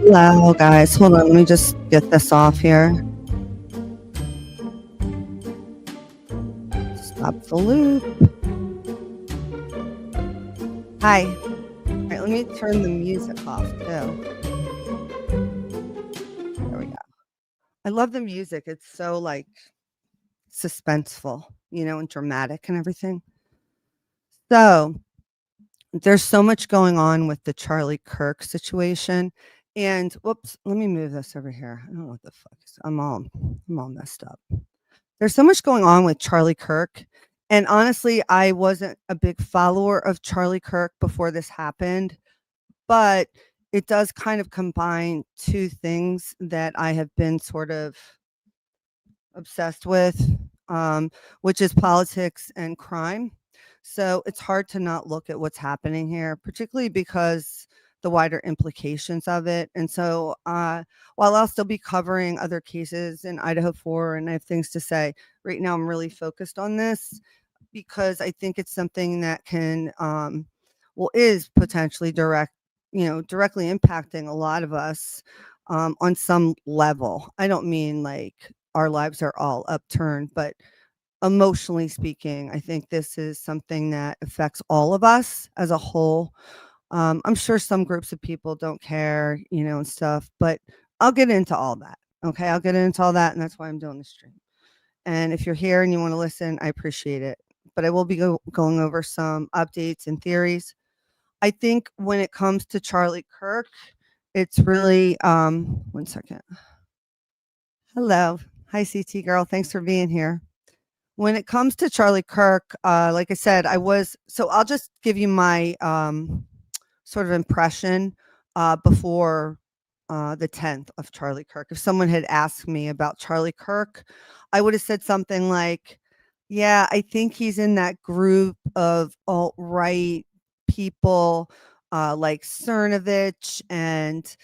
Hello, guys. Hold on. Let me just get this off here. Stop the loop. Hi. All right, let me turn the music off too. There we go. I love the music. It's so like suspenseful, and dramatic and everything. So there's so much going on with the Charlie Kirk situation. And whoops, let me move this over here. I don't know what the fuck is. I'm all messed up. There's so much going on with Charlie Kirk. And honestly, I wasn't a big follower of Charlie Kirk before this happened, but it does kind of combine two things that I have been sort of obsessed with, which is politics and crime. So it's hard to not look at what's happening here, particularly because the wider implications of it. And so while I'll still be covering other cases in Idaho 4 and I have things to say, right now I'm really focused on this because I think it's something that can, is potentially directly impacting a lot of us on some level. I don't mean like our lives are all upturned, but emotionally speaking, I think this is something that affects all of us as a whole. I'm sure some groups of people don't care, and stuff, but I'll get into all that. Okay. I'll get into all that. And that's why I'm doing the stream. And if you're here and you want to listen, I appreciate it. But I will be going over some updates and theories. I think when it comes to Charlie Kirk, it's really, one second. Hello. Hi, CT girl. Thanks for being here. When it comes to Charlie Kirk, like I said, I'll just give you my sort of impression before the 10th of Charlie Kirk. If someone had asked me about Charlie Kirk, I would have said something like, yeah, I think he's in that group of alt-right people like Cernovich and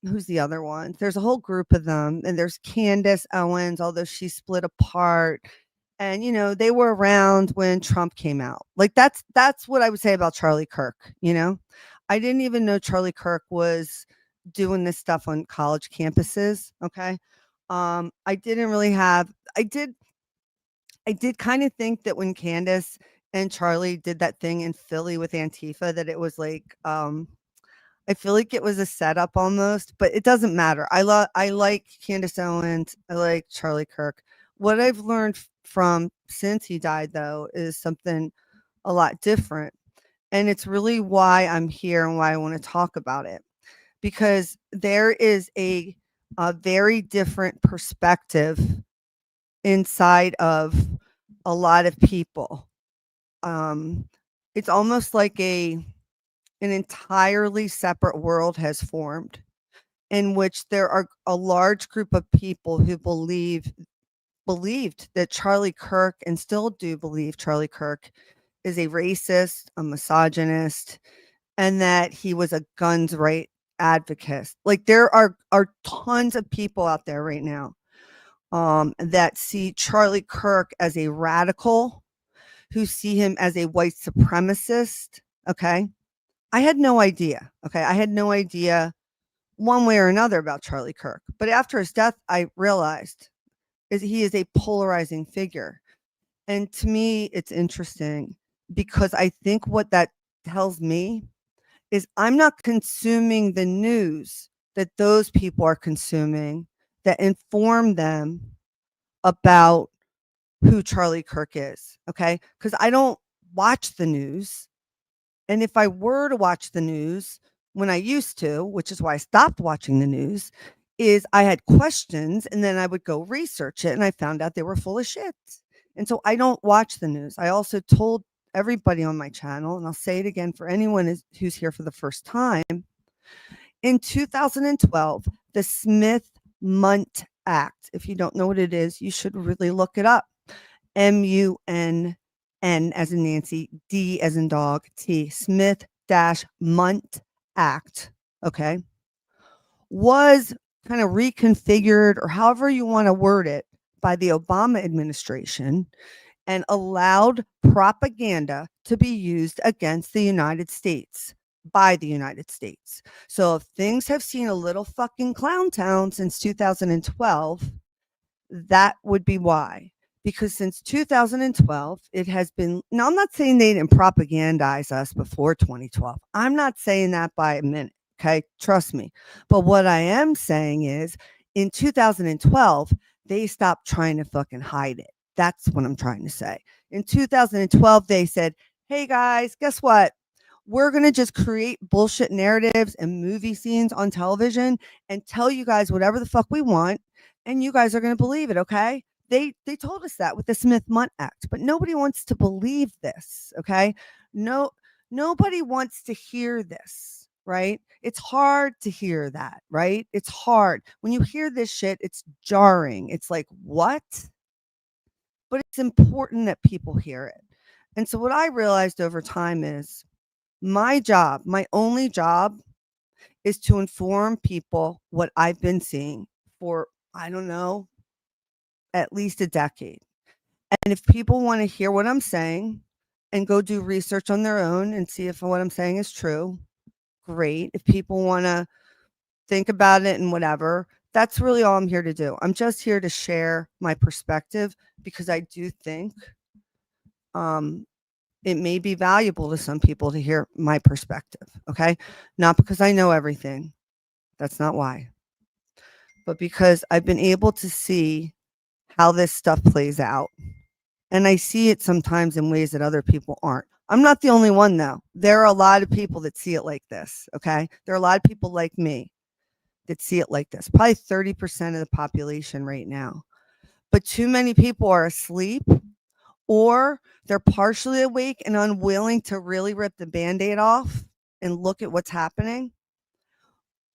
who's the other one? There's a whole group of them, and there's Candace Owens, although she split apart. And they were around when Trump came out. Like that's what I would say about Charlie Kirk. I didn't even know Charlie Kirk was doing this stuff on college campuses. Okay. I didn't really have I did kind of think that when Candace and Charlie did that thing in Philly with Antifa, that it was like I feel like it was a setup almost, but it doesn't matter. I like Candace Owens. I like Charlie Kirk. What I've learned from since he died though is something a lot different. And it's really why I'm here and why I want to talk about it. Because there is a very different perspective inside of a lot of people. Um, it's almost like an entirely separate world has formed in which there are a large group of people who believed that Charlie Kirk and still do believe Charlie Kirk is a racist, a misogynist, and that he was a guns right advocate. Like there are tons of people out there right now that see Charlie Kirk as a radical, who see him as a white supremacist. Okay. I had no idea. Okay. I had no idea one way or another about Charlie Kirk. But after his death, I realized is he is a polarizing figure. And to me, it's interesting because I think what that tells me is I'm not consuming the news that those people are consuming that inform them about who Charlie Kirk is. Okay. Because I don't watch the news. And if I were to watch the news when I used to, which is why I stopped watching the news, is I had questions and then I would go research it and I found out they were full of shit. And so I don't watch the news. I also told everybody on my channel, and I'll say it again for anyone who's here for the first time. In 2012, the Smith-Mundt Act, if you don't know what it is, you should really look it up. MUNN as in Nancy, D as in dog, T, Smith-Mundt Act, okay, was kind of reconfigured or however you want to word it by the Obama administration and allowed propaganda to be used against the United States by the United States. So if things have seen a little fucking clown town since 2012, that would be why. Because since 2012, it has been. Now, I'm not saying they didn't propagandize us before 2012. I'm not saying that by a minute. Okay. Trust me. But what I am saying is in 2012, they stopped trying to fucking hide it. That's what I'm trying to say. In 2012, they said, hey guys, guess what? We're going to just create bullshit narratives and movie scenes on television and tell you guys whatever the fuck we want. And you guys are going to believe it. Okay. They told us that with the Smith-Mundt Act, but nobody wants to believe this. Okay. No, nobody wants to hear this, right? It's hard to hear that, right? It's hard. When you hear this shit, it's jarring. It's like, what? But it's important that people hear it. And so what I realized over time is my job, my only job is to inform people what I've been seeing for, I don't know, at least a decade. And if people want to hear what I'm saying and go do research on their own and see if what I'm saying is true, great. If people want to think about it and whatever, that's really all I'm here to do. I'm just here to share my perspective because I do think it may be valuable to some people to hear my perspective. Okay. Not because I know everything. That's not why. But because I've been able to see how this stuff plays out. And I see it sometimes in ways that other people aren't. I'm not the only one, though. There are a lot of people that see it like this. Okay. There are a lot of people like me that see it like this. Probably 30% of the population right now. But too many people are asleep or they're partially awake and unwilling to really rip the Band-Aid off and look at what's happening.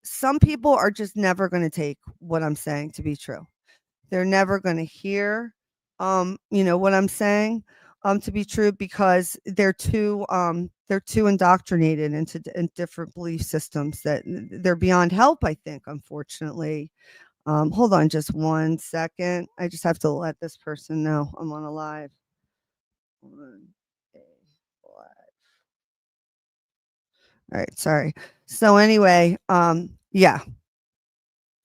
Some people are just never going to take what I'm saying to be true. They're never going to hear, what I'm saying, to be true because they're too indoctrinated into different belief systems that they're beyond help. I think, unfortunately. Hold on, just 1 second. I just have to let this person know I'm on a live. All right, sorry. So anyway, yeah,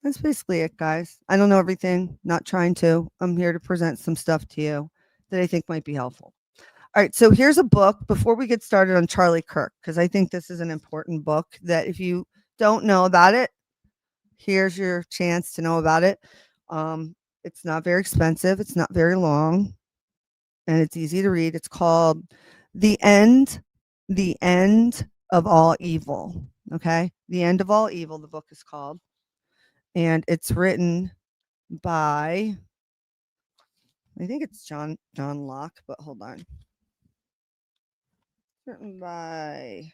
that's basically it, guys. I don't know everything, not trying to. I'm here to present some stuff to you that I think might be helpful. All right, so here's a book before we get started on Charlie Kirk, because I think this is an important book that if you don't know about it, here's your chance to know about it. It's not very expensive, it's not very long, and it's easy to read. It's called The End of All Evil. Okay? The End of All Evil, the book is called. And it's written by I think it's John Locke, but hold on. Written by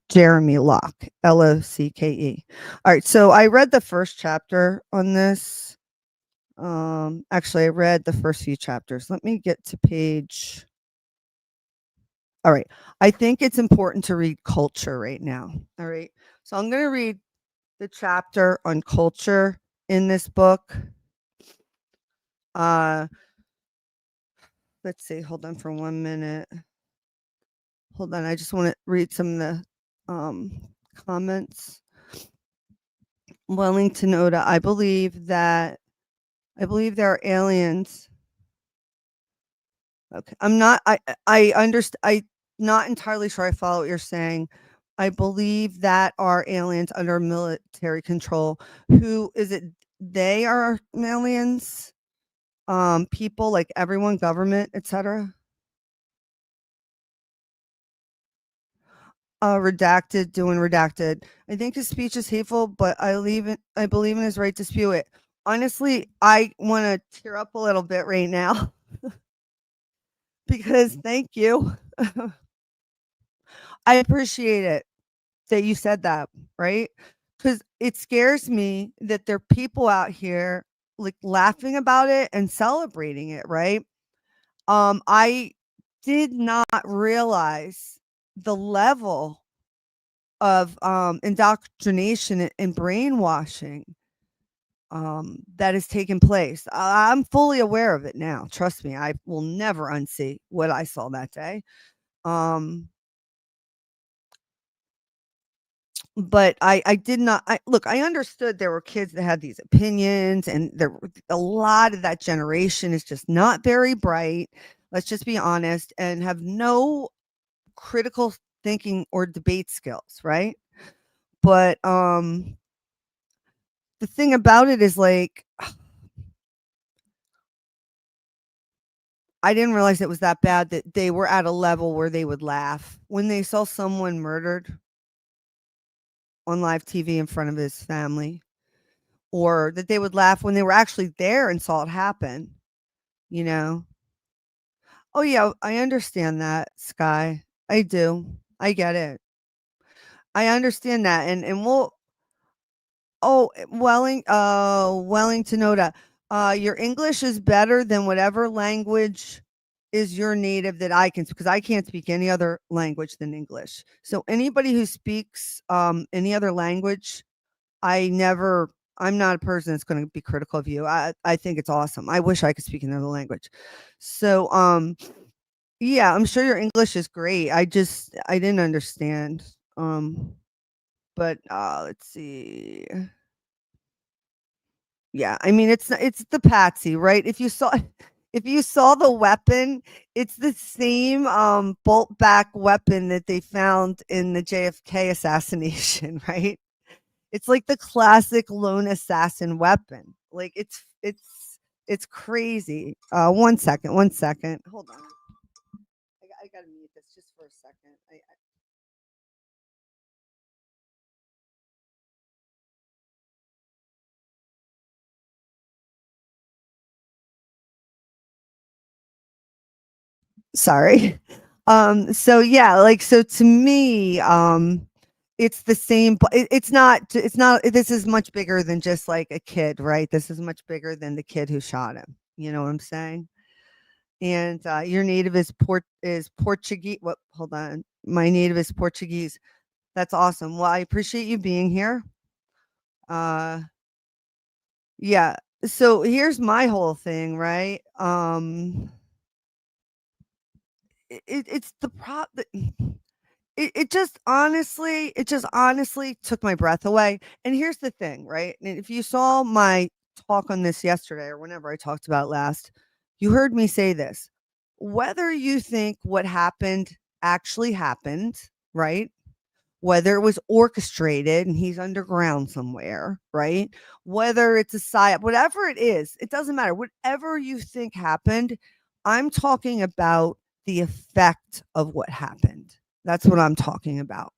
Jeremy Locke, Locke. All right, so I read the first chapter on this. Actually, I read the first few chapters. Let me get to page. All right. I think it's important to read culture right now. All right. So I'm going to read the chapter on culture in this book. Let's see. Hold on for 1 minute. Hold on. I just want to read some of the comments. Wellington Oda, I believe there are aliens. Okay. I understand. I not entirely sure I follow what you're saying. I believe that are aliens under military control. Who is it? They are aliens. People like everyone, government, etc. Redacted, doing redacted. I think his speech is hateful, but I believe in his right to spew it. Honestly, I want to tear up a little bit right now because thank you. I appreciate it that you said that, right? Because it scares me that there are people out here like laughing about it and celebrating it, right? I did not realize the level of indoctrination and brainwashing that has taken place. I'm fully aware of it now. Trust me, I will never unsee what I saw that day. But I did not look, I understood there were kids that had these opinions, and a lot of that generation is just not very bright. Let's just be honest, and have no critical thinking or debate skills, right? But the thing about it is like I didn't realize it was that bad that they were at a level where they would laugh when they saw someone murdered on live TV in front of his family, or that they would laugh when they were actually there and saw it happen, you know? Oh, yeah, I understand that, Sky. I do. I get it. I understand that, and we'll Wellington Oda, your English is better than whatever language is your native that I can, because I can't speak any other language than English. So anybody who speaks, any other language, I'm not a person that's gonna be critical of you. I think it's awesome. I wish I could speak another language. So, yeah, I'm sure your English is great. I didn't understand. But, let's see. Yeah, I mean, it's the patsy, right? If you saw the weapon, it's the same, bolt back weapon that they found in the JFK assassination, right? It's like the classic lone assassin weapon. Like, it's crazy. 1 second, 1 second. Hold on. I gotta mute this just for a second. I sorry. So yeah, like, so to me, it's the same, but it's not, this is much bigger than just like a kid, right? This is much bigger than the kid who shot him. You know what I'm saying? And your native is Portuguese. What? Hold on. My native is Portuguese. That's awesome. Well, I appreciate you being here. Uh, yeah. So here's my whole thing, right? It's the prop. It just honestly took my breath away. And here's the thing, right? And if you saw my talk on this yesterday or whenever I talked about it last, you heard me say this. whether you think what happened actually happened, right? Whether it was orchestrated and he's underground somewhere, right? Whether it's a psyop, whatever it is, it doesn't matter. Whatever you think happened, I'm talking about the effect of what happened. That's what I'm talking about.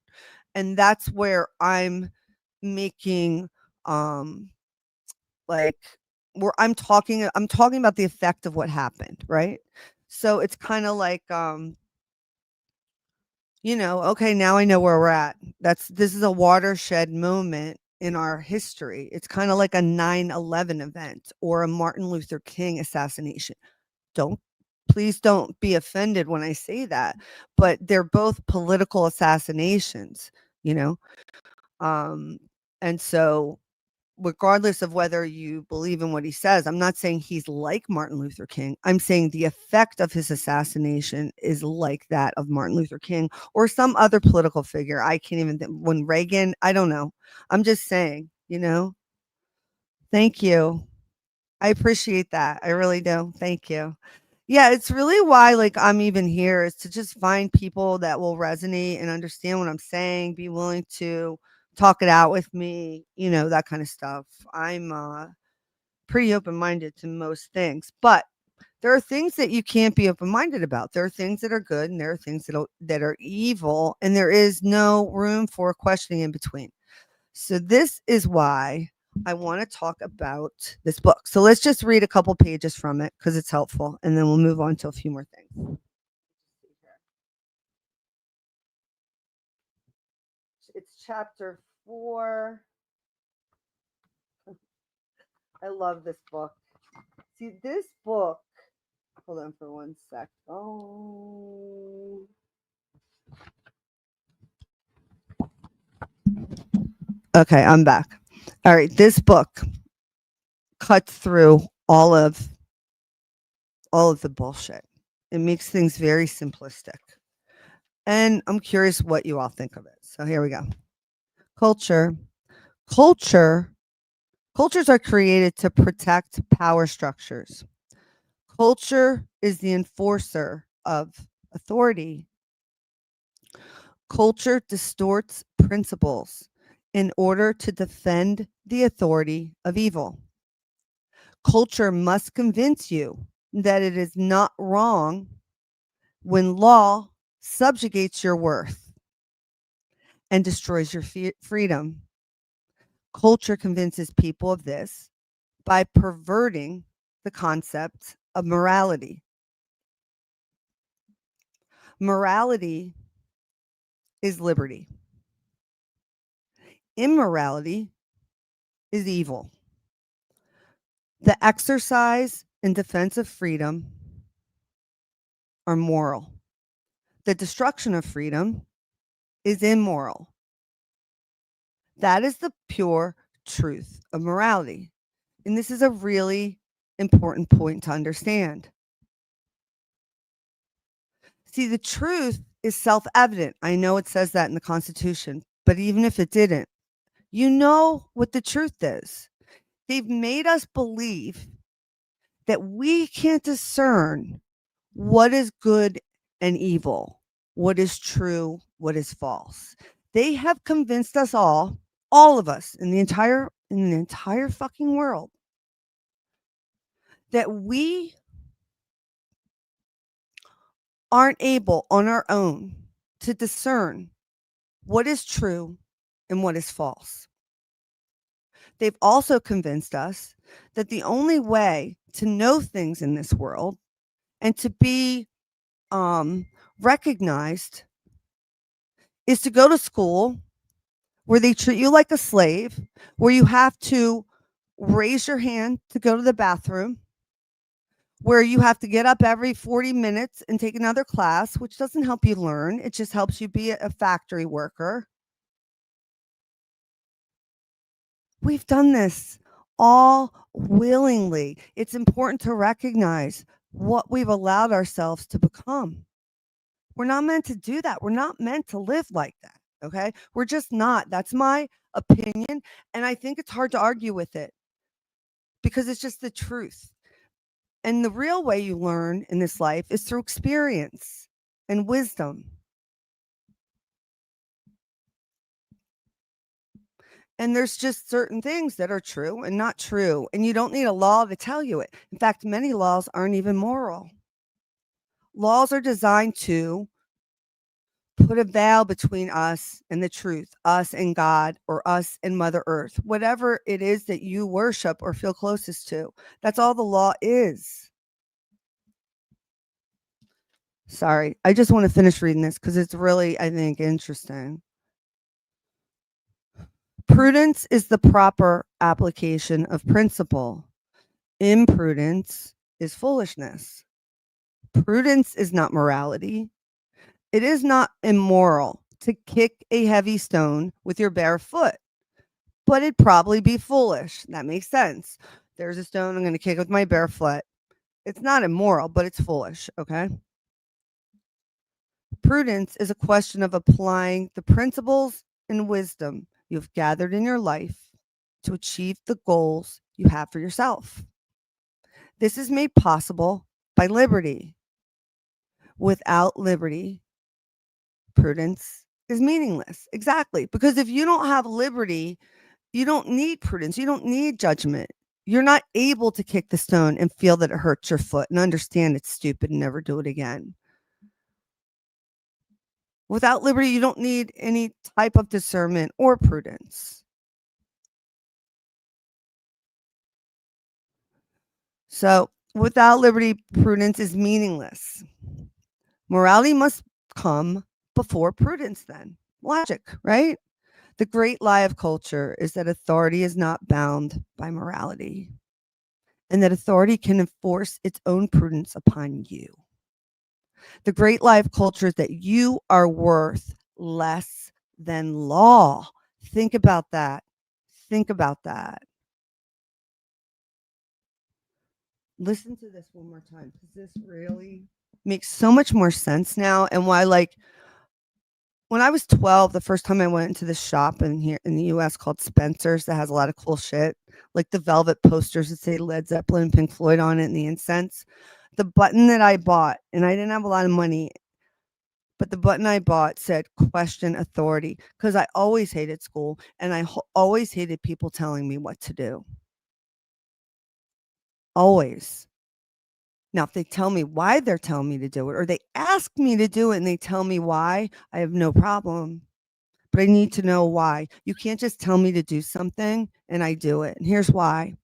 And that's where I'm making um like where I'm talking about the effect of what happened, right? So it's kind of like okay, now I know where we're at. This is a watershed moment in our history. It's kind of like a 9/11 event or a Martin Luther King assassination. Don't Please don't be offended when I say that, but they're both political assassinations, you know? Um and so regardless of whether you believe in what he says, I'm not saying he's like Martin Luther King. I'm saying the effect of his assassination is like that of Martin Luther King or some other political figure. I can't even think when Reagan, I don't know. I'm just saying. Thank you. I appreciate that. I really do. Thank you. Yeah, it's really why like I'm even here is to just find people that will resonate and understand what I'm saying, be willing to talk it out with me, that kind of stuff. I'm pretty open-minded to most things, but there are things that you can't be open-minded about. There are things that are good and there are things that are evil, and there is no room for questioning in between. So this is why I want to talk about this book. So let's just read a couple pages from it because it's helpful, and then we'll move on to a few more things. It's chapter 4. I love this book. See, this book, hold on for one sec. Oh. Okay, I'm back. All right, this book cuts through all of the bullshit. It makes things very simplistic. And I'm curious what you all think of it. So here we go. Culture. Culture. Cultures are created to protect power structures. Culture is the enforcer of authority. Culture distorts principles in order to defend the authority of evil. Culture must convince you that it is not wrong when law subjugates your worth and destroys your freedom. Culture convinces people of this by perverting the concept of morality. Morality is liberty. Immorality is evil. The exercise and defense of freedom are moral. The destruction of freedom is immoral. That is the pure truth of morality. And this is a really important point to understand. See, the truth is self evident. I know it says that in the Constitution, but even if it didn't, you know what the truth is. They've made us believe that we can't discern what is good and evil, what is true, what is false. They have convinced us all of us in the entire fucking world, that we aren't able on our own to discern what is true and what is false. They've also convinced us that the only way to know things in this world and to be recognized is to go to school where they treat you like a slave, where you have to raise your hand to go to the bathroom, where you have to get up every 40 minutes and take another class, which doesn't help you learn. It just helps you be a factory worker. We've done this all willingly. It's important to recognize what we've allowed ourselves to become. We're not meant to do that. We're not meant to live like that. Okay. We're just not. That's my opinion. And I think it's hard to argue with it because it's just the truth. And the real way you learn in this life is through experience and wisdom. And there's just certain things that are true and not true. And you don't need a law to tell you it. In fact, many laws aren't even moral. Laws are designed to put a veil between us and the truth, us and God, or us and Mother Earth, whatever it is that you worship or feel closest to. That's all the law is. Sorry, I just want to finish reading this because it's really, I think, interesting. Prudence is the proper application of principle. Imprudence is foolishness. Prudence is not morality. It is not immoral to kick a heavy stone with your bare foot, but it'd probably be foolish. That makes sense. There's a stone, I'm going to kick it with my bare foot. It's not immoral, but it's foolish, okay? Prudence is a question of applying the principles and wisdom you've gathered in your life to achieve the goals you have for yourself. This is made possible by liberty. Without liberty, prudence is meaningless. Exactly. Because if you don't have liberty, you don't need prudence. You don't need judgment. You're not able to kick the stone and feel that it hurts your foot and understand it's stupid and never do it again. Without liberty, you don't need any type of discernment or prudence. So, without liberty, prudence is meaningless. Morality must come before prudence, then. Logic, right? The great lie of culture is that authority is not bound by morality and that authority can enforce its own prudence upon you. The great lie of culture is that you are worth less than law. Think about that. Think about that. Listen to this one more time because this really makes so much more sense now. And why, like, when I was 12, the first time I went into this shop in here in the US called Spencer's that has a lot of cool shit, like the velvet posters that say Led Zeppelin and Pink Floyd on it and the incense. The button that I bought, and I didn't have a lot of money, but the button I bought said question authority because I always hated school and I always hated people telling me what to do. Always. Now, if they tell me why they're telling me to do it or they ask me to do it and they tell me why, I have no problem. But I need to know why. You can't just tell me to do something and I do it. And here's why.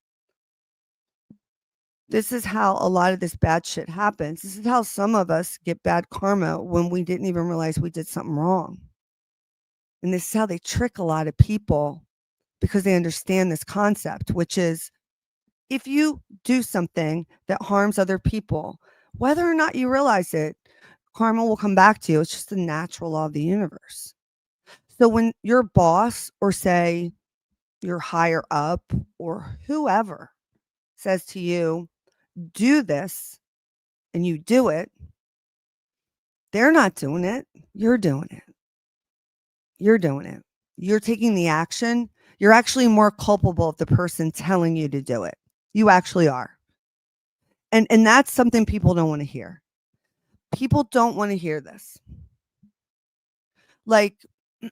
This is how a lot of this bad shit happens. This is how some of us get bad karma when we didn't even realize we did something wrong. And this is how they trick a lot of people because they understand this concept, which is if you do something that harms other people, whether or not you realize it, karma will come back to you. It's just the natural law of the universe. So when your boss or say your higher up or whoever says to you, do this, and you do it, they're not doing it. You're doing it. You're doing it. You're taking the action. You're actually more culpable of the person telling you to do it. You actually are. And that's something people don't want to hear. People don't want to hear this. Like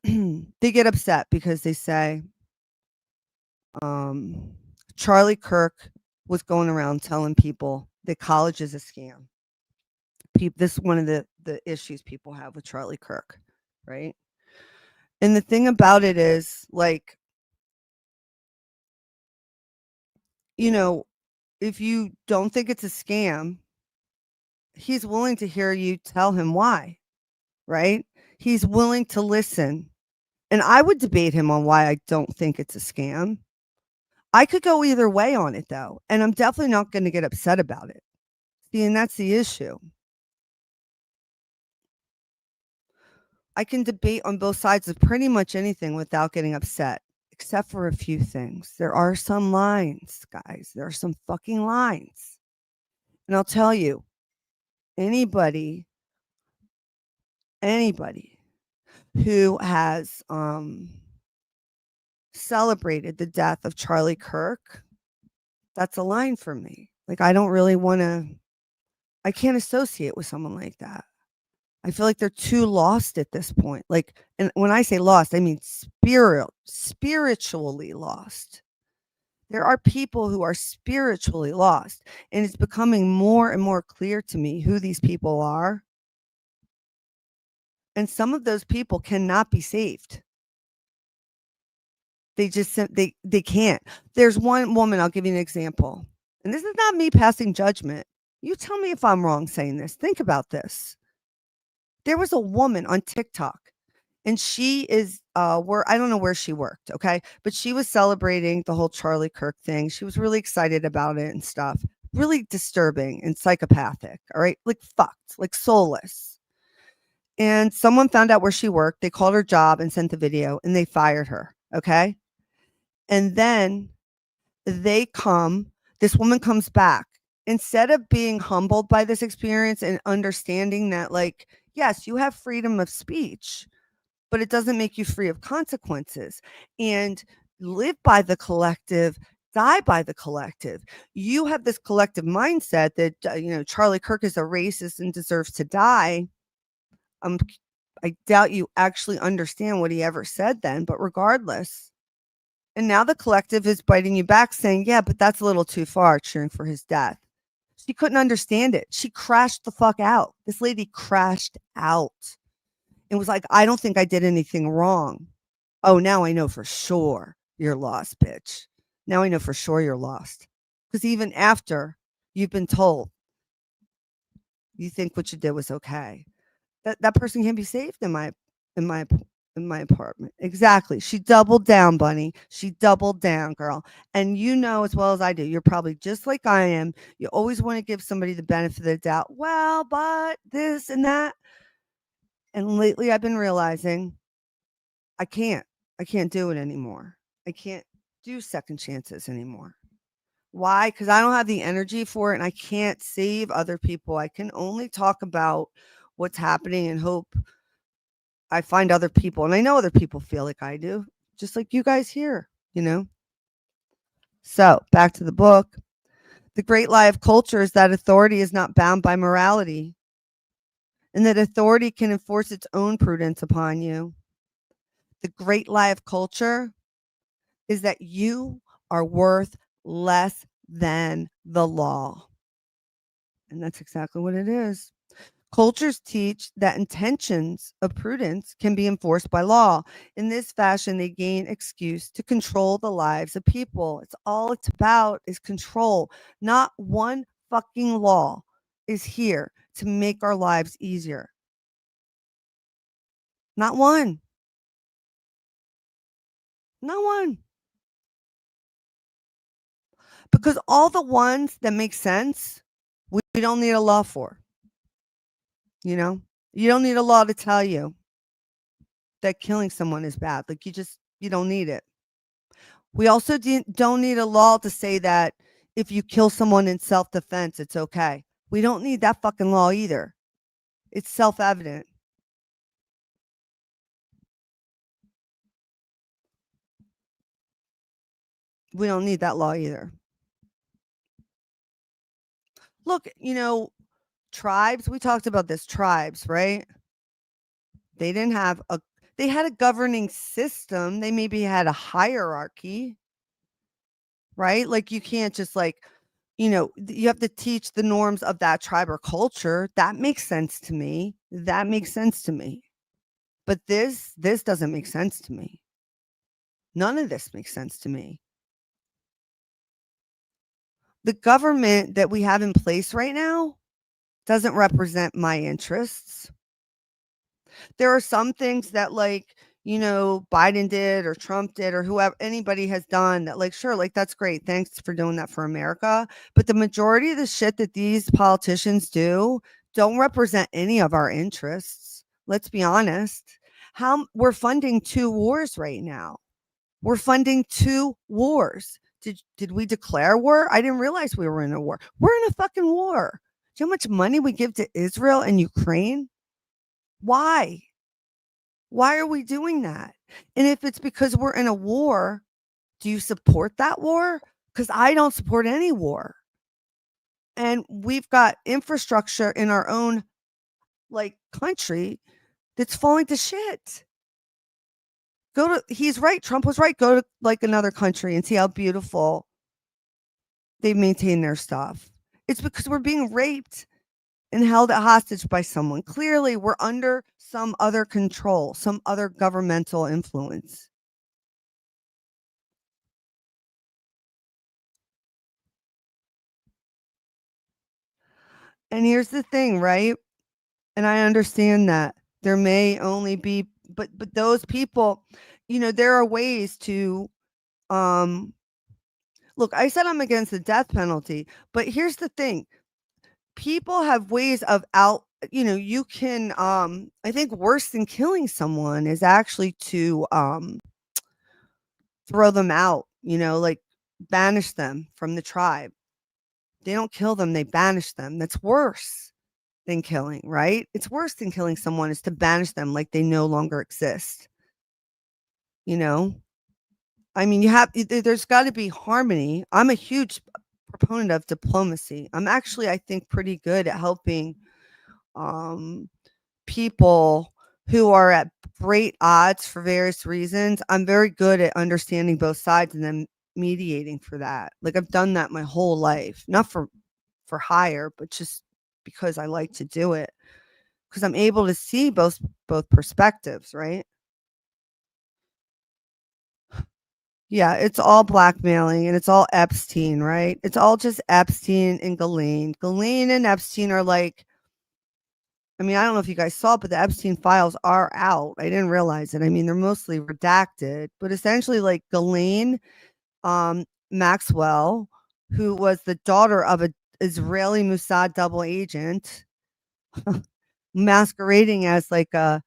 they get upset because they say Charlie Kirk was going around telling people that college is a scam. This is one of the issues people have with Charlie Kirk, right? And the thing about it is, like, you know, if you don't think it's a scam, he's willing to hear you tell him why, right? He's willing to listen. And I would debate him on why I don't think it's a scam. I could go either way on it, though, and I'm definitely not going to get upset about it. See, and that's the issue. I can debate on both sides of pretty much anything without getting upset, except for a few things. There are some lines, guys. There are some fucking lines. And I'll tell you, anybody who has celebrated the death of Charlie Kirk, that's a line for me. Like, I don't really wanna I can't associate with someone like that. I feel like they're too lost at this point. Like, and when I say lost, I mean spiritually lost. There are people who are spiritually lost, and it's becoming more and more clear to me who these people are. And some of those people cannot be saved. They just they can't. There's one woman, I'll give you an example. And this is not me passing judgment. You tell me if I'm wrong saying this. Think about this. There was a woman on TikTok, and she is where I don't know where she worked, okay? But she was celebrating the whole Charlie Kirk thing. She was really excited about it and stuff. Really disturbing and psychopathic, all right? Like fucked, like soulless. And someone found out where she worked. They called her job and sent the video and they fired her, okay? And then this woman comes back. Instead of being humbled by this experience and understanding that, like, yes, you have freedom of speech, but it doesn't make you free of consequences. And live by the collective, die by the collective. You have this collective mindset that, Charlie Kirk is a racist and deserves to die. Um, I doubt you actually understand what he ever said then, but regardless. And now the collective is biting you back saying, yeah, but that's a little too far, cheering for his death. She couldn't understand it. She crashed the fuck out. This lady crashed out and was like, I don't think I did anything wrong. Oh, now I know for sure you're lost, bitch. Now I know for sure you're lost. Because even after you've been told, you think what you did was okay. That person can't be saved in my in my apartment. Exactly. She doubled down, bunny. She doubled down, girl. And you know as well as I do, you're probably just like I am. You always want to give somebody the benefit of the doubt. Well, but this and that. And lately I've been realizing I can't. I can't do it anymore. I can't do second chances anymore. Why? Because I don't have the energy for it and I can't save other people. I can only talk about what's happening and hope I find other people. And I know other people feel like I do, just like you guys here. So back to the book. The great lie of culture is that authority is not bound by morality and that authority can enforce its own prudence upon you. The great lie of culture is that you are worth less than the law. And that's exactly what it is. Cultures teach that intentions of prudence can be enforced by law. In this fashion, they gain excuse to control the lives of people. It's all it's about is control. Not one fucking law is here to make our lives easier. Not one. Not one. Because all the ones that make sense, we don't need a law for. You know, you don't need a law to tell you that killing someone is bad. Like you don't need it. We also don't need a law to say that if you kill someone in self-defense, it's okay. We don't need that fucking law either. It's self-evident. We don't need that law either. Look, tribes, we talked about this, tribes, right? They didn't have they had a governing system. They maybe had a hierarchy, right? Like you can't just you have to teach the norms of that tribe or culture. That makes sense to me. That makes sense to me. But this doesn't make sense to me. None of this makes sense to me. The government that we have in place right now doesn't represent my interests. There are some things that Biden did or Trump did or whoever anybody has done that sure, that's great. Thanks for doing that for America. But the majority of the shit that these politicians do don't represent any of our interests. Let's be honest. How we're funding 2 wars right now. We're funding 2 wars. Did we declare war? I didn't realize we were in a war. We're in a fucking war. Do you know how much money we give to Israel and Ukraine? Why? Why are we doing that? And if it's because we're in a war, do you support that war? Because I don't support any war. And we've got infrastructure in our own like country that's falling to shit. He's right. Trump was right. Go to like another country and see how beautiful they maintain their stuff. It's because we're being raped and held hostage by someone. Clearly, we're under some other control, some other governmental influence. And here's the thing, right? And I understand that there may only be, but those people, there are ways to um look, I said I'm against the death penalty, but here's the thing. People have ways of you can I think worse than killing someone is actually to throw them out, like banish them from the tribe. They don't kill them, they banish them. That's worse than killing, right? It's worse than killing someone is to banish them like they no longer exist. You know? I mean, there's got to be harmony. I'm a huge proponent of diplomacy. I'm actually, I think, pretty good at helping um, people who are at great odds for various reasons. I'm very good at understanding both sides and then mediating for that. Like I've done that my whole life, not for hire, but just because I like to do it because I'm able to see both perspectives, right? Yeah, it's all blackmailing and it's all Epstein, right? It's all just Epstein and Ghislaine. Ghislaine and Epstein are like, I mean, I don't know if you guys saw, but the Epstein files are out. I didn't realize it. I mean, they're mostly redacted, but essentially, like Ghislaine Maxwell, who was the daughter of a Israeli Mossad double agent, masquerading as like a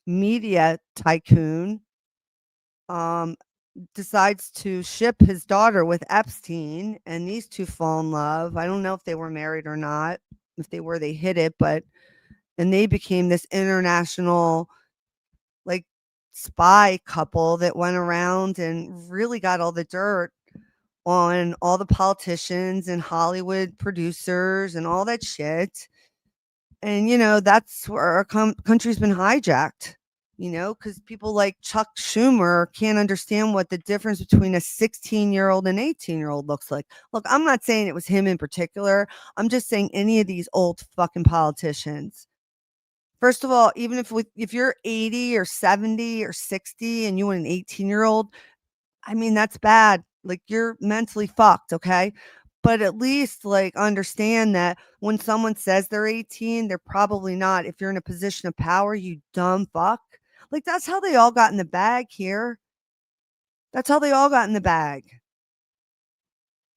media tycoon, um, decides to ship his daughter with Epstein, and these two fall in love. I don't know if they were married or not. If they were, they hid it, but and they became this international like spy couple that went around and really got all the dirt on all the politicians and Hollywood producers and all that shit. And that's where our country's been hijacked. Because people like Chuck Schumer can't understand what the difference between a 16-year-old and 18-year-old looks like. Look, I'm not saying it was him in particular. I'm just saying any of these old fucking politicians. First of all, even if you're 80 or 70 or 60 and you want an 18-year-old, I mean, that's bad. Like you're mentally fucked, okay? But at least like understand that when someone says they're 18, they're probably not. If you're in a position of power, you dumb fuck. Like that's how they all got in the bag here. That's how they all got in the bag.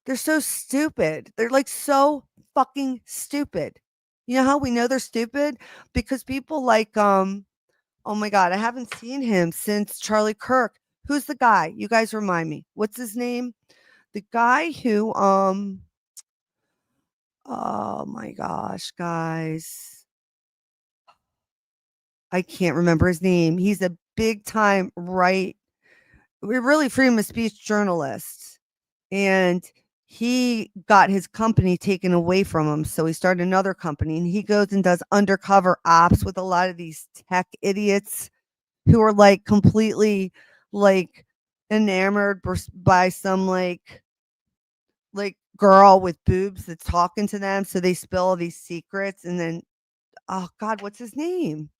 They're so stupid. They're like so fucking stupid. You know how we know they're stupid? Because people like oh my god, I haven't seen him since Charlie Kirk. Who's the guy? You guys remind me. What's his name? The guy who oh my gosh, guys. I can't remember his name. He's a big time we're really freedom of speech journalist. And he got his company taken away from him. So he started another company and he goes and does undercover ops with a lot of these tech idiots who are like completely like enamored by some like girl with boobs that's talking to them. So they spill all these secrets and then oh god, what's his name?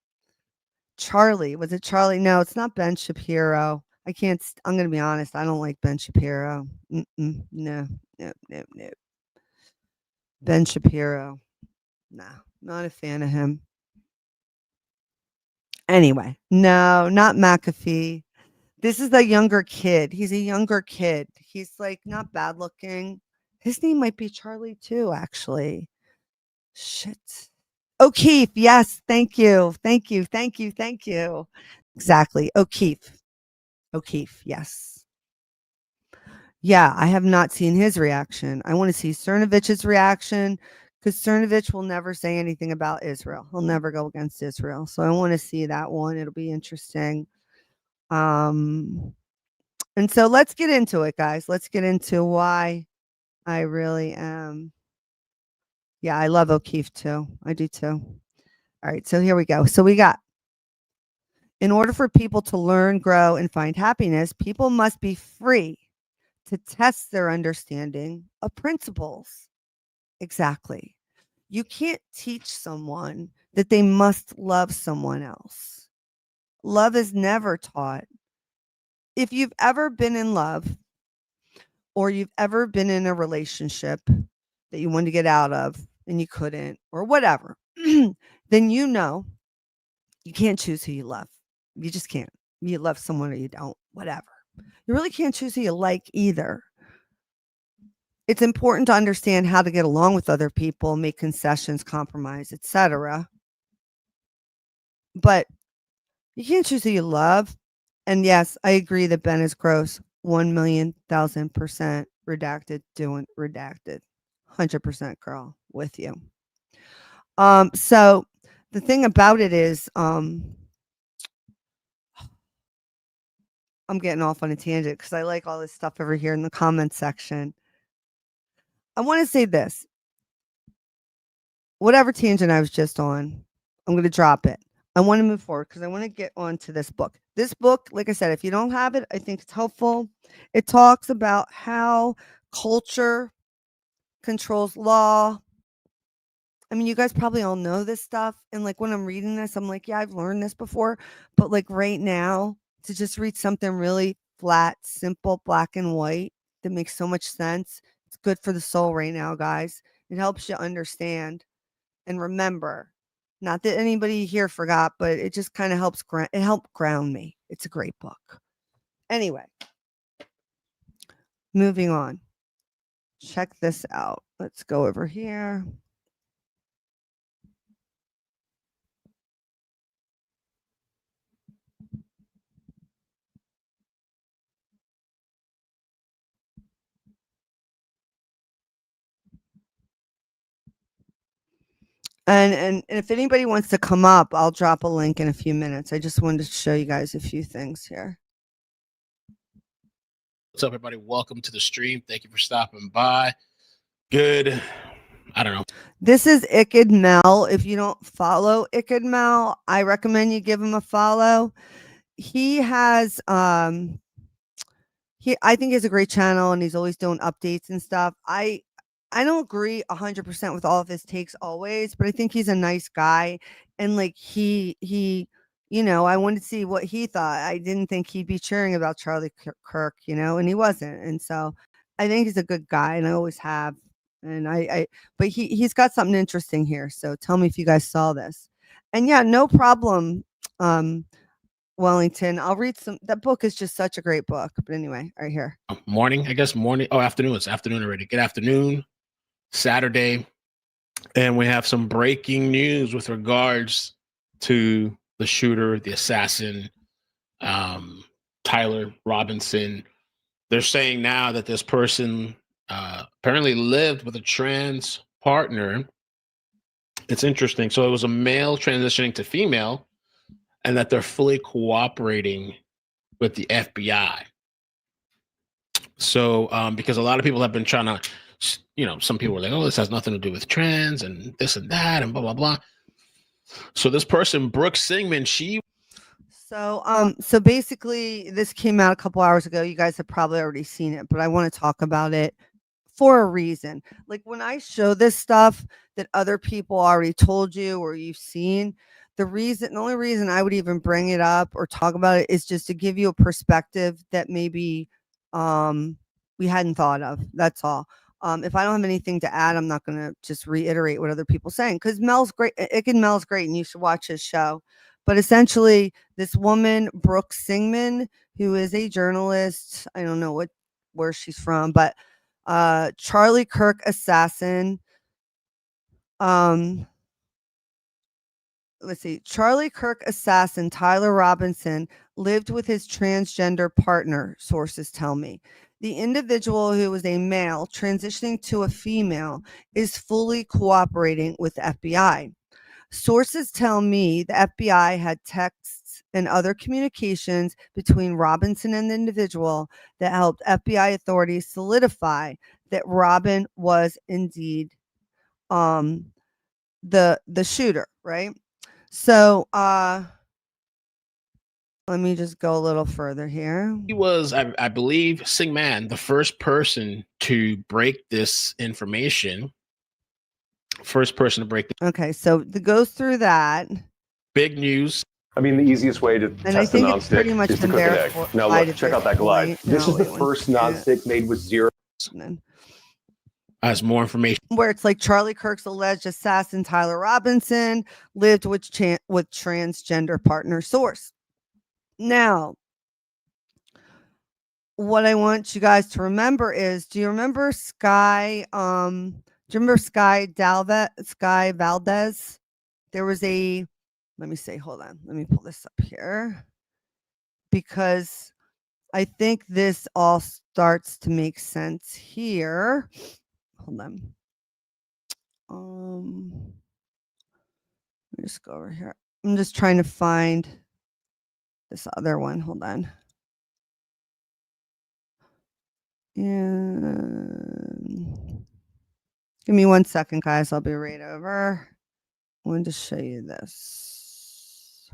Charlie. Was it Charlie? No, it's not Ben Shapiro. I can't. I'm gonna be honest. I don't like Ben Shapiro. Mm-mm, no, no, no, no. Ben Shapiro. No, not a fan of him. Anyway, no, not McAfee. This is the younger kid. He's a younger kid. He's like not bad looking. His name might be Charlie too, actually. Shit. O'Keefe. Yes. Thank you. Thank you. Thank you. Thank you. Exactly. O'Keefe. O'Keefe. Yes. Yeah. I have not seen his reaction. I want to see Cernovich's reaction because Cernovich will never say anything about Israel. He'll never go against Israel. So I want to see that one. It'll be interesting. Um, and so let's get into it, guys. Let's get into why I really am Yeah, I love O'Keefe too. I do too. All right, so here we go. So we got, in order for people to learn, grow, and find happiness, people must be free to test their understanding of principles. Exactly. You can't teach someone that they must love someone else. Love is never taught. If you've ever been in love or you've ever been in a relationship that you wanted to get out of and you couldn't, or whatever, then you know you can't choose who you love. You just can't. You love someone or you don't, whatever. You really can't choose who you like either. It's important to understand how to get along with other people, make concessions, compromise, etc. But you can't choose who you love. And yes, I agree that Ben is gross. 1,000,000% redacted, doing redacted. 100% girl with you. So the thing about it is, I'm getting off on a tangent because I like all this stuff over here in the comments section. I want to say this. Whatever tangent I was just on, I'm going to drop it. I want to move forward because I want to get on to this book. This book, like I said, if you don't have it, I think it's helpful. It talks about how culture controls law. I mean, you guys probably all know this stuff. And like when I'm reading this, I'm like, yeah, I've learned this before. But like right now, to just read something really flat, simple, black and white that makes so much sense, it's good for the soul right now, guys. It helps you understand and remember. Not that anybody here forgot, but it just kind of helps it helped ground me. It's a great book. Anyway, moving on. Check this out. Let's go over here. And if anybody wants to come up, I'll drop a link in a few minutes. I just wanted to show you guys a few things here. What's up, everybody? Welcome to the stream. Thank you for stopping by. Good. I don't know. This is Iked Mel. If you don't follow Iked Mel, I recommend you give him a follow. He has I think he has a great channel and he's always doing updates and stuff. I don't agree 100% with all of his takes always, but I think he's a nice guy and like you know, I wanted to see what he thought. I didn't think he'd be cheering about Charlie Kirk, you know, and he wasn't. And so I think he's a good guy and I always have. And but he's got something interesting here. So tell me if you guys saw this. And yeah, no problem. Wellington. I'll read some. That book is just such a great book. But anyway, right here. Morning, I guess morning. Oh, afternoon. It's afternoon already. Good afternoon. Saturday. And we have some breaking news with regards to the shooter, the assassin, Tyler Robinson. They're saying now that this person apparently lived with a trans partner. It's interesting. So it was a male transitioning to female, and that they're fully cooperating with the FBI. So, because a lot of people have been trying to, you know, some people were like, oh, this has nothing to do with trans and this and that and blah, blah, blah. So this person, Brooke Singman, so basically this came out a couple hours ago. You guys have probably already seen it, but I want to talk about it for a reason. Like when I show this stuff that other people already told you or you've seen, the only reason I would even bring it up or talk about it is just to give you a perspective that maybe we hadn't thought of. That's all. If I don't have anything to add, I'm not going to just reiterate what other people saying because Mel's great. Mel's great, and you should watch his show. But essentially, this woman, Brooke Singman, who is a journalist, I don't know where she's from, but Charlie Kirk assassin. Let's see. Charlie Kirk assassin Tyler Robinson lived with his transgender partner, sources tell me. The individual, who was a male transitioning to a female, is fully cooperating with the FBI. Sources tell me the FBI had texts and other communications between Robinson and the individual that helped FBI authorities solidify that Robin was indeed the shooter, right? So let me just go a little further here. He was, I believe, Singman, the first person to break this information. First person to break the Okay, so it goes through that. big news. I mean, the easiest way to And I test a think it's pretty nonstick much is to been cook an egg. Now verified look, at check this out that glide. point. This No, is the wait one first second. nonstick made with zero. Has more information. Where it's like Charlie Kirk's alleged assassin Tyler Robinson lived with transgender partner source. Now, what I want you guys to remember is, do you remember Sky? Do you remember Sky Valdez? There was a, let me see, hold on. Let me pull this up here because I think this all starts to make sense here. Hold on. Let me just go over here. I'm just trying to find this other one. Hold on. And give me 1 second, guys. I'll be right over. I wanted to show you this.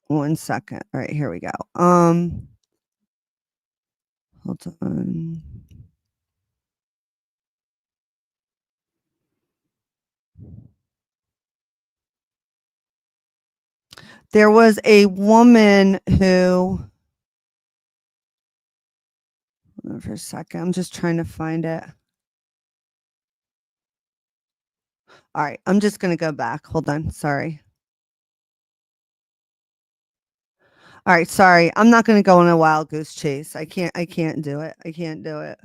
One second. All right, here we go. Hold on. There was a woman who, hold on for a second. I'm just trying to find it. All right, I'm just going to go back. Hold on. Sorry. All right, sorry. I'm not going to go on a wild goose chase. I can't do it. I can't do it.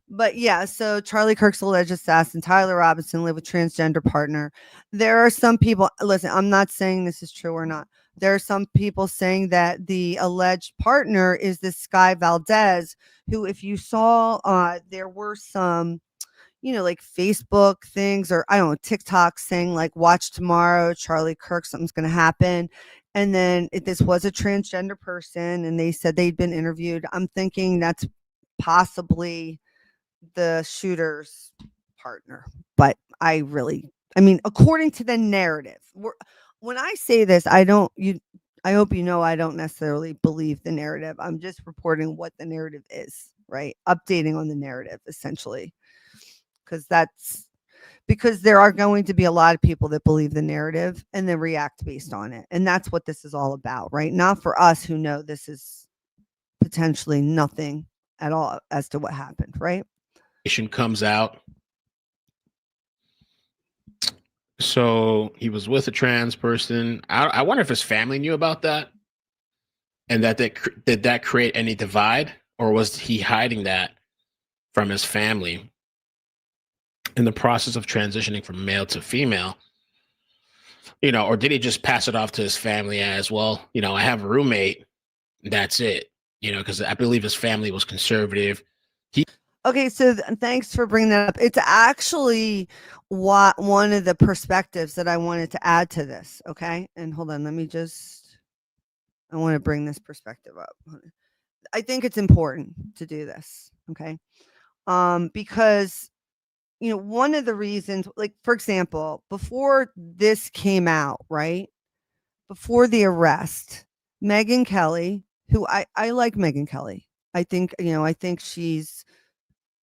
But yeah, so Charlie Kirk's alleged assassin, Tyler Robinson, lived with transgender partner. There are some people, listen, I'm not saying this is true or not. There are some people saying that the alleged partner is this Sky Valdez, who, if you saw, there were some, like Facebook things or I don't know, TikTok saying like, watch tomorrow, Charlie Kirk, something's going to happen. And then this was a transgender person and they said they'd been interviewed. I'm thinking that's possibly the shooter's partner. But I mean, according to the narrative, when I say this, I hope you know I don't necessarily believe the narrative. I'm just reporting what the narrative is, right? Updating on the narrative, essentially. Because there are going to be a lot of people that believe the narrative and then react based on it. And that's what this is all about, right? Not for us who know this is potentially nothing at all as to what happened, right? Comes out. So he was with a trans person. I wonder if his family knew about that, and did that create any divide, or was he hiding that from his family in the process of transitioning from male to female? Or did he just pass it off to his family as, well, I have a roommate, that's it, because I believe his family was conservative. Okay, so thanks for bringing that up. It's actually one of the perspectives that I wanted to add to this. Okay, and hold on, I want to bring this perspective up. I think it's important to do this. Okay, because one of the reasons, like for example, before this came out, right before the arrest, Megyn Kelly, who I like Megyn Kelly. I think she's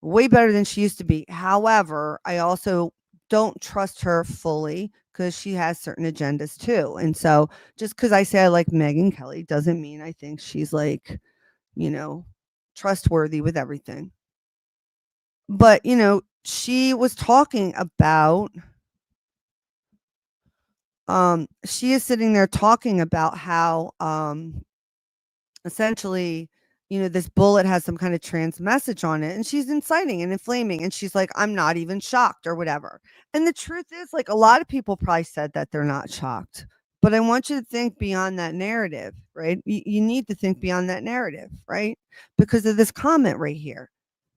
way better than she used to be. However, I also don't trust her fully because she has certain agendas too. And so just because I say I like Megyn Kelly doesn't mean I think she's like, trustworthy with everything. But, she was talking about, she is sitting there talking about how, essentially, this bullet has some kind of trans message on it and she's inciting and inflaming. And she's like, I'm not even shocked or whatever. And the truth is, like, a lot of people probably said that they're not shocked. But I want you to think beyond that narrative, right? You need to think beyond that narrative, right? Because of this comment right here.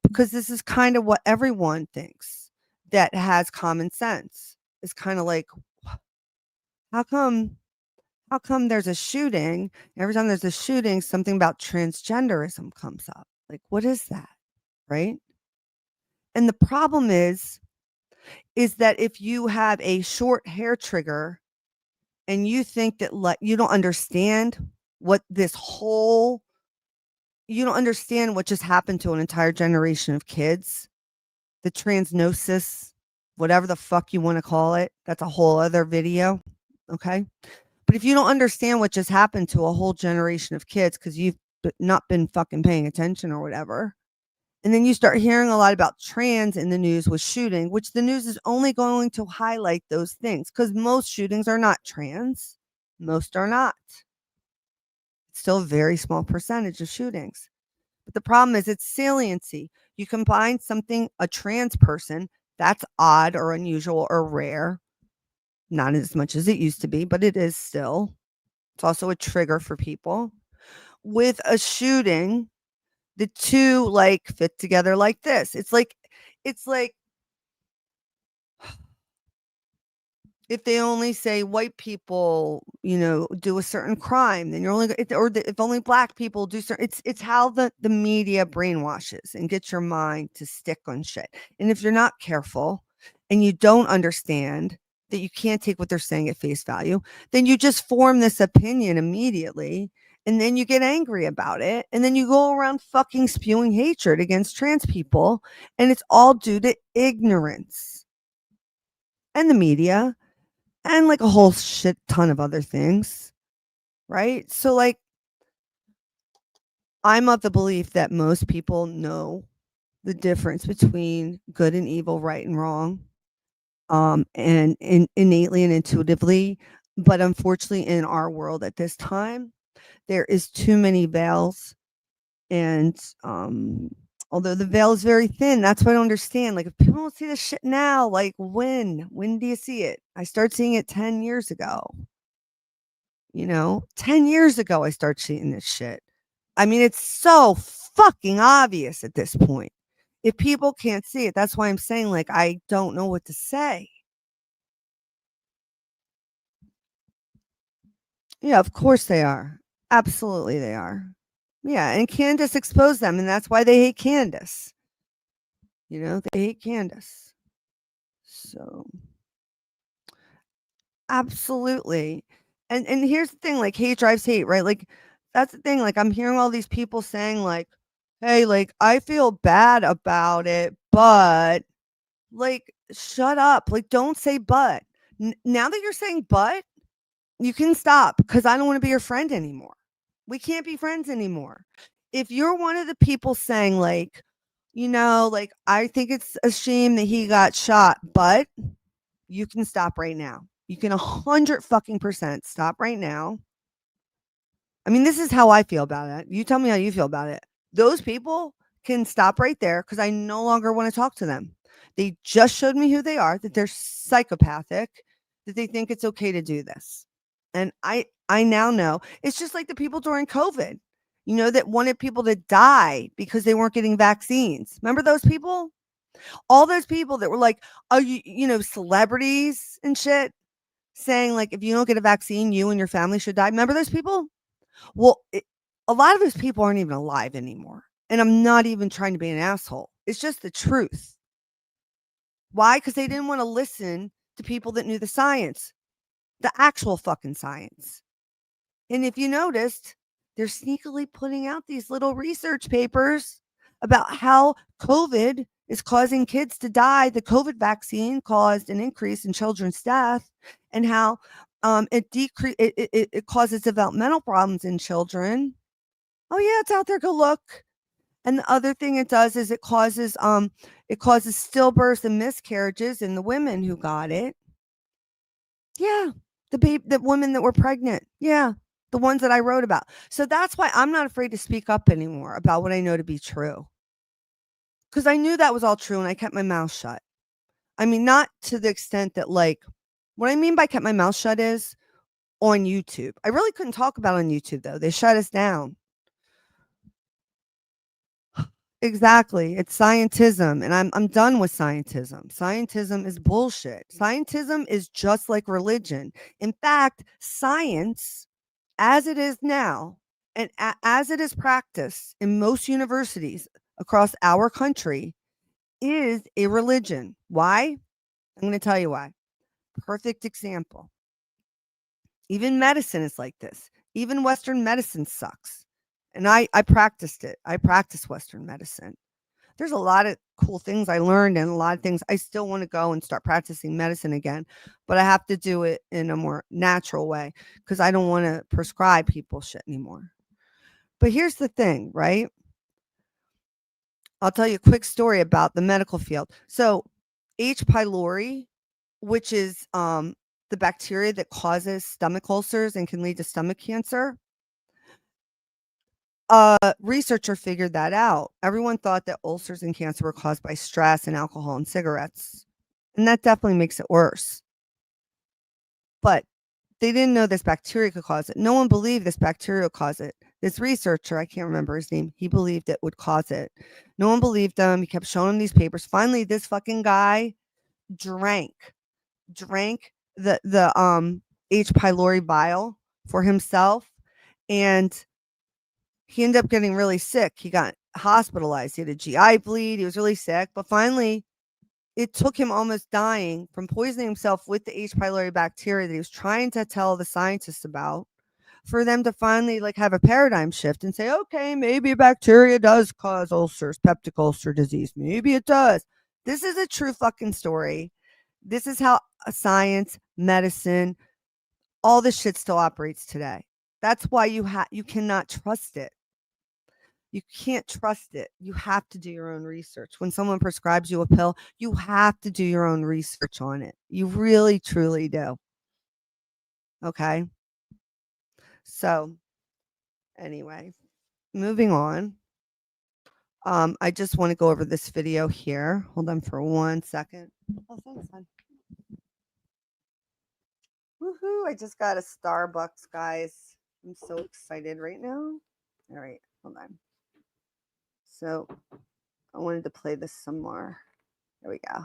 Because this is kind of what everyone thinks that has common sense. It's kind of like, how come How come there's a shooting? Every time there's a shooting, something about transgenderism comes up. Like, what is that? Right? And the problem is that if you have a short hair trigger and you think that you don't understand what this whole you don't understand what just happened to an entire generation of kids, the transgnosis, whatever the fuck you want to call it, that's a whole other video. Okay. But if you don't understand what just happened to a whole generation of kids because you've not been fucking paying attention or whatever, and then you start hearing a lot about trans in the news with shooting, which the news is only going to highlight those things because most shootings are not trans. Most are not. It's still a very small percentage of shootings. But the problem is it's saliency. You combine something, a trans person, that's odd or unusual or rare. Not as much as it used to be, but it is still. It's also a trigger for people. With a shooting, the two like fit together like this. It's like if they only say white people, do a certain crime, then you're only if only black people do certain. It's how the media brainwashes and gets your mind to stick on shit. And if you're not careful and you don't understand that you can't take what they're saying at face value, then you just form this opinion immediately. And then you get angry about it. And then you go around fucking spewing hatred against trans people. And it's all due to ignorance and the media and like a whole shit ton of other things. Right. So, like, I'm of the belief that most people know the difference between good and evil, right and wrong, and innately and intuitively. But unfortunately, in our world at this time, there is too many veils. And although the veil is very thin, that's what I don't understand. Like, if people don't see this shit now, like, when do you see it? I started seeing it 10 years ago. 10 years ago, I started seeing this shit. I mean, it's so fucking obvious at this point. If people can't see it, that's why I'm saying, like, I don't know what to say. Yeah, of course they are. Absolutely they are. Yeah, and Candace exposed them, and that's why they hate Candace. They hate Candace. So, absolutely. And here's the thing, like, hate drives hate, right? Like, that's the thing. Like, I'm hearing all these people saying, like, hey, like, I feel bad about it, but, like, shut up. Like, don't say but. Now that you're saying but, you can stop because I don't want to be your friend anymore. We can't be friends anymore. If you're one of the people saying, like, like, I think it's a shame that he got shot, but you can stop right now. You can 100 fucking percent stop right now. I mean, this is how I feel about it. You tell me how you feel about it. Those people can stop right there because I no longer want to talk to them. They just showed me who they are, that they're psychopathic, that they think it's okay to do this. And I now know it's just like the people during COVID, that wanted people to die because they weren't getting vaccines. Remember those people? All those people that were like, oh, celebrities and shit saying, like, if you don't get a vaccine, you and your family should die. Remember those people? Well, a lot of those people aren't even alive anymore. And I'm not even trying to be an asshole. It's just the truth. Why? Because they didn't want to listen to people that knew the science, the actual fucking science. And if you noticed, they're sneakily putting out these little research papers about how COVID is causing kids to die. The COVID vaccine caused an increase in children's death, and how it causes developmental problems in children. Oh yeah, it's out there. Go look. And the other thing it does is it causes stillbirths and miscarriages in the women who got it. Yeah, the women that were pregnant. Yeah, the ones that I wrote about. So that's why I'm not afraid to speak up anymore about what I know to be true. Because I knew that was all true and I kept my mouth shut. I mean, not to the extent that, like, what I mean by kept my mouth shut is on YouTube. I really couldn't talk about it on YouTube, though. They shut us down. Exactly. It's scientism, and I'm done with scientism. Scientism is bullshit. Scientism is just like religion. In fact, science, as it is now, and as it is practiced in most universities across our country, is a religion. Why? I'm going to tell you why. Perfect example. Even medicine is like this. Even Western medicine sucks. And I practiced it. I practice Western medicine. There's a lot of cool things I learned and a lot of things I still want to go and start practicing medicine again, but I have to do it in a more natural way because I don't want to prescribe people shit anymore. But here's the thing, right? I'll tell you a quick story about the medical field. So, H. pylori, which is the bacteria that causes stomach ulcers and can lead to stomach cancer, researcher figured that out. Everyone thought that ulcers and cancer were caused by stress and alcohol and cigarettes. And that definitely makes it worse. But they didn't know this bacteria could cause it. No one believed this bacteria would cause it. This researcher, I can't remember his name, he believed it would cause it. No one believed him. He kept showing him these papers. Finally, this fucking guy drank the H. pylori bile for himself, and he ended up getting really sick. He got hospitalized. He had a GI bleed. He was really sick. But finally, it took him almost dying from poisoning himself with the H. pylori bacteria that he was trying to tell the scientists about for them to finally like have a paradigm shift and say, okay, maybe a bacteria does cause ulcers, peptic ulcer disease. Maybe it does. This is a true fucking story. This is how science, medicine, all this shit still operates today. That's why you cannot trust it. You can't trust it. You have to do your own research. When someone prescribes you a pill, you have to do your own research on it. You really, truly do. Okay. So, anyway, moving on. I just want to go over this video here. Hold on for 1 second. Oh, thanks, hon. Woohoo! I just got a Starbucks, guys. I'm so excited right now. All right, hold on. So, I wanted to play this some more. There we go.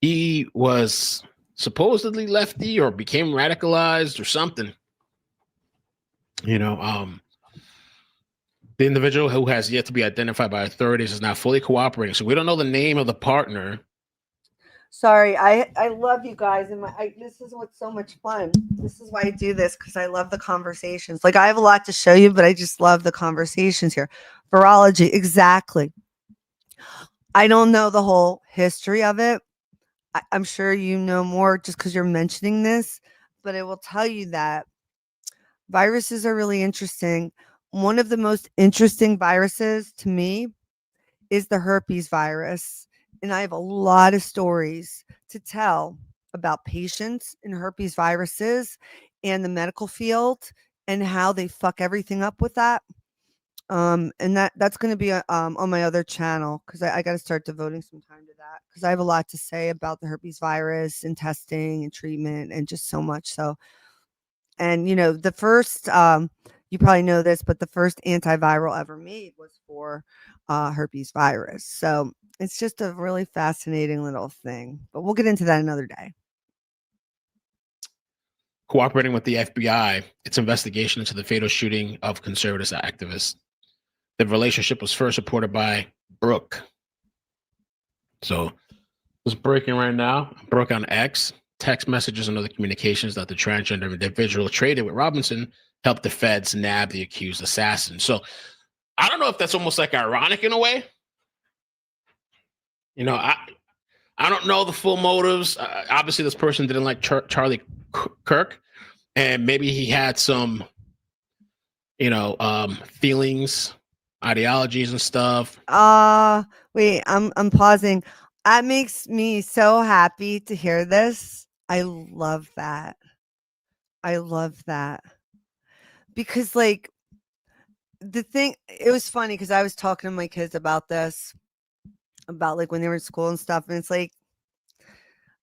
He was supposedly lefty or became radicalized or something. The individual who has yet to be identified by authorities is now fully cooperating. So we don't know the name of the partner. Sorry, I love you guys, and this is what's so much fun. This is why I do this, because I love the conversations. Like, I have a lot to show you, but I just love the conversations here. Virology, exactly. I don't know the whole history of it. I'm sure you know more just because you're mentioning this, but I will tell you that viruses are really interesting. One of the most interesting viruses to me is the herpes virus. And I have a lot of stories to tell about patients and herpes viruses and the medical field and how they fuck everything up with that. And that's going to be on my other channel, because I got to start devoting some time to that, because I have a lot to say about the herpes virus and testing and treatment and just so much. So, and the first you probably know this, but the first antiviral ever made was for herpes virus. So it's just a really fascinating little thing, but we'll get into that another day. Cooperating with the FBI, its investigation into the fatal shooting of conservative activists. The relationship was first reported by Brooke. So it's breaking right now. Brooke on X. Text messages and other communications that the transgender individual traded with Robinson helped the feds nab the accused assassin. So I don't know if that's almost like ironic in a way. I don't know the full motives. Obviously, this person didn't like Charlie Kirk, and maybe he had some, feelings, ideologies, and stuff. Wait, I'm pausing. That makes me so happy to hear this. I love that. I love that. Because like the thing, it was funny because I was talking to my kids about this, about like when they were in school and stuff. And it's like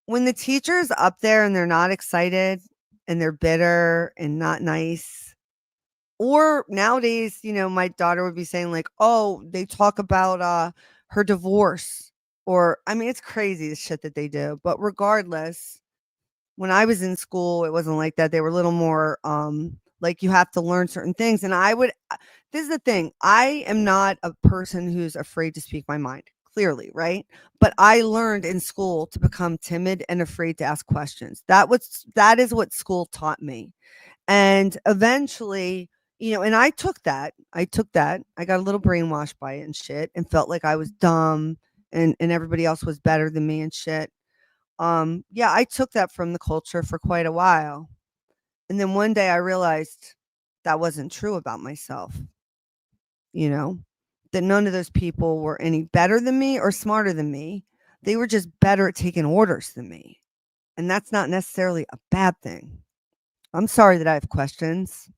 when the teacher's up there and they're not excited and they're bitter and not nice, Or nowadays, you know, my daughter would be saying like, "Oh, they talk about her divorce." Or I mean, it's crazy the shit that they do. But regardless, when I was in school, it wasn't like that. They were a little more like you have to learn certain things. And I would this is the thing. I am not a person who's afraid to speak my mind, clearly, right? But I learned in school to become timid and afraid to ask questions. That is what school taught me. And eventually, you know, and I took that. I took that. I got a little brainwashed by it and shit and felt like I was dumb and everybody else was better than me and shit. Yeah, I took that from the culture for quite a while. And then one day I realized that wasn't true about myself, you know, that none of those people were any better than me or smarter than me. They were just better at taking orders than me. And that's not necessarily a bad thing. I'm sorry that I have questions,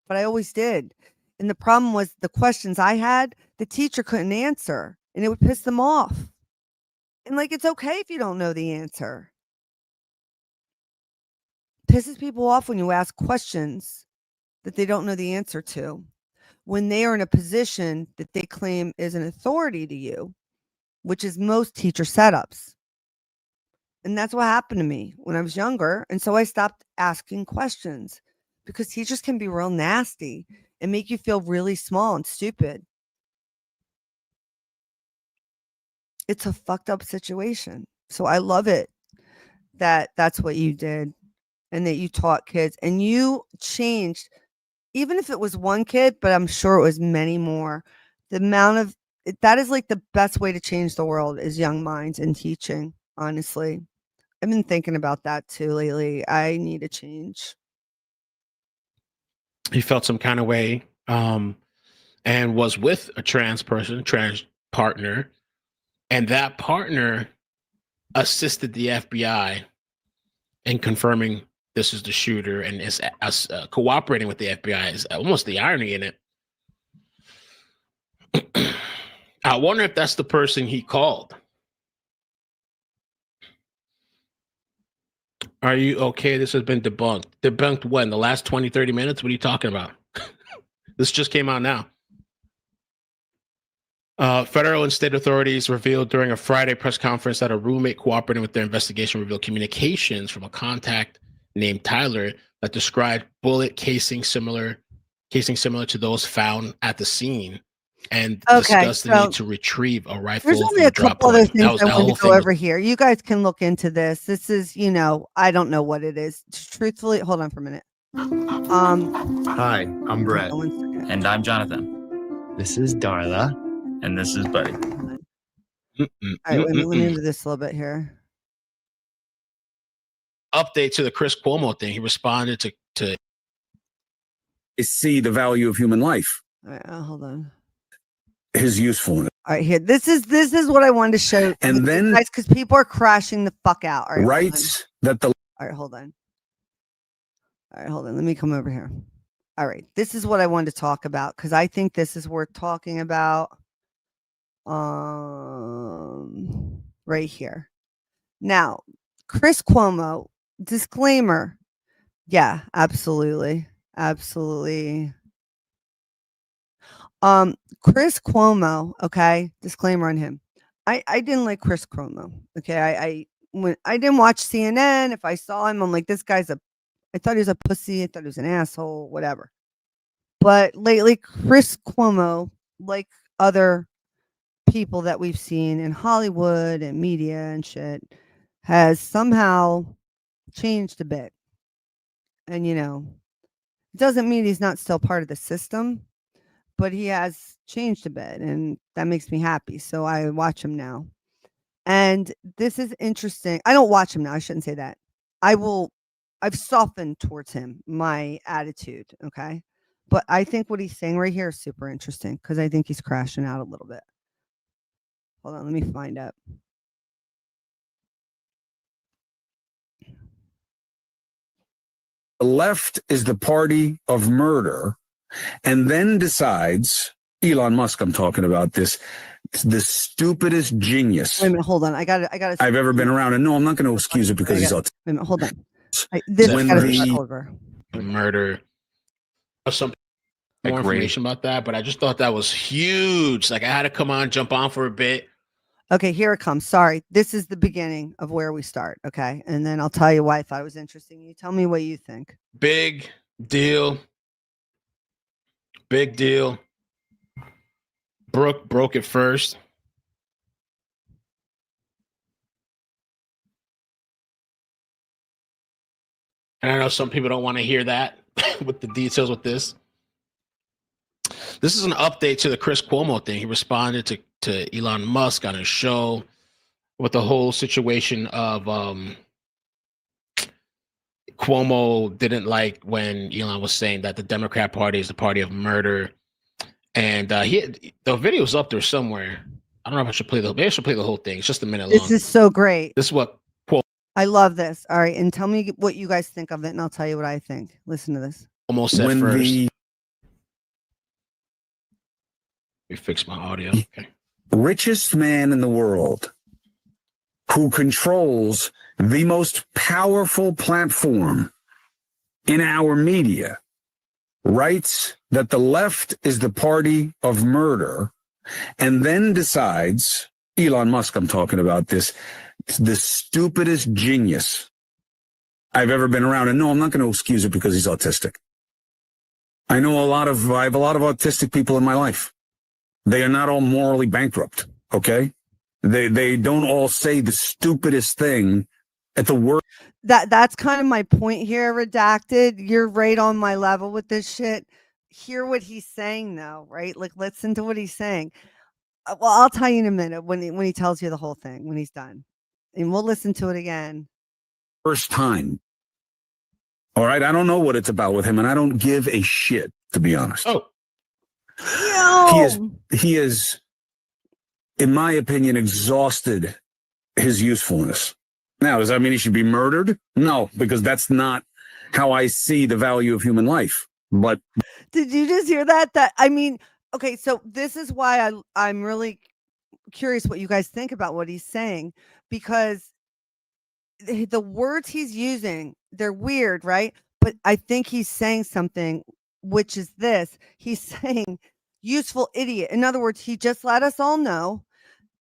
but I always did. And the problem was the questions I had, the teacher couldn't answer and it would piss them off. And like, it's okay if you don't know the answer. Pisses people off when you ask questions that they don't know the answer to, when they are in a position that they claim is an authority to you, which is most teacher setups. And that's what happened to me when I was younger. And so I stopped asking questions because teachers can be real nasty and make you feel really small and stupid. It's a fucked up situation. So I love it that that's what you did and that you taught kids and you changed, even if it was one kid, but I'm sure it was many more. The amount of that is like the best way to change the world is young minds and teaching, honestly. I've been thinking about that too lately. I need to change. He felt some kind of way and was with a trans person, trans partner, and that partner assisted the FBI in confirming this is the shooter and is cooperating with the FBI. Is almost the irony in it. I wonder if that's the person he called. Are you okay? This has been debunked. Debunked when? The last 20, 30 minutes? What are you talking about? This just came out now. Federal and state authorities revealed during a Friday press conference that a roommate cooperating with their investigation revealed communications from a contact named Tyler that described bullet casing similar to those found at the scene and discussed the need to retrieve a rifle. There's only a couple other things I want to go over here. You guys can look into this. This is, you know, I don't know what it is. Truthfully, hold on for a minute. Hi, I'm Brett. And I'm Jonathan. This is Darla. And this is Buddy. All right, let me into this a little bit here. Update to the Chris Cuomo thing. He responded to see the value of human life. All right, hold on. His usefulness. All right, here. This is what I wanted to show. And then, guys, because people are crashing the fuck out. All right, rights that the. All right, hold on. All right, hold on. Let me come over here. All right, this is what I wanted to talk about because I think this is worth talking about. Right here. Now, Chris Cuomo, disclaimer. Yeah, absolutely. Absolutely. Chris Cuomo, okay, disclaimer on him. I didn't like Chris Cuomo. Okay. When I didn't watch CNN, if I saw him, I'm like, this guy's I thought he was a pussy, I thought he was an asshole, whatever. But lately, Chris Cuomo, like other people that we've seen in Hollywood and media and shit, has somehow changed a bit. And, you know, it doesn't mean he's not still part of the system, but he has changed a bit. And that makes me happy. So I watch him now. And this is interesting. I don't watch him now. I shouldn't say that. I've softened towards him, my attitude. Okay. But I think what he's saying right here is super interesting because I think he's crashing out a little bit. Hold on, let me find out. The left is the party of murder, and then decides, Elon Musk, I'm talking about this, the stupidest genius. Wait a minute, hold on. I got it. I've ever been around, and no, I'm not going to excuse it because he's autistic. Wait a minute, hold on. This when got to the start over. Murder of some more information about that, but I just thought that was huge. Like I had to come on, jump on for a bit. Okay, here it comes. Sorry. This is the beginning of where we start. Okay. And then I'll tell you why I thought it was interesting. You tell me what you think. Big deal. Big deal. Brooke broke it first. And I know some people don't want to hear that with the details with this. This is an update to the Chris Cuomo thing. He responded to Elon Musk on his show with the whole situation of Cuomo didn't like when Elon was saying that the Democrat Party is the party of murder. And the video's up there somewhere. I don't know if I should play maybe I should play the whole thing. It's just a minute long. This is so great. This is what I love this. All right. And tell me what you guys think of it, and I'll tell you what I think. Listen to this. almost said When first. the Let me fix my audio. Okay. richest man in the world, who controls the most powerful platform in our media, writes that the left is the party of murder, and then decides, Elon Musk, I'm talking about this, the stupidest genius I've ever been around. And no, I'm not going to excuse it because he's autistic. I have a lot of autistic people in my life. They are not all morally bankrupt. Okay. They don't all say the stupidest thing at the worst. That's kind of my point here, Redacted. You're right on my level with this shit. Hear what he's saying though, right? Like listen to what he's saying. Well, I'll tell you in a minute when he tells you the whole thing, when he's done. And we'll listen to it again. First time. All right. I don't know what it's about with him, and I don't give a shit, to be honest. Oh, He is, in my opinion, exhausted his usefulness. Now, does that mean he should be murdered? No, because that's not how I see the value of human life. But did you just hear that? I mean, okay, so this is why I'm really curious what you guys think about what he's saying, because the words he's using, they're weird, right? But I think he's saying something, which is this. He's saying useful idiot. In other words, he just let us all know,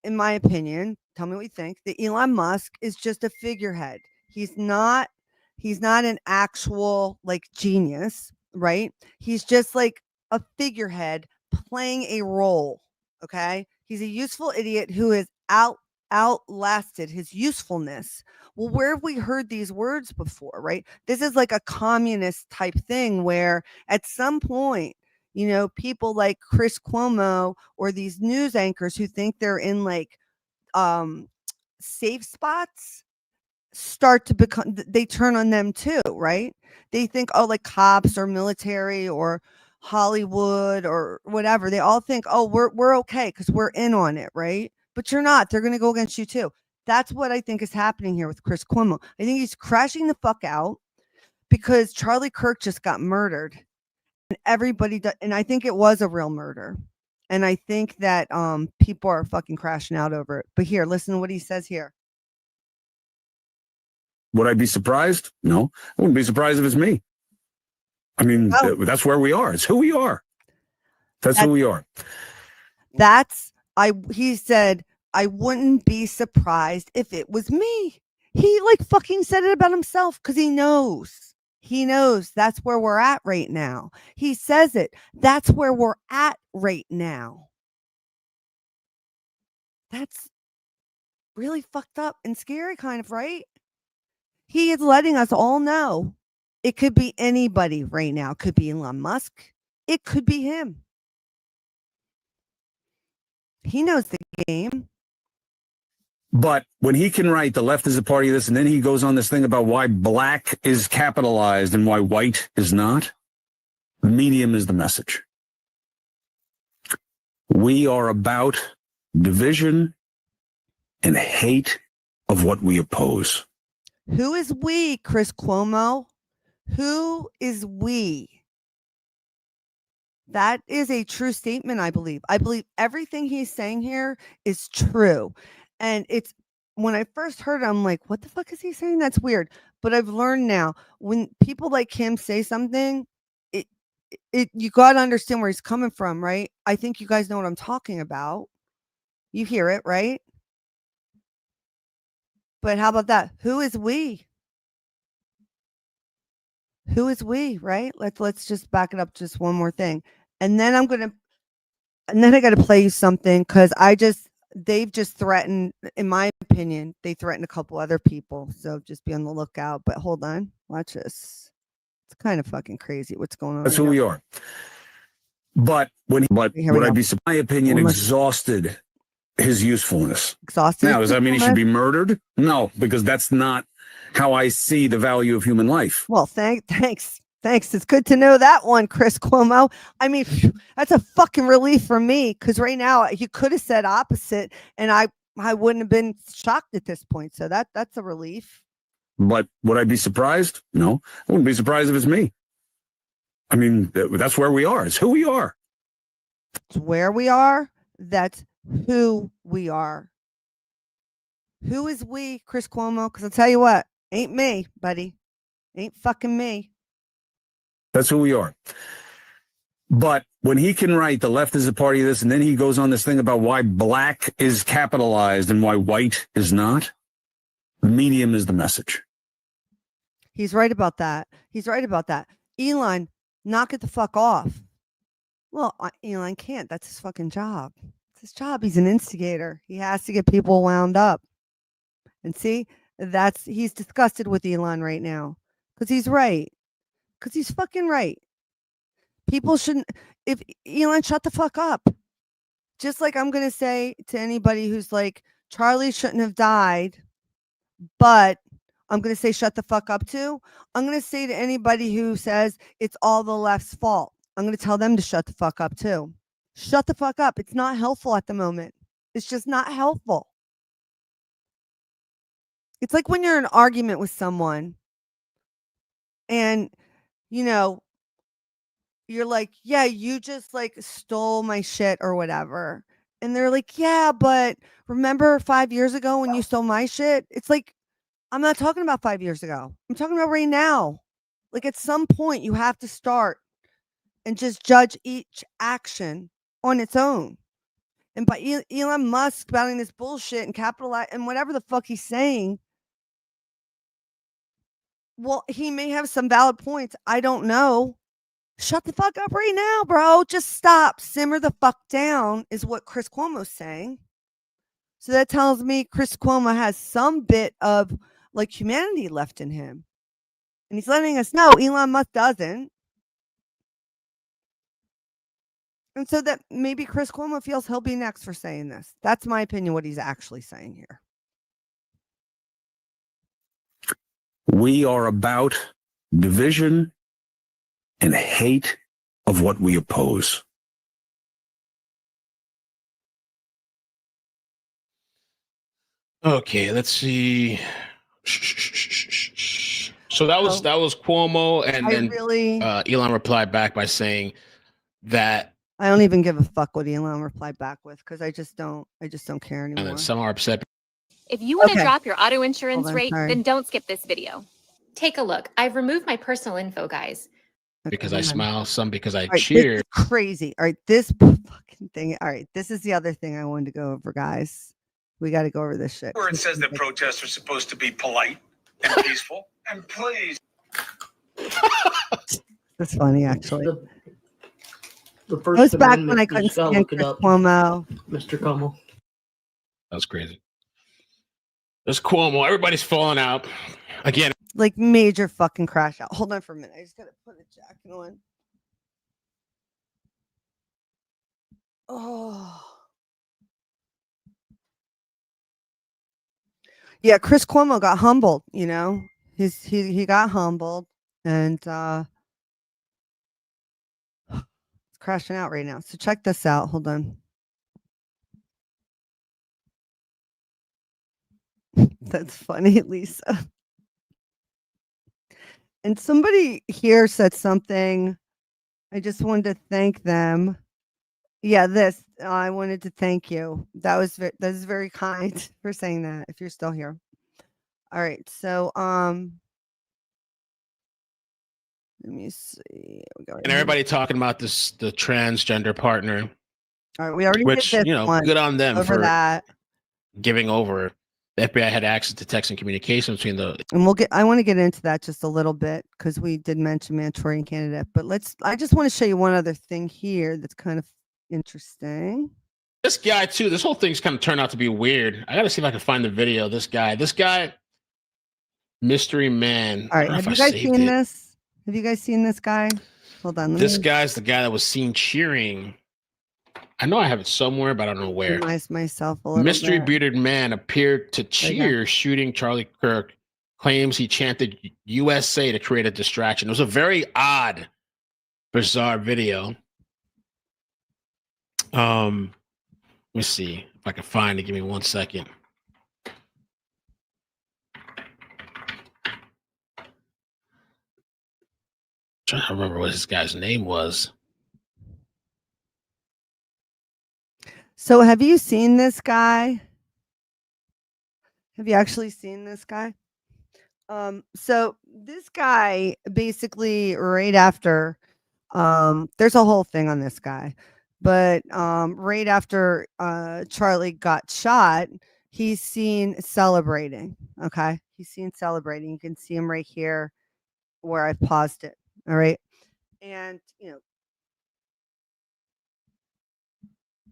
in my opinion, tell me what you think, that Elon Musk is just a figurehead. He's not an actual like genius, right? He's just like a figurehead playing a role. Okay. He's a useful idiot who has outlasted his usefulness. Well, where have we heard these words before, right? This is like a communist type thing where at some point, you know, people like Chris Cuomo or these news anchors who think they're in like safe spots start to become, they turn on them too, right? They think, oh, like cops or military or Hollywood or whatever. They all think, oh, we're okay because we're in on it, right? But you're not. They're going to go against you too. That's what I think is happening here with Chris Cuomo. I think he's crashing the fuck out because Charlie Kirk just got murdered, and and I think it was a real murder. And I think that people are fucking crashing out over it. But here, listen to what he says here. would I be surprised? No, I wouldn't be surprised if it's me. I mean, that's where we are. It's who we are. That's who we are. He said, I wouldn't be surprised if it was me. He like fucking said it about himself because he knows that's where we're at right now. He says it. That's where we're at right now. That's really fucked up and scary kind of, right? He is letting us all know it could be anybody right now. It could be Elon Musk. It could be him. He knows the game. But when he can write the left is a party of this, and then he goes on this thing about why black is capitalized and why white is not, the medium is the message. We are about division and hate of what we oppose. Who is we, Chris Cuomo? Who is we? That is a true statement, I believe. I believe everything he's saying here is true. And it's when I first heard it, I'm like, what the fuck is he saying? That's weird. But I've learned now when people like him say something, you got to understand where he's coming from, right? I think you guys know what I'm talking about. You hear it, right? But how about that? Who is we? Who is we, right? Let's just back it up just one more thing. And then I got to play you something cuz they've just threatened, in my opinion, they threatened a couple other people. So just be on the lookout, but hold on. Watch this. It's kind of fucking crazy what's going on. That's who we are. But Here would we I go. be, in my opinion, One more- exhausted his usefulness? Exhausted. Now, does that mean he should be murdered? No, because that's not how I see the value of human life. Well, thanks. It's good to know that one, Chris Cuomo. I mean, that's a fucking relief for me because right now you could have said opposite, and I wouldn't have been shocked at this point. So that's a relief. But would I be surprised? No, I wouldn't be surprised if it's me. I mean, that's where we are. It's who we are. It's where we are. That's who we are. Who is we, Chris Cuomo? Because I'll tell you what, ain't me, buddy. Ain't fucking me. That's who we are. But when he can write the left is a party of this, and then he goes on this thing about why black is capitalized and why white is not, medium is the message. He's right about that. Elon, knock it the fuck off. Well, Elon can't. That's his fucking job. It's his job. He's an instigator. He has to get people wound up. And see, he's disgusted with Elon right now because he's right. Because he's fucking right. People shouldn't, if Elon, shut the fuck up. Just like I'm going to say to anybody who's like, Charlie shouldn't have died, but I'm going to say shut the fuck up too. I'm going to say to anybody who says it's all the left's fault, I'm going to tell them to shut the fuck up too. Shut the fuck up. It's not helpful at the moment. It's just not helpful. It's like when you're in an argument with someone and, you know, you're like, yeah, you just like stole my shit or whatever. And they're like, yeah, but remember 5 years ago when you stole my shit? It's like, I'm not talking about 5 years ago. I'm talking about right now. Like at some point you have to start and just judge each action on its own. And by Elon Musk spouting this bullshit and capitalize and whatever the fuck he's saying, well, he may have some valid points. I don't know. Shut the fuck up right now, bro. Just stop. Simmer the fuck down is what Chris Cuomo's saying. So that tells me Chris Cuomo has some bit of like humanity left in him. And he's letting us know Elon Musk doesn't. And so that maybe Chris Cuomo feels he'll be next for saying this. That's my opinion, what he's actually saying here. We are about division and hate of what we oppose. Okay, let's see. So that was Cuomo, and I then really, Elon replied back by saying that, I don't even give a fuck what Elon replied back with because I just don't care and anymore. then some are upset. If you want to Okay. drop your auto insurance Hold on, rate, sorry. then don't skip this video. Take a look. I've removed my personal info, guys. Because Okay, I hold on. smile, some because I All right, this cheer. is crazy. All right, this fucking thing. All right, this is the other thing I wanted to go over, guys. We got to go over this shit. Where it says that protests are supposed to be polite and peaceful. And please. That's funny, actually. The It First was back when Amendment, I you couldn't just gotta stand look it Chris up, Cuomo. Mr. Cuomo. That was crazy. There's Cuomo. Everybody's falling out. Again, Like major fucking crash out. Hold on for a minute. I just gotta put a jacket on. Oh. Yeah, Chris Cuomo got humbled, you know. He got humbled and it's crashing out right now. So check this out. Hold on. That's funny, Lisa. And somebody here said something. I just wanted to thank them. Yeah, this I wanted to thank you. That is very kind for saying that. If you're still here, all right. So Let me see. We go right And here. everybody talking about the transgender partner, All right, we already which, did this one. good on them Over for that. giving over. The FBI had access to text and communication between the. And I want to get into that just a little bit because we did mention Manchurian candidate, but I just want to show you one other thing here that's kind of interesting. This guy too. This whole thing's kind of turned out to be weird. I got to see if I can find the video. This guy, mystery man. All right, have you guys seen this? Have you guys seen this guy? Hold on. This guy's the guy that was seen cheering. I know I have it somewhere, but I don't know where. Minimize myself a little Mystery bit. bearded man appeared to cheer shooting Charlie Kirk. Claims he chanted USA to create a distraction. It was a very odd, bizarre video. Let me see if I can find it. Give me 1 second. Trying to remember what this guy's name was. So have you seen this guy? Have you actually seen this guy? So this guy basically right after, there's a whole thing on this guy, but right after Charlie got shot, he's seen celebrating. Okay, he's seen celebrating. You can see him right here where I paused it. All right, and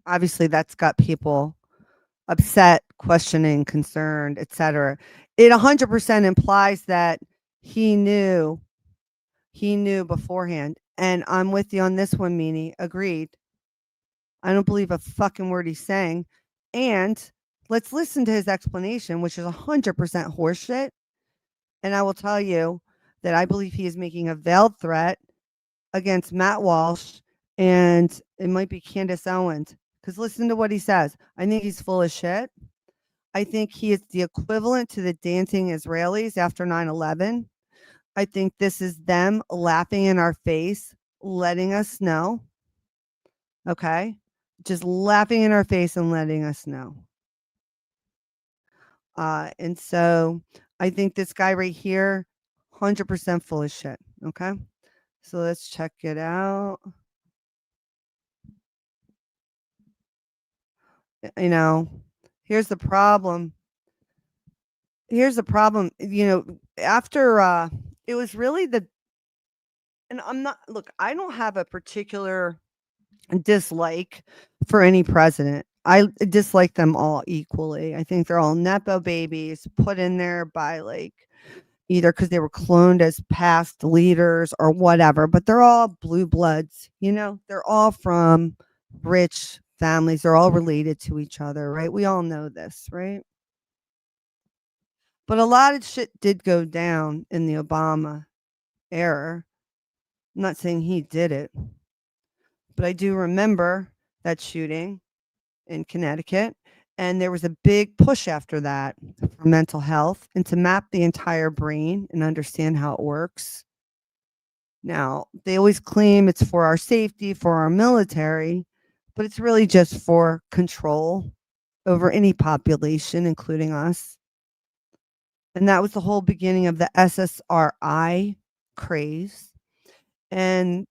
obviously that's got people upset, questioning, concerned, etc. It 100% implies that he knew beforehand. And I'm with you on this one, Meanie. Agreed. I don't believe a fucking word he's saying. And let's listen to his explanation, which is 100% horseshit. And I will tell you that I believe he is making a veiled threat against Matt Walsh, and it might be Candace Owens. Because listen to what he says. I think he's full of shit. I think he is the equivalent to the dancing Israelis after 9/11. I think this is them laughing in our face, letting us know. Okay? Just laughing in our face and letting us know. And so I think this guy right here, 100% full of shit. Okay? So let's check it out. Here's the problem. After it was really and I don't have a particular dislike for any president. I dislike them all equally. I think they're all nepo babies put in there by either because they were cloned as past leaders or whatever, but they're all blue bloods, they're all from rich families. They're all related to each other, right? We all know this, right? But a lot of shit did go down in the Obama era. I'm not saying he did it, but I do remember that shooting in Connecticut. And there was a big push after that for mental health and to map the entire brain and understand how it works. Now, they always claim it's for our safety, for our military, but it's really just for control over any population, including us. And that was the whole beginning of the SSRI craze. And,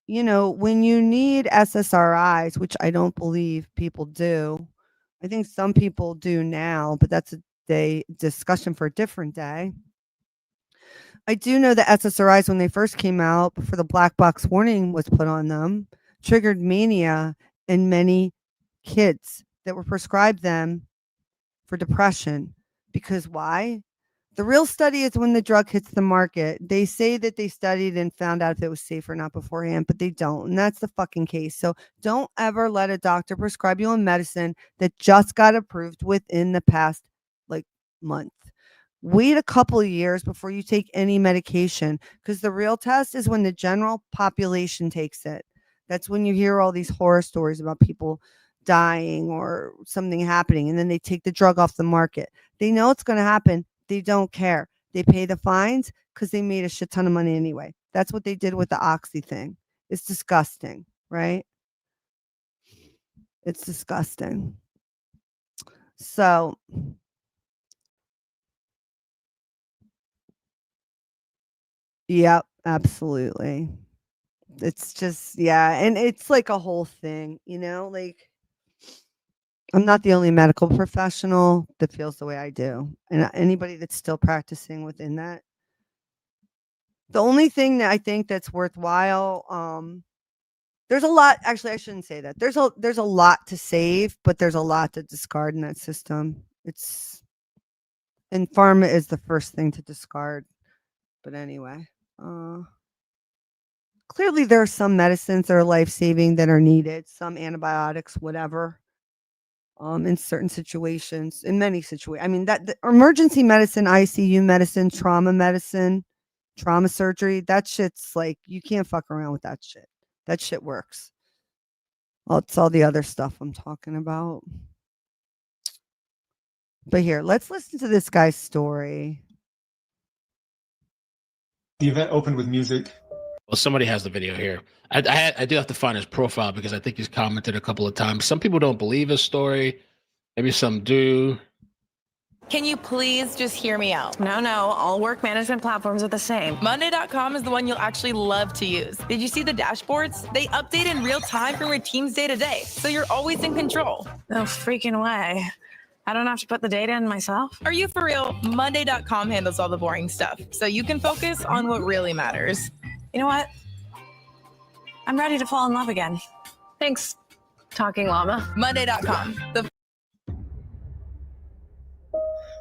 when you need SSRIs, which I don't believe people do, I think some people do now, but that's a discussion for a different day. I do know that SSRIs, when they first came out, before the black box warning was put on them, triggered mania in many kids that were prescribed them for depression. Because why? The real study is when the drug hits the market. They say that they studied and found out if it was safe or not beforehand, but they don't. And that's the fucking case. So don't ever let a doctor prescribe you a medicine that just got approved within the past month. Wait a couple of years before you take any medication, because the real test is when the general population takes it. That's when you hear all these horror stories about people dying or something happening, and then they take the drug off the market. They know it's going to happen. They don't care. They pay the fines because they made a shit ton of money anyway. That's what they did with the Oxy thing. It's disgusting, right? It's disgusting. So Yep, absolutely. It's just, yeah, and it's like a whole thing, you know, like I'm not the only medical professional that feels the way I do. And anybody that's still practicing within that. The only thing that I think that's worthwhile, there's a lot, actually I shouldn't say that. There's a lot to save, but there's a lot to discard in that system. And pharma is the first thing to discard. But anyway, clearly there are some medicines that are life-saving that are needed, some antibiotics, whatever. In certain situations, in many situations. I mean, that the emergency medicine, ICU medicine, trauma surgery, that shit's like, you can't fuck around with that shit. That shit works. Well, it's all the other stuff I'm talking about. But here, let's listen to this guy's story. The event opened with music. Well, somebody has the video here. I do have to find his profile because I think he's commented a couple of times. Some people don't believe his story. Maybe some do. Can you please just hear me out? No, all work management platforms are the same. Monday.com is the one you'll actually love to use. Did you see the dashboards? They update in real time from your team's day to day, so you're always in control. No freaking way. I don't have to put the data in myself? Are you for real? Monday.com handles all the boring stuff, so you can focus on what really matters. You know what? I'm ready to fall in love again. Thanks, Talking Llama. Monday.com.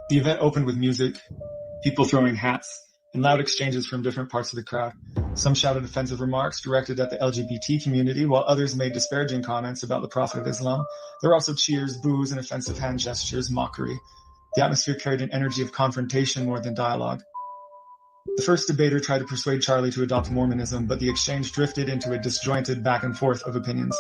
The event opened with music, people throwing hats, and loud exchanges from different parts of the crowd. Some shouted offensive remarks directed at the LGBT community, while others made disparaging comments about the Prophet of Islam. There were also cheers, boos, and offensive hand gestures, mockery. The atmosphere carried an energy of confrontation more than dialogue. The first debater tried to persuade Charlie to adopt Mormonism, but the exchange drifted into a disjointed back and forth of opinions.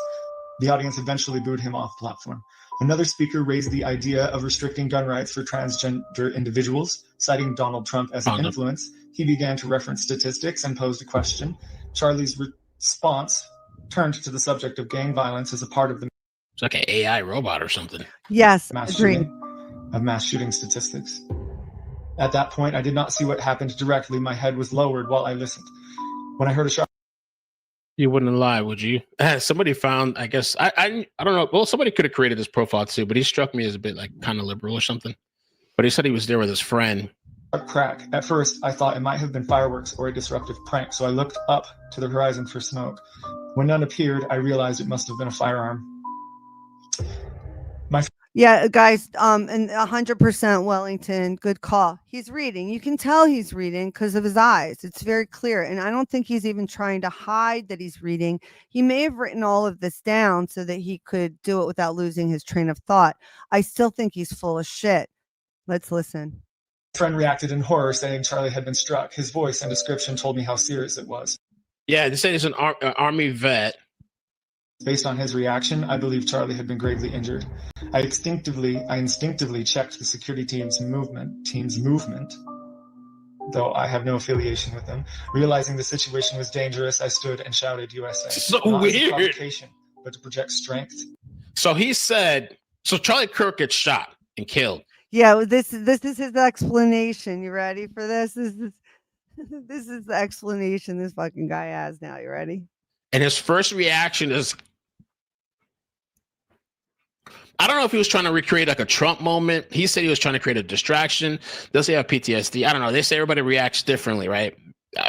The audience eventually booed him off the platform. Another speaker raised the idea of restricting gun rights for transgender individuals, citing Donald Trump as an influence. He began to reference statistics and posed a question. Charlie's response turned to the subject of gang violence as a part of the It's like an AI robot or something. Yes, mass agreed. shooting statistics. At that point, I did not see what happened directly. My head was lowered while I listened. When I heard a shot, You wouldn't lie, would you? Somebody found, I guess, I don't know. Well, somebody could have created this profile too, but he struck me as a bit like kind of liberal or something. But he said he was there with his friend. crack. At first, I thought it might have been fireworks or a disruptive prank, so I looked up to the horizon for smoke. When none appeared, I realized it must have been a firearm. Yeah, guys, and 100% Wellington, good call. He's reading. You can tell he's reading because of his eyes. It's very clear. And I don't think he's even trying to hide that he's reading. He may have written all of this down so that he could do it without losing his train of thought. I still think he's full of shit. Let's listen. My friend reacted in horror, saying Charlie had been struck. His voice and description told me how serious it was. Yeah, they say he's an army vet. Based on his reaction, I believe Charlie had been gravely injured. I instinctively checked the security team's movement, though I have no affiliation with them. Realizing the situation was dangerous, I stood and shouted USA. So Not as a weird. provocation, but to project strength. So he said, so Charlie Kirk gets shot and killed. Yeah, this is his explanation. You ready for this? This is the explanation this fucking guy has now. You ready? And his first reaction is, I don't know if he was trying to recreate like a Trump moment. He said he was trying to create a distraction. Does he have PTSD? I don't know. They say everybody reacts differently, right?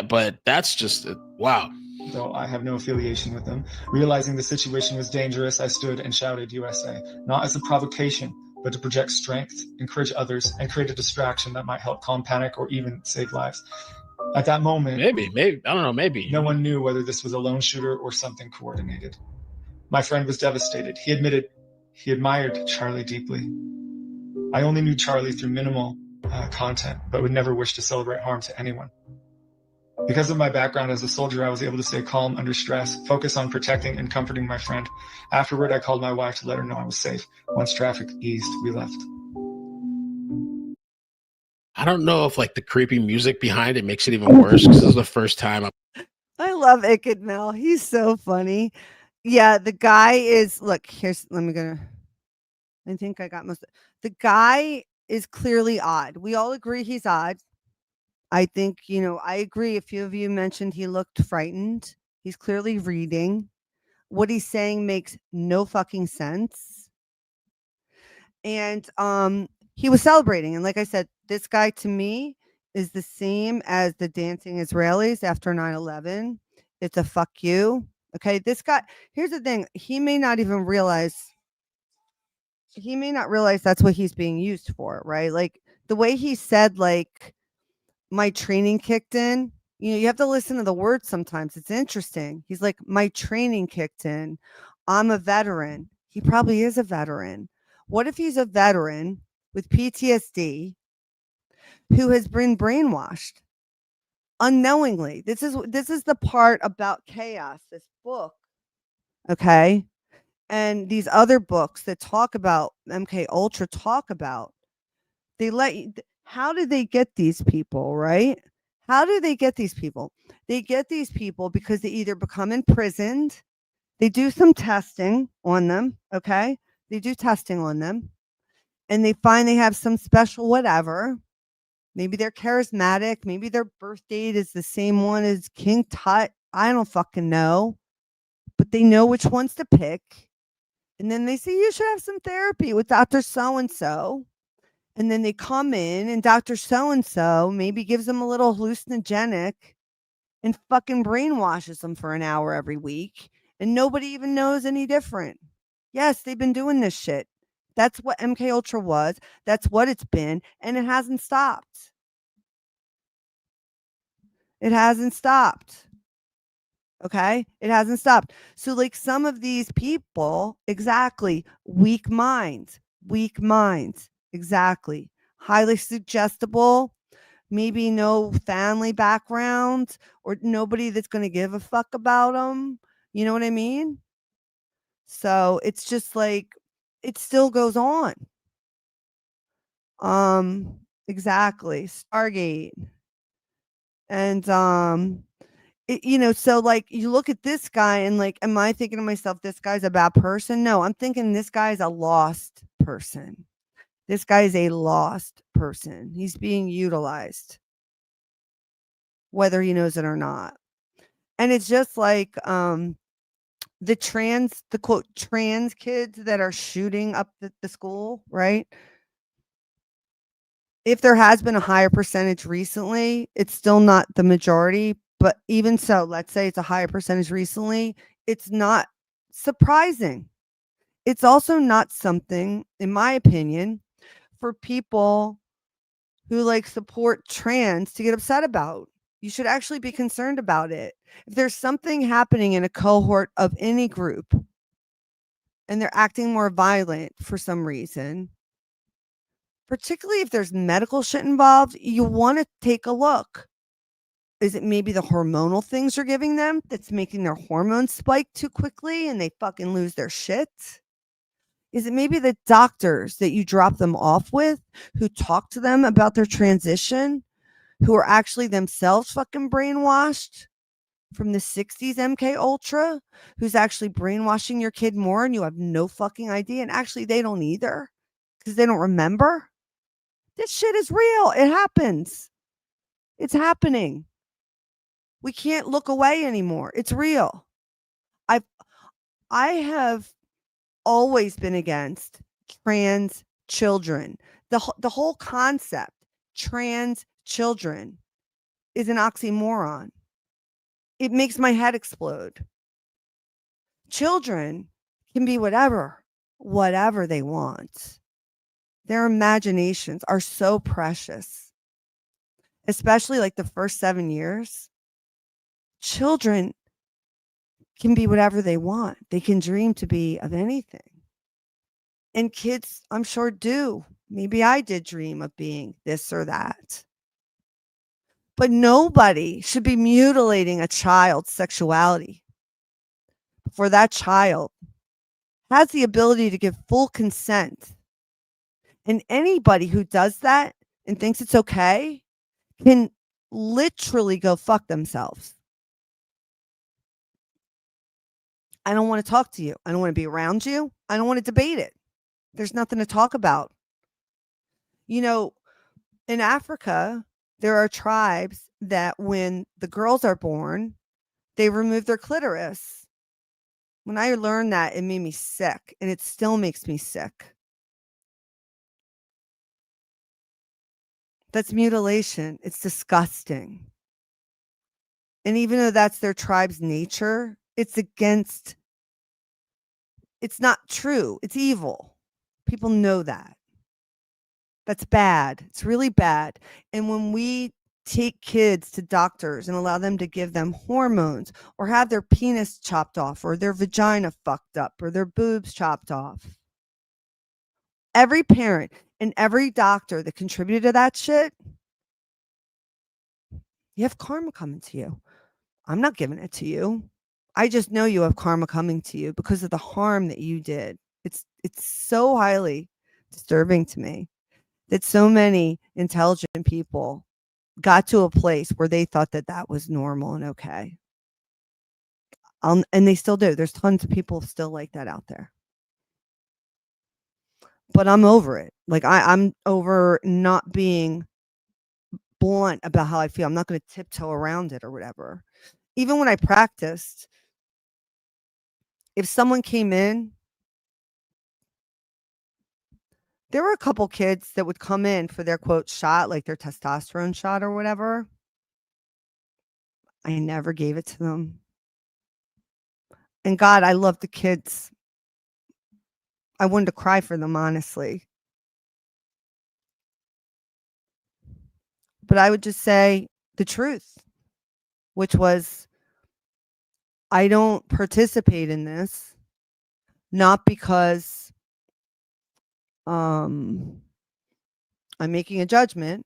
But that's just, wow. Though I have no affiliation with them. Realizing the situation was dangerous, I stood and shouted USA. Not as a provocation, but to project strength, encourage others, and create a distraction that might help calm panic or even save lives. At that moment, maybe, I don't know, maybe. No one knew whether this was a lone shooter or something coordinated. My friend was devastated. He admitted he admired Charlie deeply. I only knew Charlie through minimal content, but would never wish to celebrate harm to anyone. Because of my background as a soldier, I was able to stay calm under stress, focus on protecting and comforting my friend. Afterward, I called my wife to let her know I was safe. Once traffic eased, we left. I don't know if like the creepy music behind it makes it even worse because this is the first time. I love Iked Mel. He's so funny. Yeah, the guy is, look, here's, I think I got most. The guy is clearly odd. We all agree he's odd. I think, I agree. A few of you mentioned he looked frightened. He's clearly reading. What he's saying makes no fucking sense. And he was celebrating. And like I said, this guy to me is the same as the dancing Israelis after 9/11. It's a fuck you. Okay. This guy, here's the thing. He may not realize that's what he's being used for, right? Like the way he said, like, my training kicked in. You have to listen to the words sometimes. It's interesting. He's like, my training kicked in. I'm a veteran. He probably is a veteran. What if he's a veteran with PTSD who has been brainwashed unknowingly? This is the part about chaos, this book. Okay. And these other books that talk about MK Ultra talk about, they let you, how do they get these people, right? How do they get these people? They get these people because they either become imprisoned, they do some testing on them, okay? They do testing on them, and they find they have some special whatever. Maybe they're charismatic, maybe their birth date is the same one as King Tut. I don't fucking know. But they know which ones to pick. And then they say, you should have some therapy with Dr. So-and-so. And then they come in and Dr. So-and-so maybe gives them a little hallucinogenic and fucking brainwashes them for an hour every week. And nobody even knows any different. Yes, they've been doing this shit. That's what MK Ultra was. That's what it's been. And it hasn't stopped. It hasn't stopped. Okay? It hasn't stopped. So like some of these people, exactly, weak minds. Exactly. Highly suggestible, maybe no family background or nobody that's going to give a fuck about them. You know what I mean? So it's just like it still goes on. Exactly. Stargate. And so like you look at this guy and like, am I thinking to myself, this guy's a bad person? No, I'm thinking this guy's a lost person. This guy is a lost person. He's being utilized, whether he knows it or not. And it's just like the quote trans kids that are shooting up the school, right? If there has been a higher percentage recently, it's still not the majority. But even so, let's say it's a higher percentage recently, it's not surprising. It's also not something, in my opinion, for people who like support trans to get upset about. You should actually be concerned about it. If there's something happening in a cohort of any group and they're acting more violent for some reason, particularly if there's medical shit involved, you want to take a look. Is it maybe the hormonal things you're giving them that's making their hormones spike too quickly and they fucking lose their shit? Is it maybe the doctors that you drop them off with who talk to them about their transition, who are actually themselves fucking brainwashed from the 60s MK Ultra, who's actually brainwashing your kid more and you have no fucking idea? And actually they don't either because they don't remember. This shit is real. It happens. It's happening. We can't look away anymore. It's real. I have always been against trans children. The whole concept, trans children, is an oxymoron. It makes my head explode. Children can be whatever they want. Their imaginations are so precious, especially like the first 7 years. Children can be whatever they want. They can dream to be of anything. And kids, I'm sure, do. Maybe I did dream of being this or that. But nobody should be mutilating a child's sexuality before that child has the ability to give full consent. And anybody who does that and thinks it's okay can literally go fuck themselves. I don't want to talk to you. I don't want to be around you. I don't want to debate it. There's nothing to talk about. In Africa, There are tribes that when the girls are born, they remove their clitoris. When I learned that, it made me sick, and it still makes me sick. That's mutilation. It's disgusting. And even though that's their tribe's nature, it's not true. It's evil. People know that. That's bad. It's really bad. And when we take kids to doctors and allow them to give them hormones or have their penis chopped off or their vagina fucked up or their boobs chopped off, every parent and every doctor that contributed to that shit, you have karma coming to you. I'm not giving it to you. I just know you have karma coming to you because of the harm that you did. It's so highly disturbing to me that so many intelligent people got to a place where they thought that that was normal and okay. And they still do. There's tons of people still like that out there. But I'm over it. Like I'm over not being blunt about how I feel. I'm not going to tiptoe around it or whatever. Even when I practiced, if someone came in, there were a couple kids that would come in for their quote shot, like their testosterone shot or whatever. I never gave it to them. And God, I love the kids. I wanted to cry for them, honestly. But I would just say the truth, which was I don't participate in this, not because I'm making a judgment.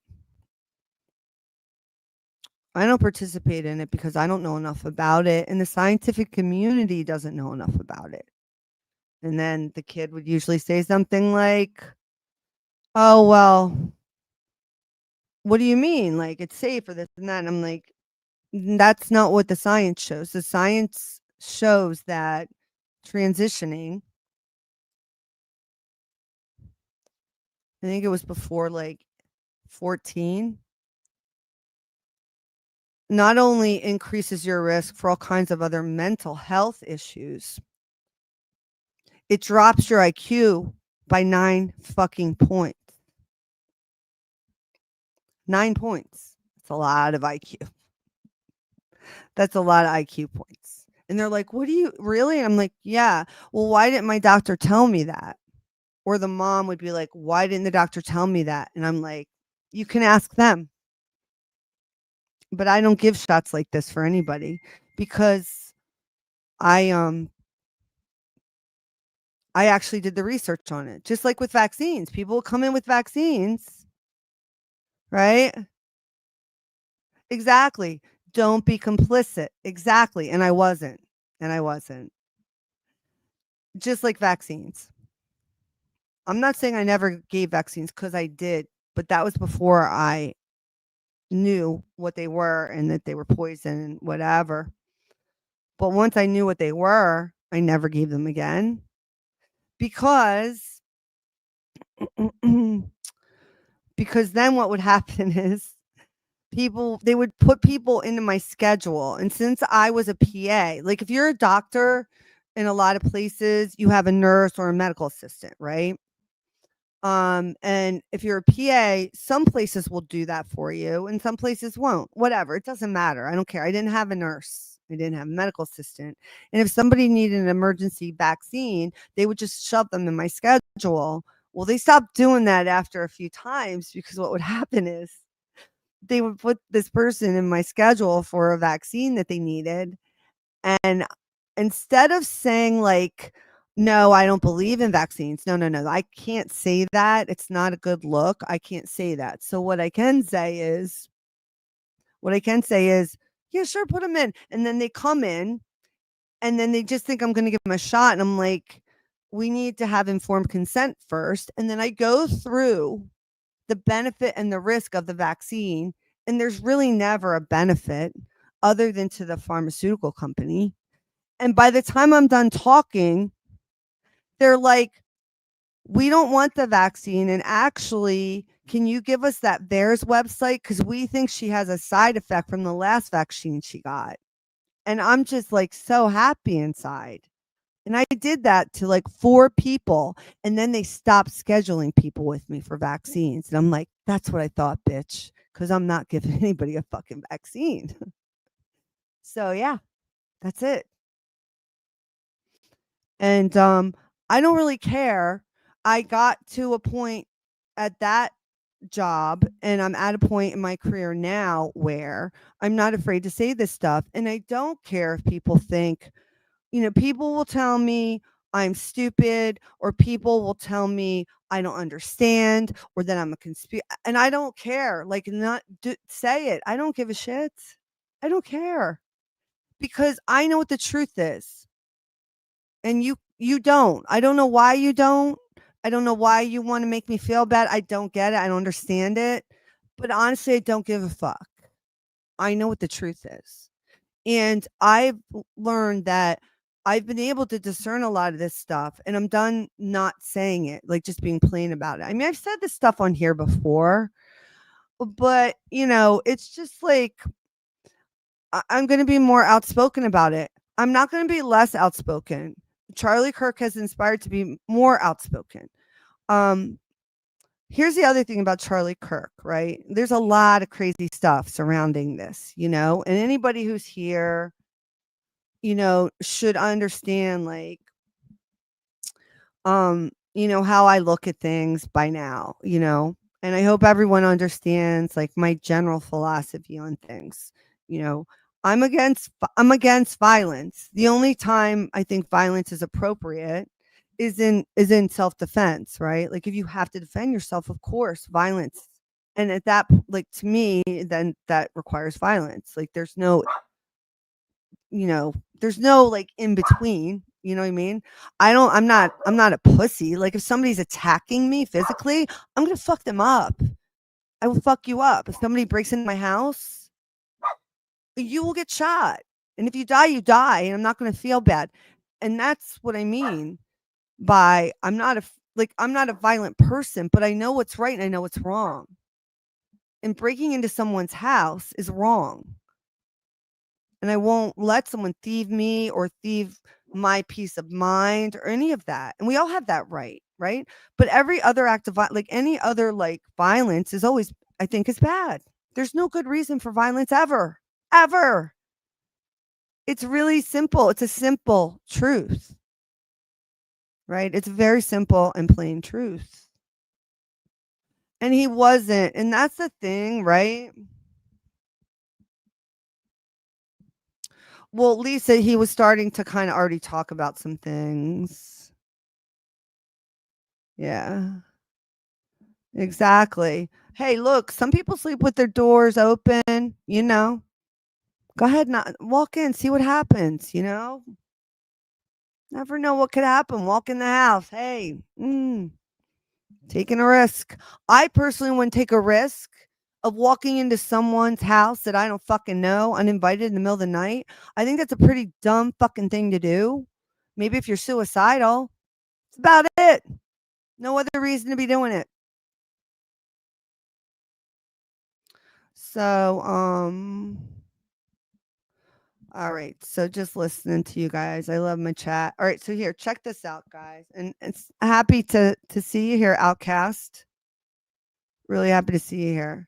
I don't participate in it because I don't know enough about it, and the scientific community doesn't know enough about it. And then the kid would usually say something like, "Oh, well, what do you mean? Like, it's safe or this and that." And I'm like, that's not what the science shows. The science shows that transitioning, I think it was before like 14, not only increases your risk for all kinds of other mental health issues, it drops your IQ by 9 fucking points. 9 points. That's a lot of IQ. That's a lot of IQ points. And they're like, "What do you really?" And I'm like, "Yeah. Well, why didn't my doctor tell me that?" Or the mom would be like, "Why didn't the doctor tell me that?" And I'm like, "You can ask them." But I don't give shots like this for anybody because I actually did the research on it. Just like with vaccines. People will come in with vaccines, right? Exactly. Don't be complicit. Exactly. And I wasn't. Just like vaccines. I'm not saying I never gave vaccines because I did, but that was before I knew what they were and that they were poison and whatever. But once I knew what they were, I never gave them again because because then what would happen is they would put people into my schedule. And since I was a PA, like if you're a doctor in a lot of places, you have a nurse or a medical assistant, right? And if you're a PA, some places will do that for you and some places won't. Whatever. It doesn't matter. I don't care. I didn't have a nurse. I didn't have a medical assistant. And if somebody needed an emergency vaccine, they would just shove them in my schedule. Well, they stopped doing that after a few times because what would happen is they would put this person in my schedule for a vaccine that they needed. And instead of saying like, "No, I don't believe in vaccines." No. I can't say that. It's not a good look. I can't say that. So what I can say is, yeah, sure, put them in. And then they come in and then they just think I'm going to give them a shot. And I'm like, we need to have informed consent first. And then I go through the benefit and the risk of the vaccine. And there's really never a benefit other than to the pharmaceutical company. And by the time I'm done talking, they're like, "We don't want the vaccine. And actually, Can you give us that VAERS website? Because we think she has a side effect from the last vaccine she got. And I'm just like so happy inside. And I did that to like 4 people. And then they stopped scheduling people with me for vaccines. And I'm like, that's what I thought, bitch. Because I'm not giving anybody a fucking vaccine. So yeah, that's it. And I don't really care. I got to a point at that job, and I'm at a point in my career now where I'm not afraid to say this stuff. And I don't care if people think, people will tell me I'm stupid, or people will tell me I don't understand, or that I'm a conspiracy. And I don't care. Like, say it. I don't give a shit. I don't care, because I know what the truth is. And you don't. I don't know why you don't. I don't know why you want to make me feel bad. I don't get it. I don't understand it. But honestly, I don't give a fuck. I know what the truth is. And I've learned that I've been able to discern a lot of this stuff, and I'm done not saying it, like just being plain about it. I mean, I've said this stuff on here before, but it's just like I'm going to be more outspoken about it. I'm not going to be less outspoken. Charlie Kirk has inspired to be more outspoken. Here's the other thing about Charlie Kirk, right? There's a lot of crazy stuff surrounding this, and anybody who's here, should understand, like, how I look at things by now, and I hope everyone understands, like, my general philosophy on things. I'm against violence. The only time I think violence is appropriate is in self-defense, right? Like, if you have to defend yourself, of course, violence. And at that, like, to me, then that requires violence. Like, there's no like in between, you know what I mean? I'm not a pussy. Like, if somebody's attacking me physically, I'm going to fuck them up. I will fuck you up. If somebody breaks into my house, you will get shot. And if you die, you die. And I'm not going to feel bad. And that's what I mean by I'm not a violent person, but I know what's right and I know what's wrong. And breaking into someone's house is wrong. And I won't let someone thieve me or thieve my peace of mind or any of that. And we all have that right? But every other act of like any other like violence is always, I think, is bad. There's no good reason for violence ever. Ever. It's really simple. It's a simple truth. Right? It's a very simple and plain truth. And he wasn't. And that's the thing, right? Well, Lisa, he was starting to kind of already talk about some things. Yeah. Exactly. Hey, look, some people sleep with their doors open, Go ahead and walk in, see what happens, Never know what could happen. Walk in the house. Hey, taking a risk. I personally wouldn't take a risk of walking into someone's house that I don't fucking know, uninvited in the middle of the night. I think that's a pretty dumb fucking thing to do. Maybe if you're suicidal. That's about it. No other reason to be doing it. So, all right. So just listening to you guys. I love my chat. All right. So here, check this out, guys. And it's happy to see you here, Outcast. Really happy to see you here.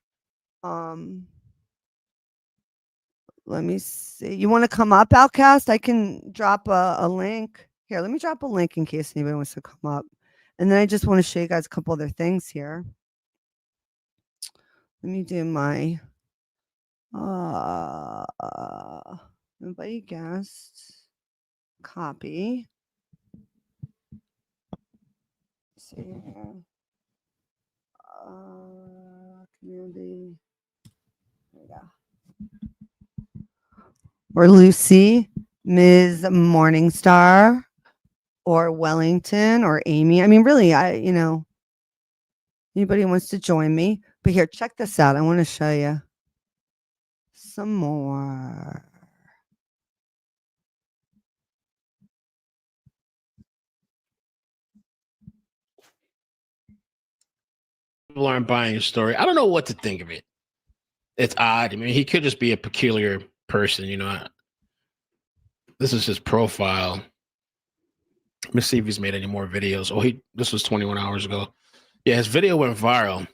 Let me see. You want to come up, Outcast? I can drop a link. Here, let me drop a link in case anybody wants to come up. And then I just want to show you guys a couple other things here. Let me do my invite guest, copy. Let's see here. Community. There we go. Or Lucy, Ms. Morningstar, or Wellington, or Amy. I mean, really, anybody wants to join me. But here, check this out. I want to show you some more. people aren't buying his story. I don't know what to think of it. It's odd. I mean, he could just be a peculiar person, you know. This is his profile. Let me see if he's made any more videos. Oh, this was 21 hours ago. Yeah, his video went viral.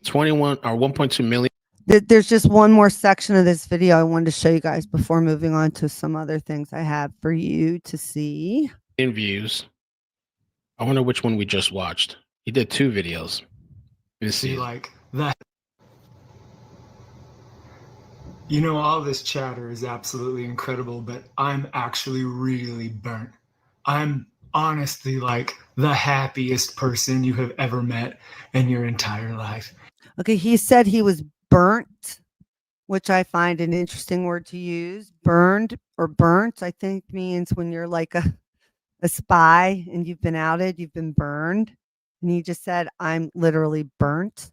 21 or 1.2 million. There's just one more section of this video I wanted to show you guys before moving on to some other things I have for you to see. In views. I wonder which one we just watched. He did 2 videos. Let's see. Like that. You know, all this chatter is absolutely incredible, but I'm actually really burnt. I'm honestly like the happiest person you have ever met in your entire life. Okay, he said he was burnt, which I find an interesting word to use. Burned or burnt, I think means when you're like a spy and you've been outed, you've been burned. And he just said, I'm literally burnt.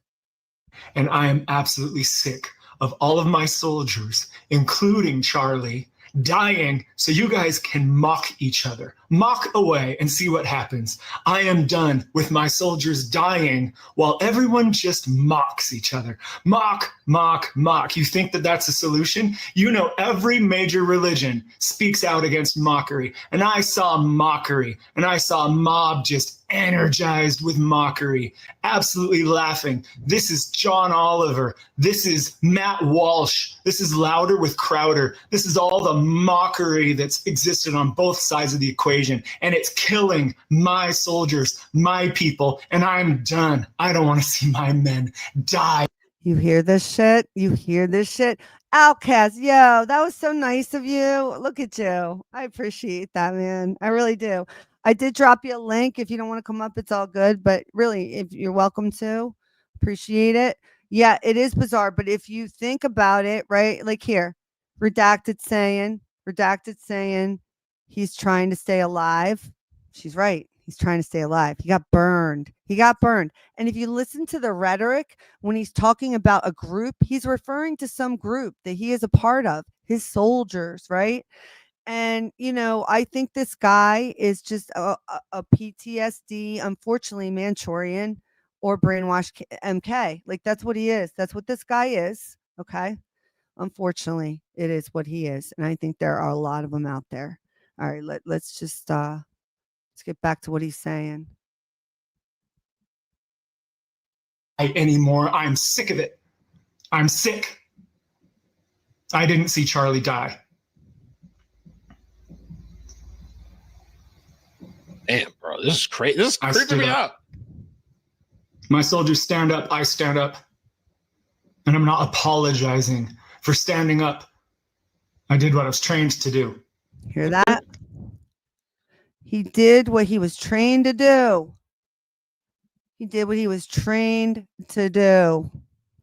And I am absolutely sick of all of my soldiers, including Charlie, dying so you guys can mock each other. Mock away and see what happens. I am done with my soldiers dying while everyone just mocks each other. Mock, mock, mock. You think that that's a solution? You know, every major religion speaks out against mockery. And I saw mockery, and I saw a mob just energized with mockery, absolutely laughing. This is John Oliver. This is Matt Walsh. This is Louder with Crowder. This is all the mockery that's existed on both sides of the equation, and it's killing my soldiers, my people, and I'm done. I don't want to see my men die. You hear this shit? You hear this shit? Outcast, yo, that was so nice of you. Look at you. I appreciate that, man. I really do. I did drop you a link. If you don't want to come up, it's all good. But really, if you're welcome to, appreciate it. Yeah, it is bizarre. But if you think about it, right? Like here, redacted saying he's trying to stay alive. She's right. He's trying to stay alive. He got burned. And if you listen to the rhetoric, when he's talking about a group, he's referring to some group that he is a part of, his soldiers, right? And, you know, I think this guy is just a PTSD, unfortunately, Manchurian or brainwashed MK. Like, that's what he is. That's what this guy is. Okay. Unfortunately, it is what he is. And I think there are a lot of them out there. All right. Let's just, let's get back to what he's saying. Anymore. I'm sick of it. I'm sick. I didn't see Charlie die. Damn, bro, this is crazy. This is creeping me out. My soldiers stand up. I stand up. And I'm not apologizing for standing up. I did what I was trained to do. Hear that? He did what he was trained to do.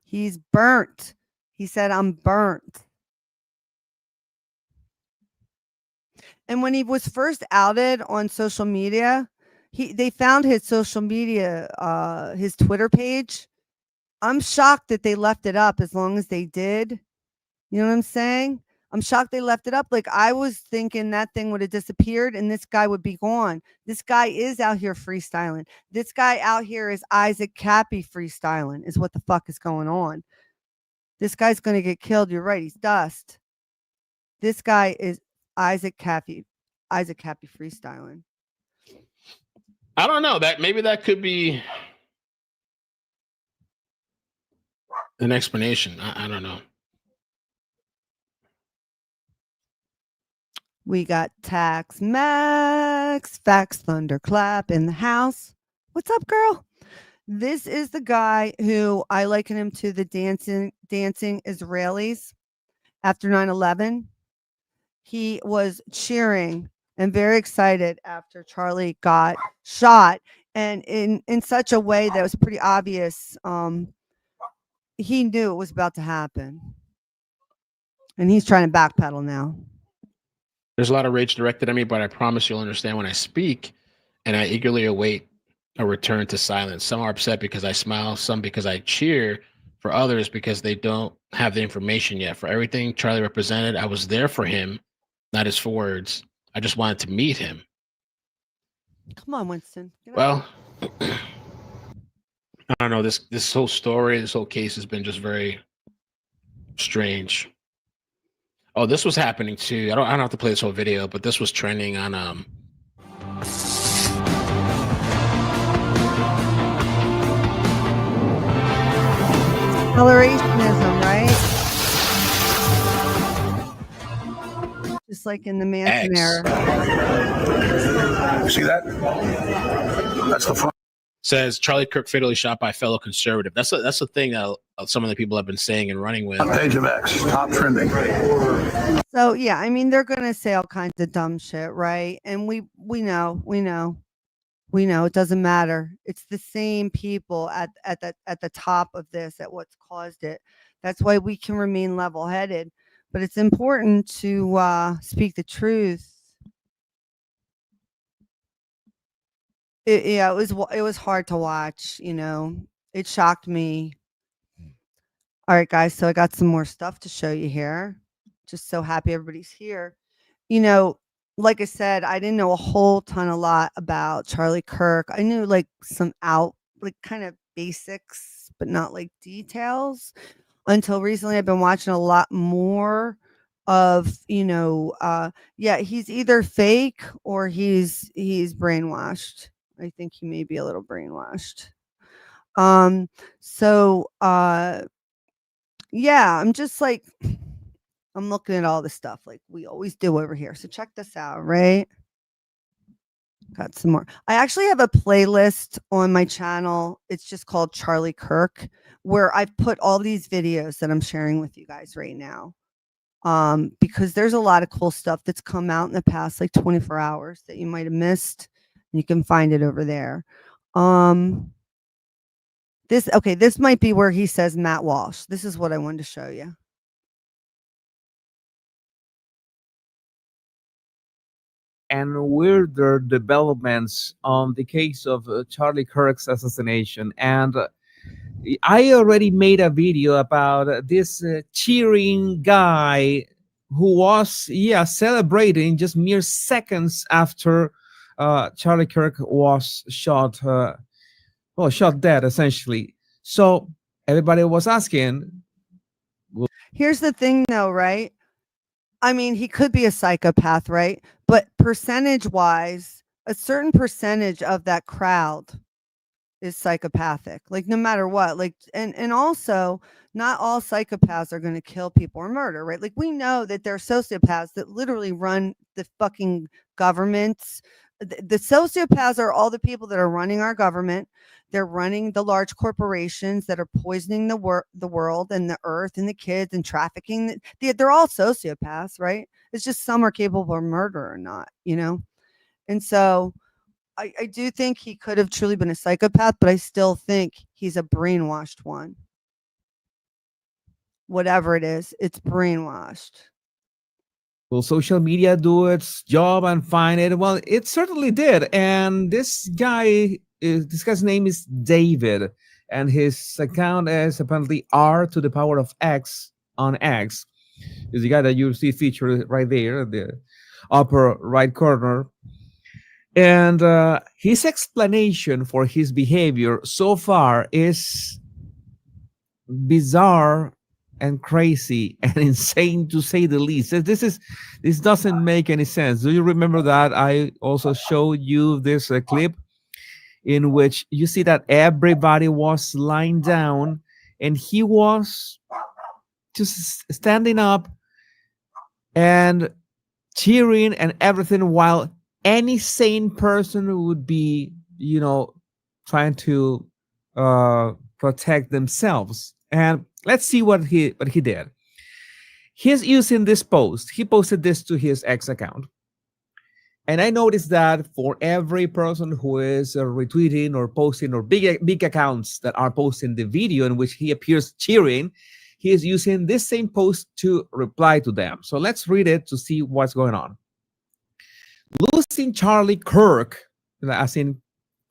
He's burnt. He said, I'm burnt. And when he was first outed on social media, they found his social media, his Twitter page. I'm shocked that they left it up as long as they did. You know what I'm saying? I'm shocked they left it up. Like, I was thinking that thing would have disappeared and this guy would be gone. This guy is out here freestyling. This guy out here is Isaac Cappy freestyling is what the fuck is going on. This guy's going to get killed. You're right. He's dust. This guy is Isaac Cappy freestyling. I don't know. Maybe that could be an explanation. I don't know. We got Tax Max, Fax Thunderclap in the house. What's up, girl? This is the guy who I liken him to the dancing Israelis after 9/11. He was cheering and very excited after Charlie got shot, and in such a way that was pretty obvious. He knew it was about to happen, and he's trying to backpedal now. There's a lot of rage directed at me, but I promise you'll understand when I speak, and I eagerly await a return to silence. Some are upset because I smile, some because I cheer, for others because they don't have the information yet. For everything Charlie represented, I was there for him, not his words. I just wanted to meet him. Come on, Winston. Well, I don't know, this whole story, this whole case has been just very strange. Oh, this was happening too. I don't have to play this whole video, but this was trending on Accelerationism, right? Just like in the Manson X. era. See that? That's the front. Says Charlie Kirk fatally shot by fellow conservative. That's the thing that some of the people have been saying and running with. Page of X, top trending. So yeah, I mean, they're gonna say all kinds of dumb shit, right? And we know it doesn't matter. It's the same people at the top of this, at what's caused it. That's why we can remain level-headed. But it's important to speak the truth. It was hard to watch. It shocked me. All right, guys. So I got some more stuff to show you here. Just so happy everybody's here. Like I said, I didn't know a lot about Charlie Kirk. I knew like some kind of basics, but not like details. Until recently, I've been watching a lot more of, he's either fake or he's brainwashed. I think he may be a little brainwashed. I'm just like, I'm looking at all the stuff like we always do over here. So check this out, right? Got some more. I actually have a playlist on my channel. It's just called Charlie Kirk, where I've put all these videos that I'm sharing with you guys right now. Because there's a lot of cool stuff that's come out in the past like 24 hours that you might have missed. You can find it over there. This might be where he says Matt Walsh. This is what I wanted to show you. And weirder developments on the case of Charlie Kirk's assassination. And I already made a video about this cheering guy who was, celebrating just mere seconds after Charlie Kirk was shot dead, essentially. So everybody was asking. Here's the thing, though, right? I mean, he could be a psychopath, right? But percentage-wise, a certain percentage of that crowd is psychopathic. Like, no matter what. Like, and also, not all psychopaths are going to kill people or murder, right? Like, we know that there are sociopaths that literally run the fucking governments. The sociopaths are all the people that are running our government. They're running the large corporations that are poisoning the world and the earth and the kids and trafficking. They're all sociopaths, right? It's just some are capable of murder or not, And so I do think he could have truly been a psychopath, but I still think he's a brainwashed one. Whatever it is, it's brainwashed. Will social media do its job and find it? Well, it certainly did. And this guy's name is David, and his account is apparently R⁴ on X. Is the guy that you see featured right there in the upper right corner. And his explanation for his behavior so far is bizarre and crazy and insane, to say the least. This doesn't make any sense. Do you remember that I also showed you this clip in which you see that everybody was lying down and he was just standing up and cheering and everything, while any sane person would be, trying to protect themselves. And let's see what he did. He's using this post. He posted this to his X account. And I noticed that for every person who is retweeting or posting, or big accounts that are posting the video in which he appears cheering, he is using this same post to reply to them. So let's read it to see what's going on. Losing Charlie Kirk, as in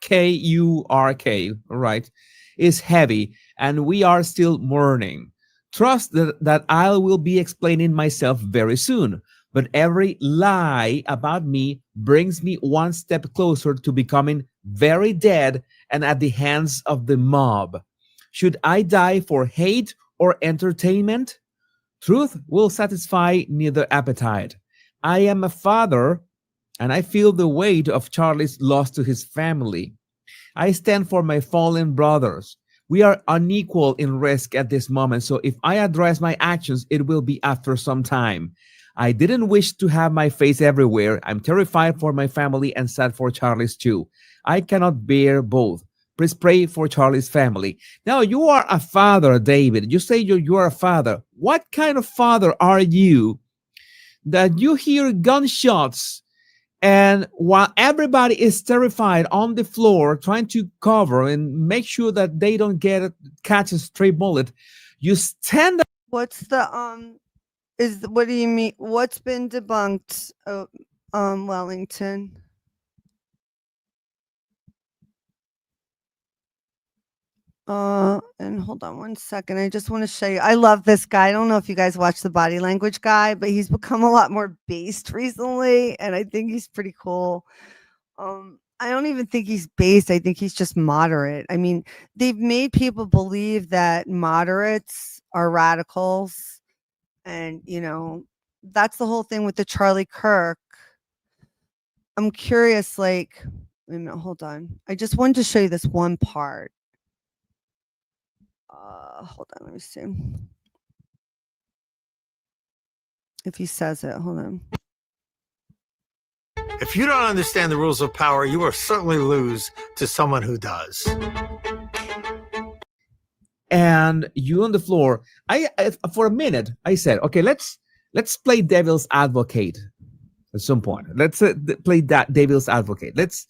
K-U-R-K, right, is heavy, and we are still mourning. Trust that I will be explaining myself very soon, but every lie about me brings me one step closer to becoming very dead and at the hands of the mob? Should I die for hate or entertainment? Truth will satisfy neither appetite. I am a father, and I feel the weight of Charlie's loss to his family. I stand for my fallen brothers. We are unequal in risk at this moment, so if I address my actions, it will be after some time. I didn't wish to have my face everywhere. I'm terrified for my family and sad for Charlie's too. I cannot bear both. Please pray for Charlie's family. Now, you are a father, David. You say you are a father. What kind of father are you that you hear gunshots, and while everybody is terrified on the floor trying to cover and make sure that they don't catch a stray bullet, you stand up? What's the what do you mean? What's been debunked? Wellington. And hold on one second. I just want to show you. I love this guy. I don't know if you guys watch the body language guy, but he's become a lot more based recently, and I think he's pretty cool. I don't even think he's based. I think he's just moderate. I mean, they've made people believe that moderates are radicals, and that's the whole thing with the Charlie Kirk. I'm curious, like, wait a minute, hold on. I just wanted to show you this one part. Hold on, let me see if he says it. Hold on. If you don't understand the rules of power, you will certainly lose to someone who does. And you on the floor. I for a minute I said, okay, let's play devil's advocate at some point. Let's play that devil's advocate. Let's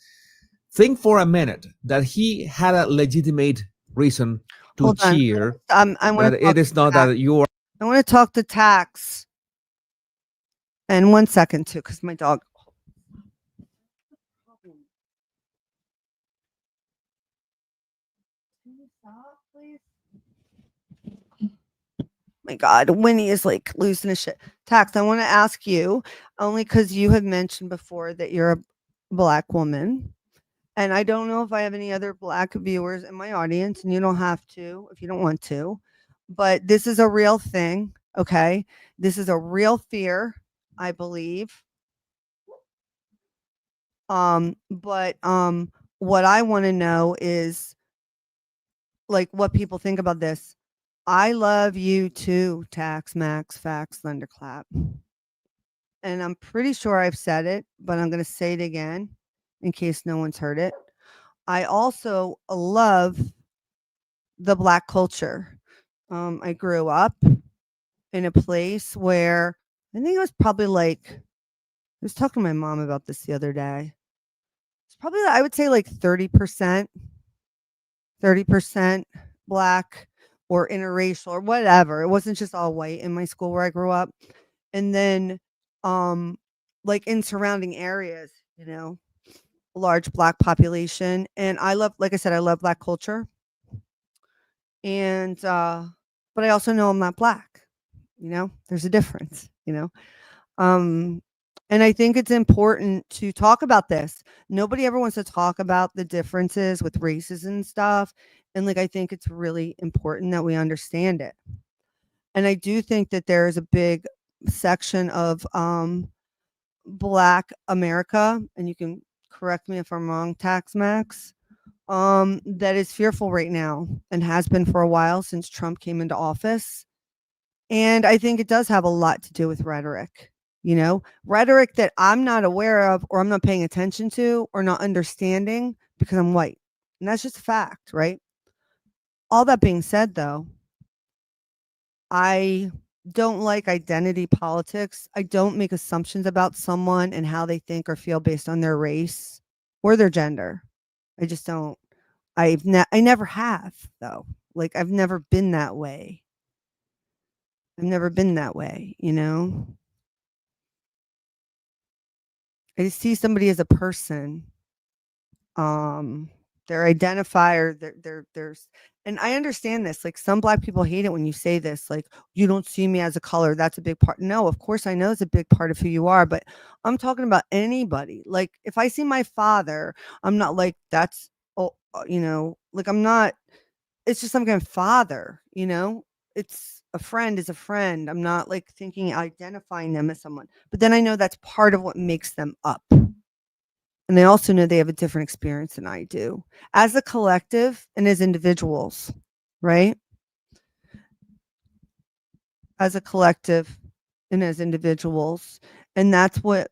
think for a minute that he had a legitimate reason to cheer. It is not that you are. I want to talk to Tax. And 1 second too, because my dog. Can you stop, please? My God, Winnie is like losing his shit. Tax, I want to ask you, only because you had mentioned before that you're a Black woman. And I don't know if I have any other Black viewers in my audience, and you don't have to if you don't want to. But this is a real thing, okay? This is a real fear, I believe. But what I want to know is, like, what people think about this. I love you too, Tax, Max, Fax, Thunderclap. And I'm pretty sure I've said it, but I'm going to say it again in case no one's heard it. I also love the Black culture. I grew up in a place where I think it was probably like, I was talking to my mom about this the other day. It's probably, I would say, like 30% Black or interracial or whatever. It wasn't just all white in my school where I grew up. And then like in surrounding areas, large Black population. And I love, like I said, I love Black culture. And but I also know I'm not Black. There's a difference, and I think it's important to talk about this. Nobody ever wants to talk about the differences with races and stuff. And like, I think it's really important that we understand it. And I do think that there is a big section of Black America, and you can correct me if I'm wrong, Tax Max, that is fearful right now and has been for a while since Trump came into office. And I think it does have a lot to do with rhetoric, rhetoric that I'm not aware of, or I'm not paying attention to, or not understanding because I'm white. And that's just a fact, right? All that being said, though, I don't like identity politics. I don't make assumptions about someone and how they think or feel based on their race or their gender. I just don't. I never have, though. Like, I've never been that way. I've never been that way, I just see somebody as a person. Their identifier, there's, and I understand this. Like, some Black people hate it when you say this, like, you don't see me as a color. That's a big part. No, of course I know it's a big part of who you are, but I'm talking about anybody. Like, if I see my father, I'm not like, that's like I'm not, it's just some kind of father, it's a friend is a friend. I'm not like identifying them as someone, but then I know that's part of what makes them up. And I also know they have a different experience than I do as a collective and as individuals, right? As a collective and as individuals. And that's what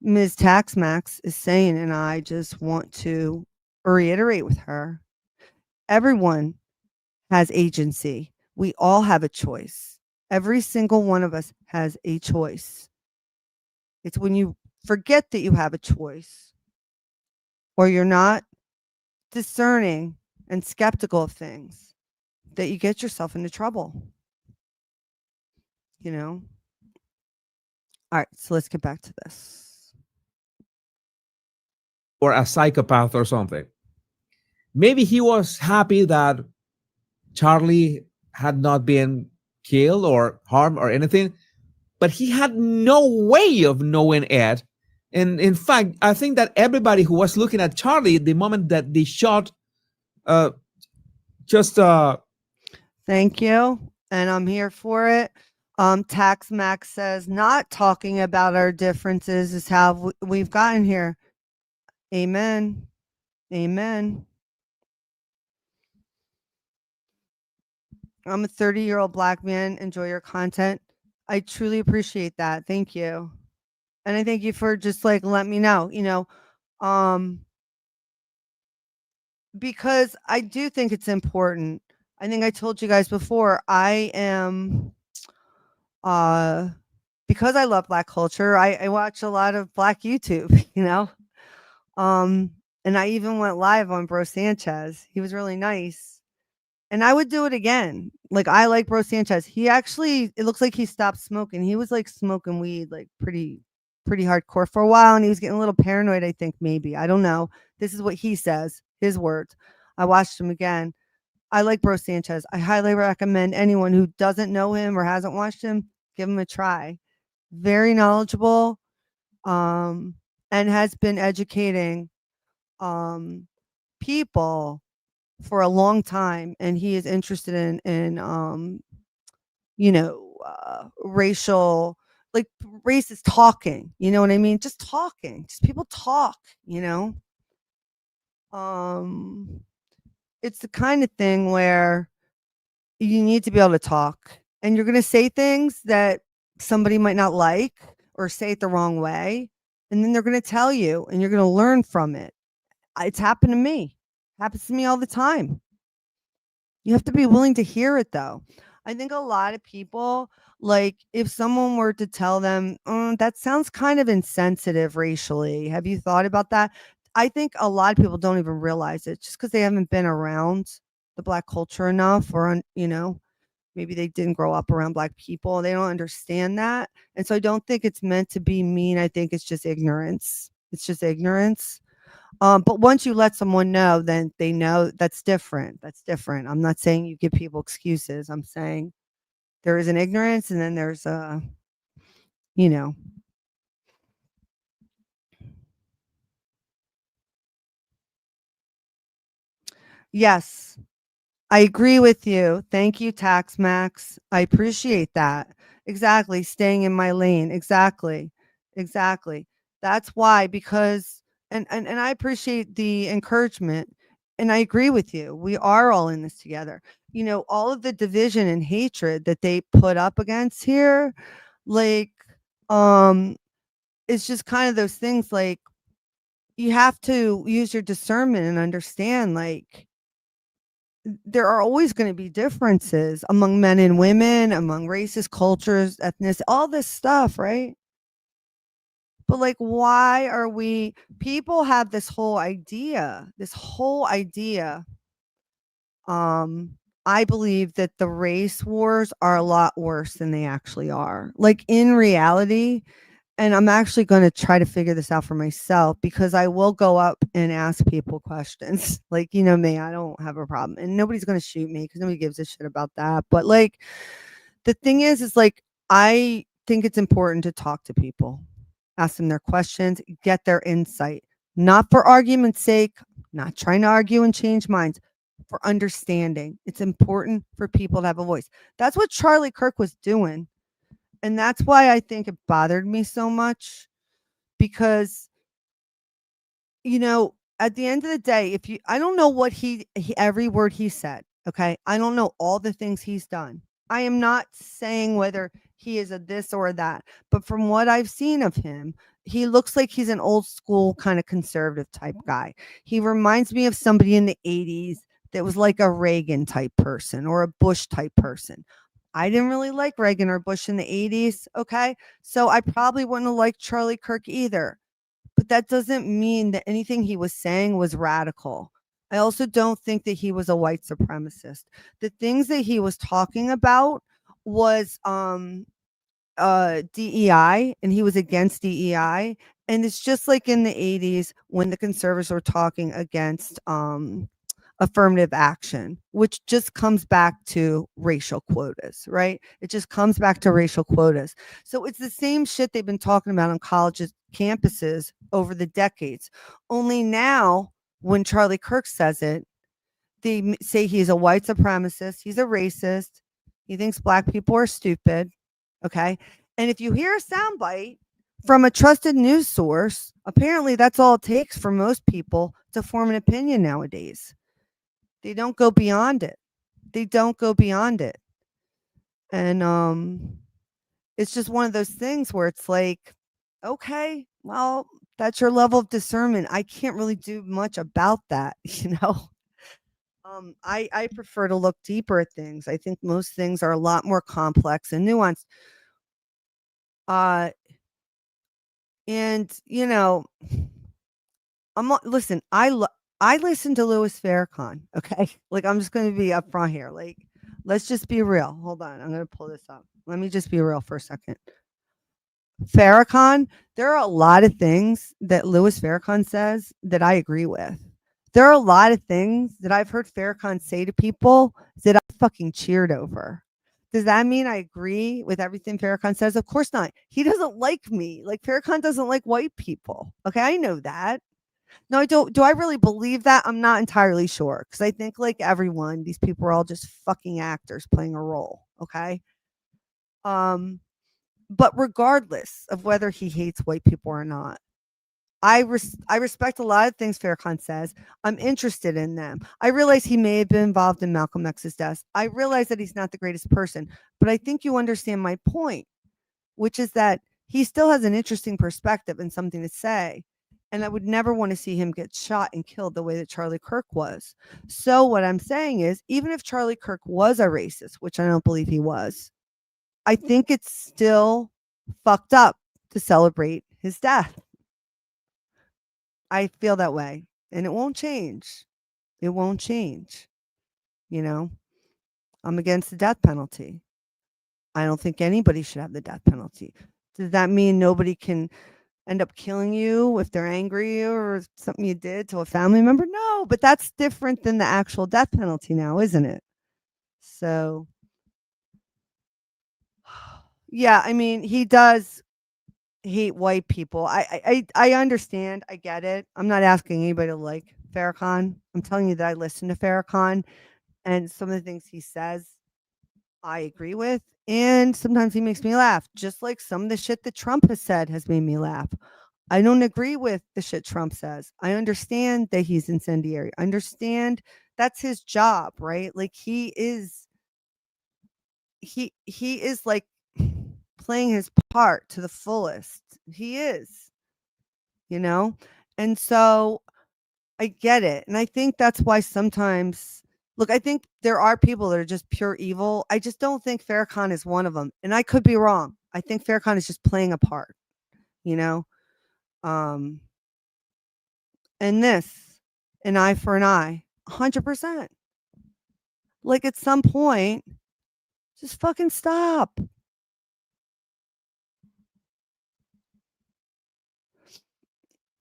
Ms. Taxmax is saying. And I just want to reiterate with her, everyone has agency. We all have a choice. Every single one of us has a choice. It's when you forget that you have a choice or you're not discerning and skeptical of things that you get yourself into trouble. All right, so let's get back to this. Or a psychopath or something. Maybe he was happy that Charlie had not been killed or harmed or anything, but he had no way of knowing it. And in fact, I think that everybody who was looking at Charlie, the moment that they shot, Thank you. And I'm here for it. Taxmax says, not talking about our differences is how we've gotten here. Amen. Amen. I'm a 30-year-old Black man. Enjoy your content. I truly appreciate that. Thank you. And I thank you for just like letting me know, because I do think it's important. I think I told you guys before, I am because I love Black culture, I watch a lot of Black YouTube, and I even went live on Bro Sanchez. He was really nice. And I would do it again. Like, I like Bro Sanchez. He actually, it looks like he stopped smoking. He was like smoking weed, like pretty hardcore for a while. And he was getting a little paranoid, I think, maybe. I don't know. This is what he says, his words. I watched him again. I like Bro Sanchez. I highly recommend anyone who doesn't know him or hasn't watched him, give him a try. Very knowledgeable, and has been educating people for a long time, and he is interested in racial, like racist talking, you know what I mean? Just talking, just people talk, it's the kind of thing where you need to be able to talk, and you're going to say things that somebody might not like or say it the wrong way, and then they're going to tell you and you're going to learn from it. It's happened to me. Happens to me all the time. You have to be willing to hear it, though. I think a lot of people, like, if someone were to tell them, that sounds kind of insensitive racially. Have you thought about that? I think a lot of people don't even realize it just because they haven't been around the Black culture enough, or, maybe they didn't grow up around Black people. They don't understand that. And so I don't think it's meant to be mean. I think it's just ignorance. It's just ignorance. But once you let someone know, then they know. That's different. That's different. I'm not saying you give people excuses. I'm saying there is an ignorance, and then there's Yes, I agree with you. Thank you, Taxmax. I appreciate that. Exactly. Staying in my lane. Exactly. That's why, because and I appreciate the encouragement, and I agree with you. We are all in this together. All of the division and hatred that they put up against here, like, it's just kind of those things, like, you have to use your discernment and understand, like, there are always going to be differences among men and women, among races, cultures, ethnicity, all this stuff, right? But like, why are people have this whole idea. I believe that the race wars are a lot worse than they actually are. Like, in reality, and I'm actually going to try to figure this out for myself, because I will go up and ask people questions. Like, me, I don't have a problem, and nobody's going to shoot me because nobody gives a shit about that. But like, the thing is like, I think it's important to talk to people, ask them their questions, get their insight, not for argument's sake, Not trying to argue and change minds, for understanding. It's important for people to have a voice. That's what Charlie Kirk was doing. And that's why I think it bothered me so much, because, you know, at the end of the day, I don't know what he every word he said. Okay. I don't know all the things he's done. I am not saying whether he is a this or a that, but from what I've seen of him, he looks like he's an old school kind of conservative type guy. He reminds me of somebody in the 80s that was like a Reagan type person or a Bush type person. I didn't really like Reagan or Bush in the 80s. Okay. So I probably wouldn't have liked Charlie Kirk either. But that doesn't mean that anything he was saying was radical. I also don't think that he was a white supremacist. The things that he was talking about was DEI, and he was against DEI. And it's just like in the 80s when the conservatives were talking against affirmative action, which just comes back to racial quotas, right? It just comes back to racial quotas. So it's the same shit they've been talking about on colleges, campuses over the decades. Only now, when Charlie Kirk says it, they say he's a white supremacist, he's a racist, he thinks black people are stupid. Okay. And if you hear a soundbite from a trusted news source, apparently that's all it takes for most people to form an opinion nowadays. They don't go beyond it. They don't go beyond it. And it's just one of those things where it's like, okay, well, that's your level of discernment. I can't really do much about that, you know. I prefer to look deeper at things. I think most things are a lot more complex and nuanced. And you know, listen, I listen to Louis Farrakhan, okay? Like, I'm just going to be upfront here. Like, let's just be real. Hold on. I'm going to pull this up. Let me just be real for a second. Farrakhan, there are a lot of things that Louis Farrakhan says that I agree with. There are a lot of things that I've heard Farrakhan say to people that I fucking cheered over. Does that mean I agree with everything Farrakhan says? Of course not. He doesn't like me. Like, Farrakhan doesn't like white people. Okay, I know that. No, I don't. Do I really believe that? I'm not entirely sure, because I think, like everyone, these people are all just fucking actors playing a role. Okay. But regardless of whether he hates white people or not, I respect a lot of things Farrakhan says. I'm interested in them. I realize he may have been involved in Malcolm X's death. I realize that he's not the greatest person, but I think you understand my point, which is that he still has an interesting perspective and something to say. And I would never want to see him get shot and killed the way that Charlie Kirk was. So what I'm saying is, even if Charlie Kirk was a racist, which I don't believe he was, I think it's still fucked up to celebrate his death. I feel that way, and it won't change. It won't change. You know, I'm against the death penalty. I don't think anybody should have the death penalty. Does that mean nobody can end up killing you if they're angry or something you did to a family member? No, but that's different than the actual death penalty now, isn't it? So, yeah, I mean, he does hate white people. I understand. I get it. I'm not asking anybody to like Farrakhan. I'm telling you that I listen to Farrakhan, and some of the things he says, I agree with. And sometimes he makes me laugh, just like some of the shit that Trump has said has made me laugh. I don't agree with the shit Trump says. I understand that he's incendiary. I understand that's his job, right? Like, he is like playing his part to the fullest. He is, you know? And so I get it. And I think that's why sometimes, look, I think there are people that are just pure evil. I just don't think Farrakhan is one of them. And I could be wrong. I think Farrakhan is just playing a part, you know? And this, an eye for an eye, 100%. Like, at some point, just fucking stop.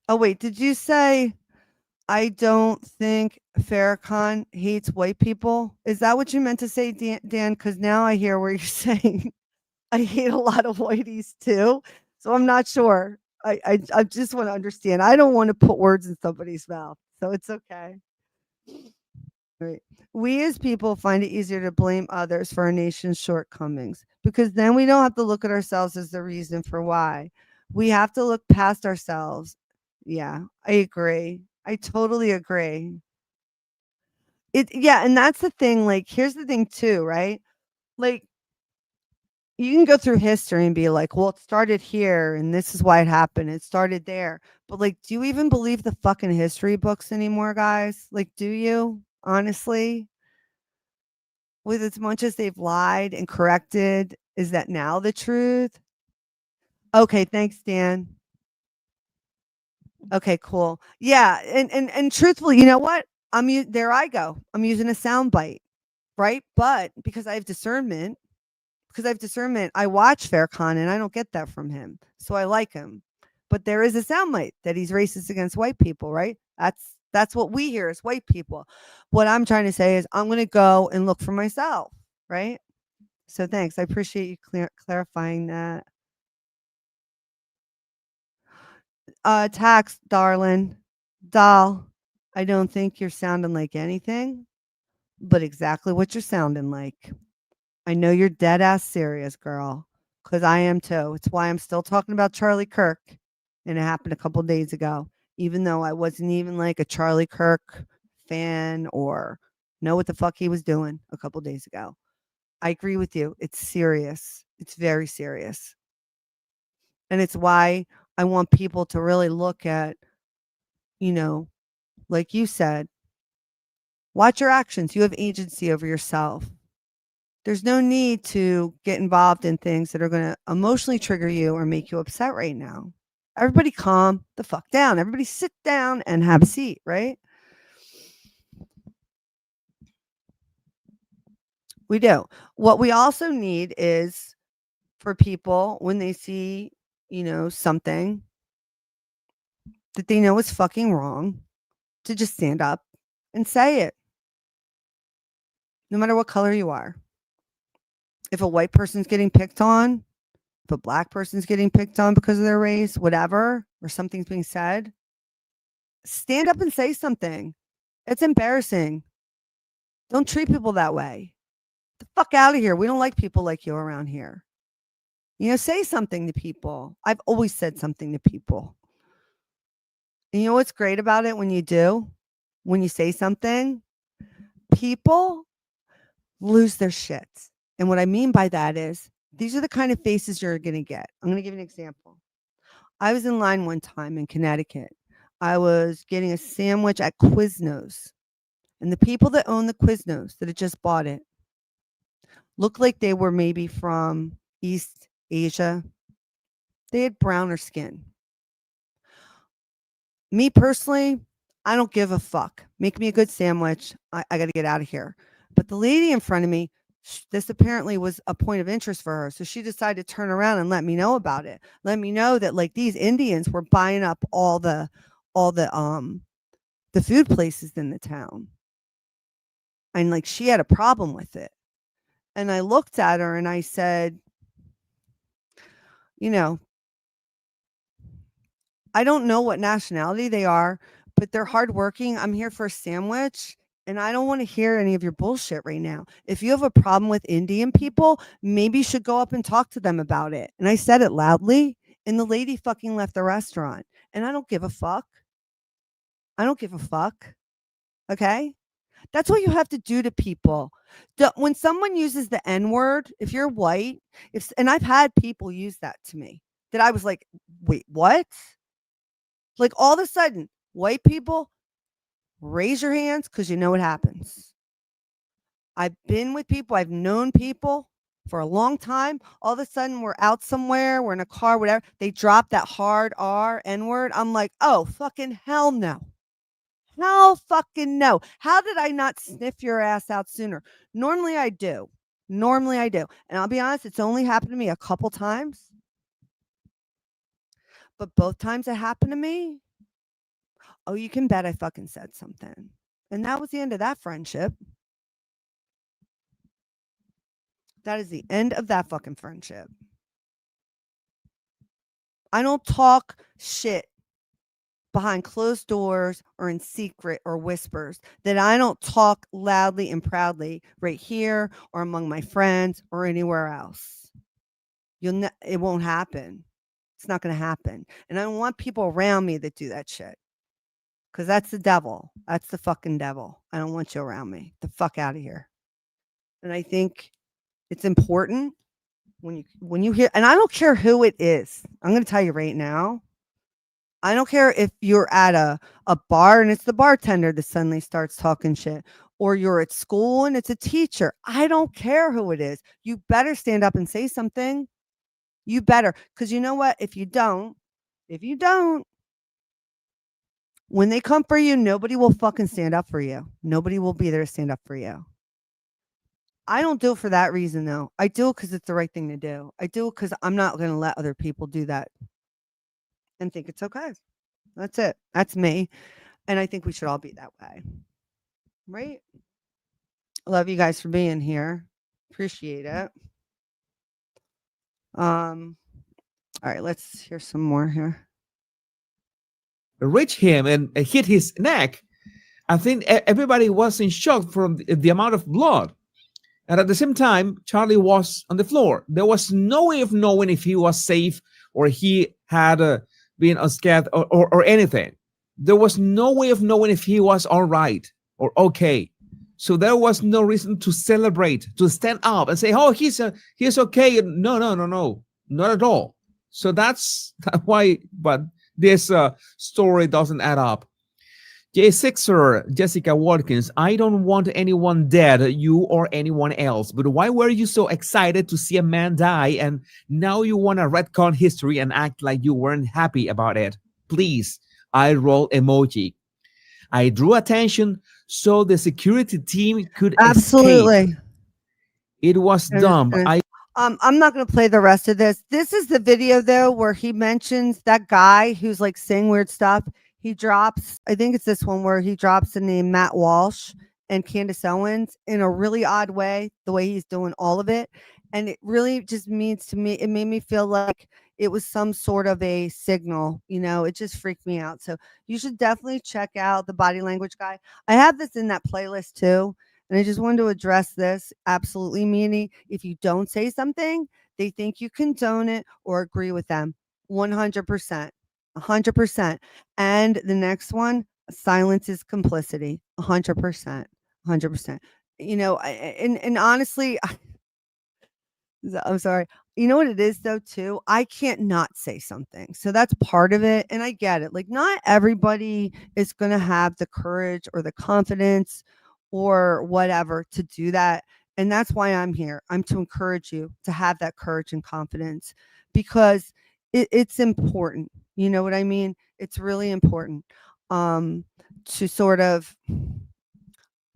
Oh, wait, did you say I don't think Farrakhan hates white people? Is that what you meant to say, Dan? Because now I hear where you're saying I hate a lot of whiteys too. So I'm not sure. I just want to understand. I don't want to put words in somebody's mouth. so it's okay. Right. We as people find it easier to blame others for our nation's shortcomings because then we don't have to look at ourselves as the reason for why. We have to look past ourselves. Yeah, I agree. I totally agree. Yeah, and that's the thing. Like, here's the thing, too, right? Like, you can go through history and be like, well, it started here and this is why it happened. It started there. But, like, do you even believe the fucking history books anymore, guys? Like, do you? Honestly? With as much as they've lied and corrected, is that now the truth? Okay, thanks, Dan. Okay, cool. Yeah, and truthfully, you know what? There I go. I'm using a sound bite, right? But because I have discernment, I watch Farrakhan and I don't get that from him. So I like him. But there is a soundbite that he's racist against white people, right? That's what we hear as white people. What I'm trying to say is I'm going to go and look for myself, right? So thanks. I appreciate you clarifying that. Tax, darling. Doll, I don't think you're sounding like anything but exactly what you're sounding like. I know you're dead ass serious, girl, because I am too. It's why I'm still talking about Charlie Kirk. And it happened a couple days ago, even though I wasn't even like a Charlie Kirk fan or know what the fuck he was doing a couple days ago. I agree with you. It's serious. It's very serious. And it's why I want people to really look at, like you said, watch your actions. You have agency over yourself. There's no need to get involved in things that are going to emotionally trigger you or make you upset right now. Everybody calm the fuck down. Everybody sit down and have a seat, right? We do. What we also need is for people when they see, something that they know is fucking wrong to just stand up and say it. No matter what color you are. If a white person's getting picked on, if a black person's getting picked on because of their race, whatever, or something's being said, stand up and say something. It's embarrassing. Don't treat people that way. Get the fuck out of here. We don't like people like you around here. Say something to people. I've always said something to people. And you know what's great about it when you do? When you say something, people lose their shit. And what I mean by that is these are the kind of faces you're going to get. I'm going to give you an example. I was in line one time in Connecticut. I was getting a sandwich at Quiznos. And the people that own the Quiznos that had just bought it looked like they were maybe from East Asia. They had browner skin. Me personally, I don't give a fuck. Make me a good sandwich. I got to get out of here. But the lady in front of me, this apparently was a point of interest for her. So she decided to turn around and let me know about it. Let me know that like these Indians were buying up all the food places in the town. And like she had a problem with it. And I looked at her and I said, I don't know what nationality they are, but they're hardworking. I'm here for a sandwich. And I don't want to hear any of your bullshit right now. If you have a problem with Indian people, maybe you should go up and talk to them about it. And I said it loudly, and the lady fucking left the restaurant. And I don't give a fuck. I don't give a fuck. Okay? That's what you have to do to people. When someone uses the N-word, if you're white, and I've had people use that to me, that I was like, wait, what? Like all of a sudden, white people, raise your hands because you know what happens. I've been with people, I've known people for a long time. All of a sudden, we're out somewhere, we're in a car, whatever. They drop that hard R, N-word. I'm like, oh, fucking hell no. Hell fucking no. How did I not sniff your ass out sooner? Normally I do. And I'll be honest, it's only happened to me a couple times. But both times it happened to me, oh, you can bet I fucking said something. And that was the end of that friendship. That is the end of that fucking friendship. I don't talk shit behind closed doors or in secret or whispers, that I don't talk loudly and proudly right here or among my friends or anywhere else. It won't happen. It's not going to happen. And I don't want people around me that do that shit. Because that's the devil. That's the fucking devil. I don't want you around me. The fuck out of here. And I think it's important when you hear, and I don't care who it is. I'm going to tell you right now. I don't care if you're at a bar and it's the bartender that suddenly starts talking shit, or you're at school and it's a teacher. I don't care who it is. You better stand up and say something. You better. Because you know what? If you don't, when they come for you, nobody will fucking stand up for you. Nobody will be there to stand up for you. I don't do it for that reason, though. I do it because it's the right thing to do. I do it because I'm not going to let other people do that and think it's okay. That's it. That's me. And I think we should all be that way. Right? Love you guys for being here. Appreciate it. All right, let's hear some more here. Reach him and hit his neck. I think everybody was in shock from the amount of blood. And at the same time, Charlie was on the floor. There was no way of knowing if he was safe or he had been unscathed or anything. There was no way of knowing if he was all right or okay. So there was no reason to celebrate, to stand up and say, "Oh, he's okay." No, not at all. So that's why. But this story doesn't add up. J6er, Jessica Watkins, I don't want anyone dead, you or anyone else, but why were you so excited to see a man die and now you want to retcon history and act like you weren't happy about it? Please, eye roll emoji. I drew attention so the security team could Absolutely escape. It was dumb. I'm not going to play the rest of this. This is the video, though, where he mentions that guy who's like saying weird stuff. He drops, I think it's this one where he drops the name Matt Walsh and Candace Owens in a really odd way, the way he's doing all of it. And it really just means to me, it made me feel like it was some sort of a signal, it just freaked me out. So you should definitely check out the body language guy. I have this in that playlist too. And I just wanted to address this. Absolutely, meaning if you don't say something, they think you condone it or agree with them. 100%. 100%. And the next one, silence is complicity. 100%. 100%. And honestly, I'm sorry. You know what it is though, too? I can't not say something. So that's part of it. And I get it. Like, not everybody is going to have the courage or the confidence or whatever to do that. And that's why I'm here. I'm to encourage you to have that courage and confidence, because it's important. You know what I mean? It's really important to sort of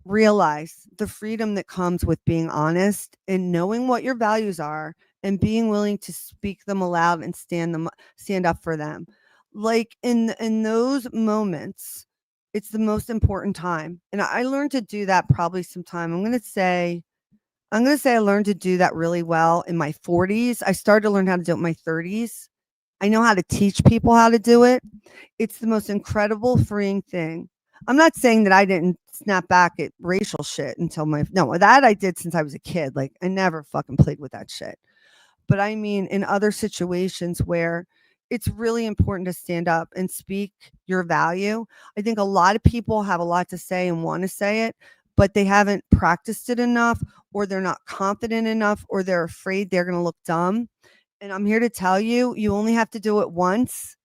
realize the freedom that comes with being honest and knowing what your values are and being willing to speak them aloud and stand up for them. Like in those moments, it's the most important time. And I learned to do that probably sometime. I'm going to say I learned to do that really well in my 40s. I started to learn how to do it in my 30s. I know how to teach people how to do it. It's the most incredible, freeing thing. I'm not saying that I didn't snap back at racial shit until that I did since I was a kid. Like, I never fucking played with that shit. But I mean, in other situations where it's really important to stand up and speak your value. I think a lot of people have a lot to say and want to say it, but they haven't practiced it enough, or they're not confident enough, or they're afraid they're going to look dumb. And I'm here to tell you, you only have to do it once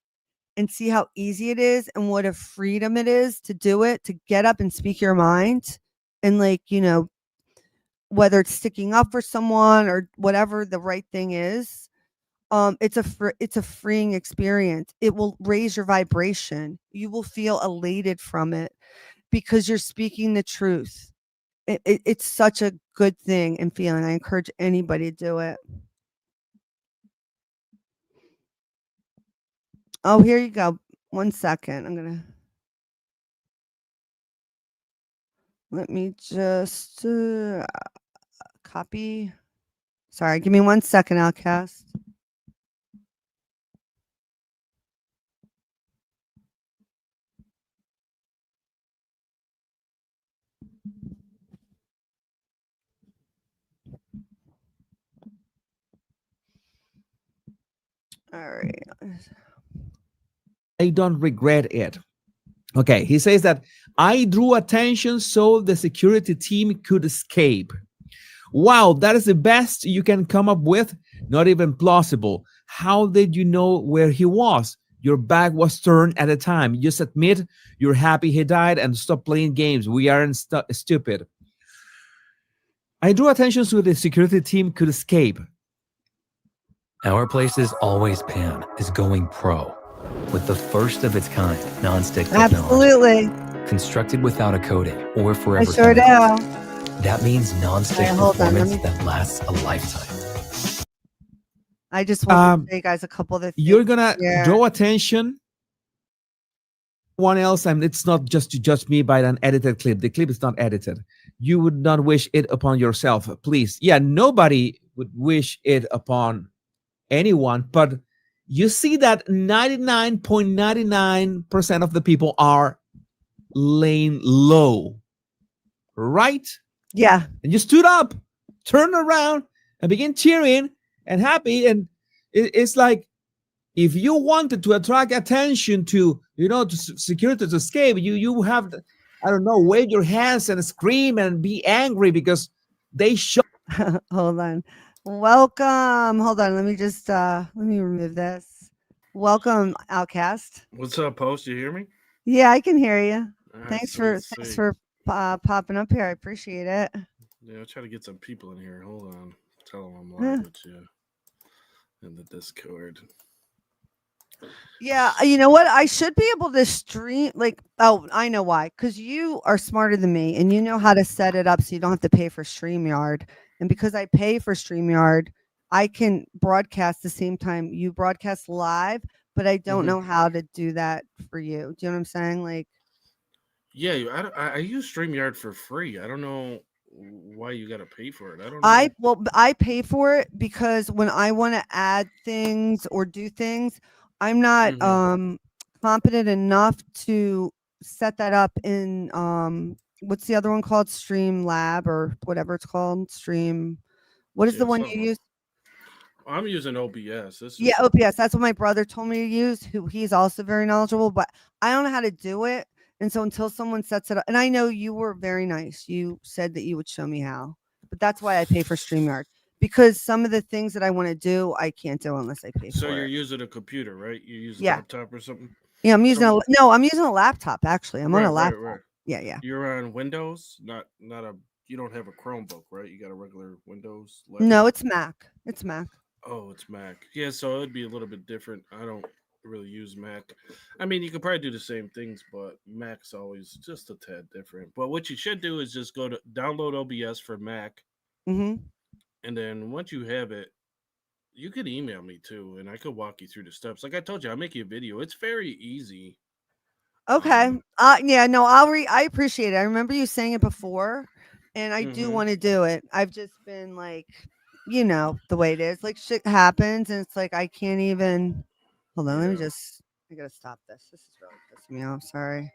and see how easy it is and what a freedom it is to do it, to get up and speak your mind. And whether it's sticking up for someone or whatever the right thing is, it's a freeing experience. It will raise your vibration. You will feel elated from it because you're speaking the truth. It's such a good thing and feeling. I encourage anybody to do it. Oh, here you go. 1 second. Let me just copy. Sorry, give me 1 second, Outcast. All right. I don't regret it. Okay, he says that I drew attention so the security team could escape. Wow, that is the best you can come up with? Not even plausible. How did you know where he was? Your back was turned at the time. Just admit you're happy he died and stop playing games. We aren't stupid. I drew attention so the security team could escape. Our Place's Always Pan is going pro with the first of its kind nonstick technology. Absolutely. Constructed without a coating or forever I sure chemicals. do. That means nonstick Hold on, performance that lasts a lifetime. I just want to say, guys, a couple of things. You're gonna draw attention. One else, and it's not just to judge me by an edited clip. The clip is not edited. You would not wish it upon yourself, please. Yeah, nobody would wish it upon anyone, but you see that 99.99% of the people are laying low, right? Yeah. And you stood up, turned around, and began cheering and happy. And it's like, if you wanted to attract attention to, to security to escape, you have, I don't know, wave your hands and scream and be angry because they shot. Hold on. Welcome. Hold on. Let me just let me remove this. Welcome, Outcast. What's up, Post? You hear me? Yeah, I can hear you. All right, Thanks for popping up here. I appreciate it. Yeah, I'll try to get some people in here. Hold on. Tell them I'm Yeah. live with you in the Discord. Yeah, you know what? I should be able to stream I know why. Because you are smarter than me and you know how to set it up so you don't have to pay for StreamYard. And because I pay for StreamYard, I can broadcast the same time you broadcast live, but I don't know how to do that for you. Do you know what I'm saying? Like, yeah, I use StreamYard for free. I don't know why you got to pay for it. I don't know. I pay for it because when I want to add things or do things, I'm not competent enough to set that up in what's the other one called? Streamlab or whatever it's called. What is the one you use? I'm using OBS. OBS. That's what my brother told me to use, who he's also very knowledgeable, but I don't know how to do it. And so until someone sets it up, and I know you were very nice. You said that you would show me how, but that's why I pay for StreamYard, because some of the things that I want to do, I can't do unless I pay for it. So you're using a computer, right? You use a laptop or something? Yeah, I'm using I'm using a laptop actually. I'm on a laptop. Right. Yeah. You're on Windows, not you don't have a Chromebook, right? You got a regular Windows laptop? No, it's Mac. It's Mac. Oh, it's Mac. Yeah, so it would be a little bit different. I don't really use Mac. I mean, you could probably do the same things, but Mac's always just a tad different. But what you should do is just go to download OBS for Mac. And then once you have it, you could email me too, and I could walk you through the steps. Like I told you, I'll make you a video. It's very easy. Okay. Yeah, no, I appreciate it. I remember you saying it before, and I do want to do it. I've just been like, the way it is. Like shit happens, and it's like I can't even. Hold on, I gotta stop this. This is really pissing me off. Sorry.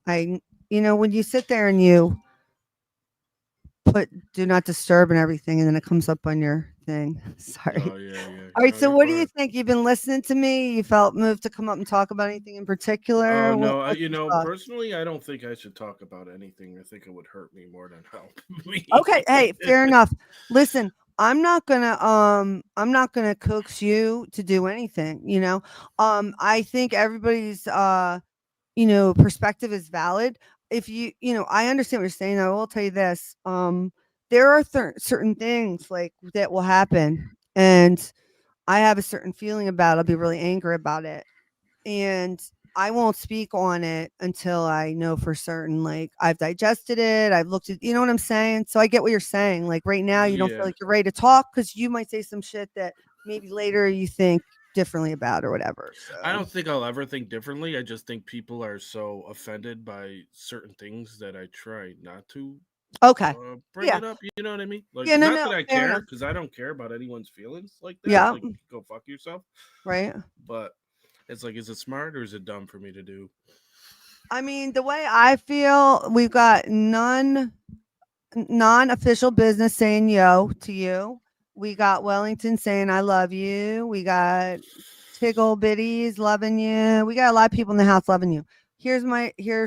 When you sit there and you put do not disturb and everything, and then it comes up on your thing. Sorry. Oh, yeah. All right, so what do you think? You've been listening to me. You felt moved to come up and talk about anything in particular? Oh, no. Personally, I don't think I should talk about anything. I think it would hurt me more than help me. Okay, hey, fair enough. Listen, I'm not gonna coax you to do anything. I think everybody's perspective is valid. If I understand what you're saying. I will tell you this. There are certain things like that will happen, and I have a certain feeling about it. I'll be really angry about it, and I won't speak on it until I know for certain. Like I've digested it. I've looked at, you know what I'm saying? So I get what you're saying. Like right now, you don't feel like you're ready to talk because you might say some shit that maybe later you think differently about or whatever. So. I don't think I'll ever think differently. I just think people are so offended by certain things that I try not to. Bring it up. You know what I mean? Like, not that I care, because I don't care about anyone's feelings like that. Yeah. Like, go fuck yourself. Right. But it's like, is it smart or is it dumb for me to do? I mean, the way I feel, we've got non-official business saying yo to you. We got Wellington saying I love you. We got Tiggle Bitties loving you. We got a lot of people in the house loving you. Here's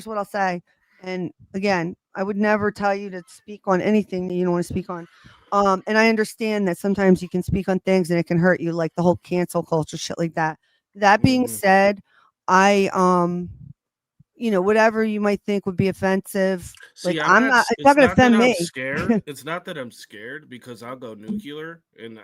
what I'll say. And again, I would never tell you to speak on anything that you don't want to speak on. And I understand that sometimes you can speak on things and it can hurt you, like the whole cancel culture shit like that. That being said, I whatever you might think would be offensive, like See, I'm I'm not. not, it's not It's gonna not that offend I'm me. scared. It's not that I'm scared because I'll go nuclear and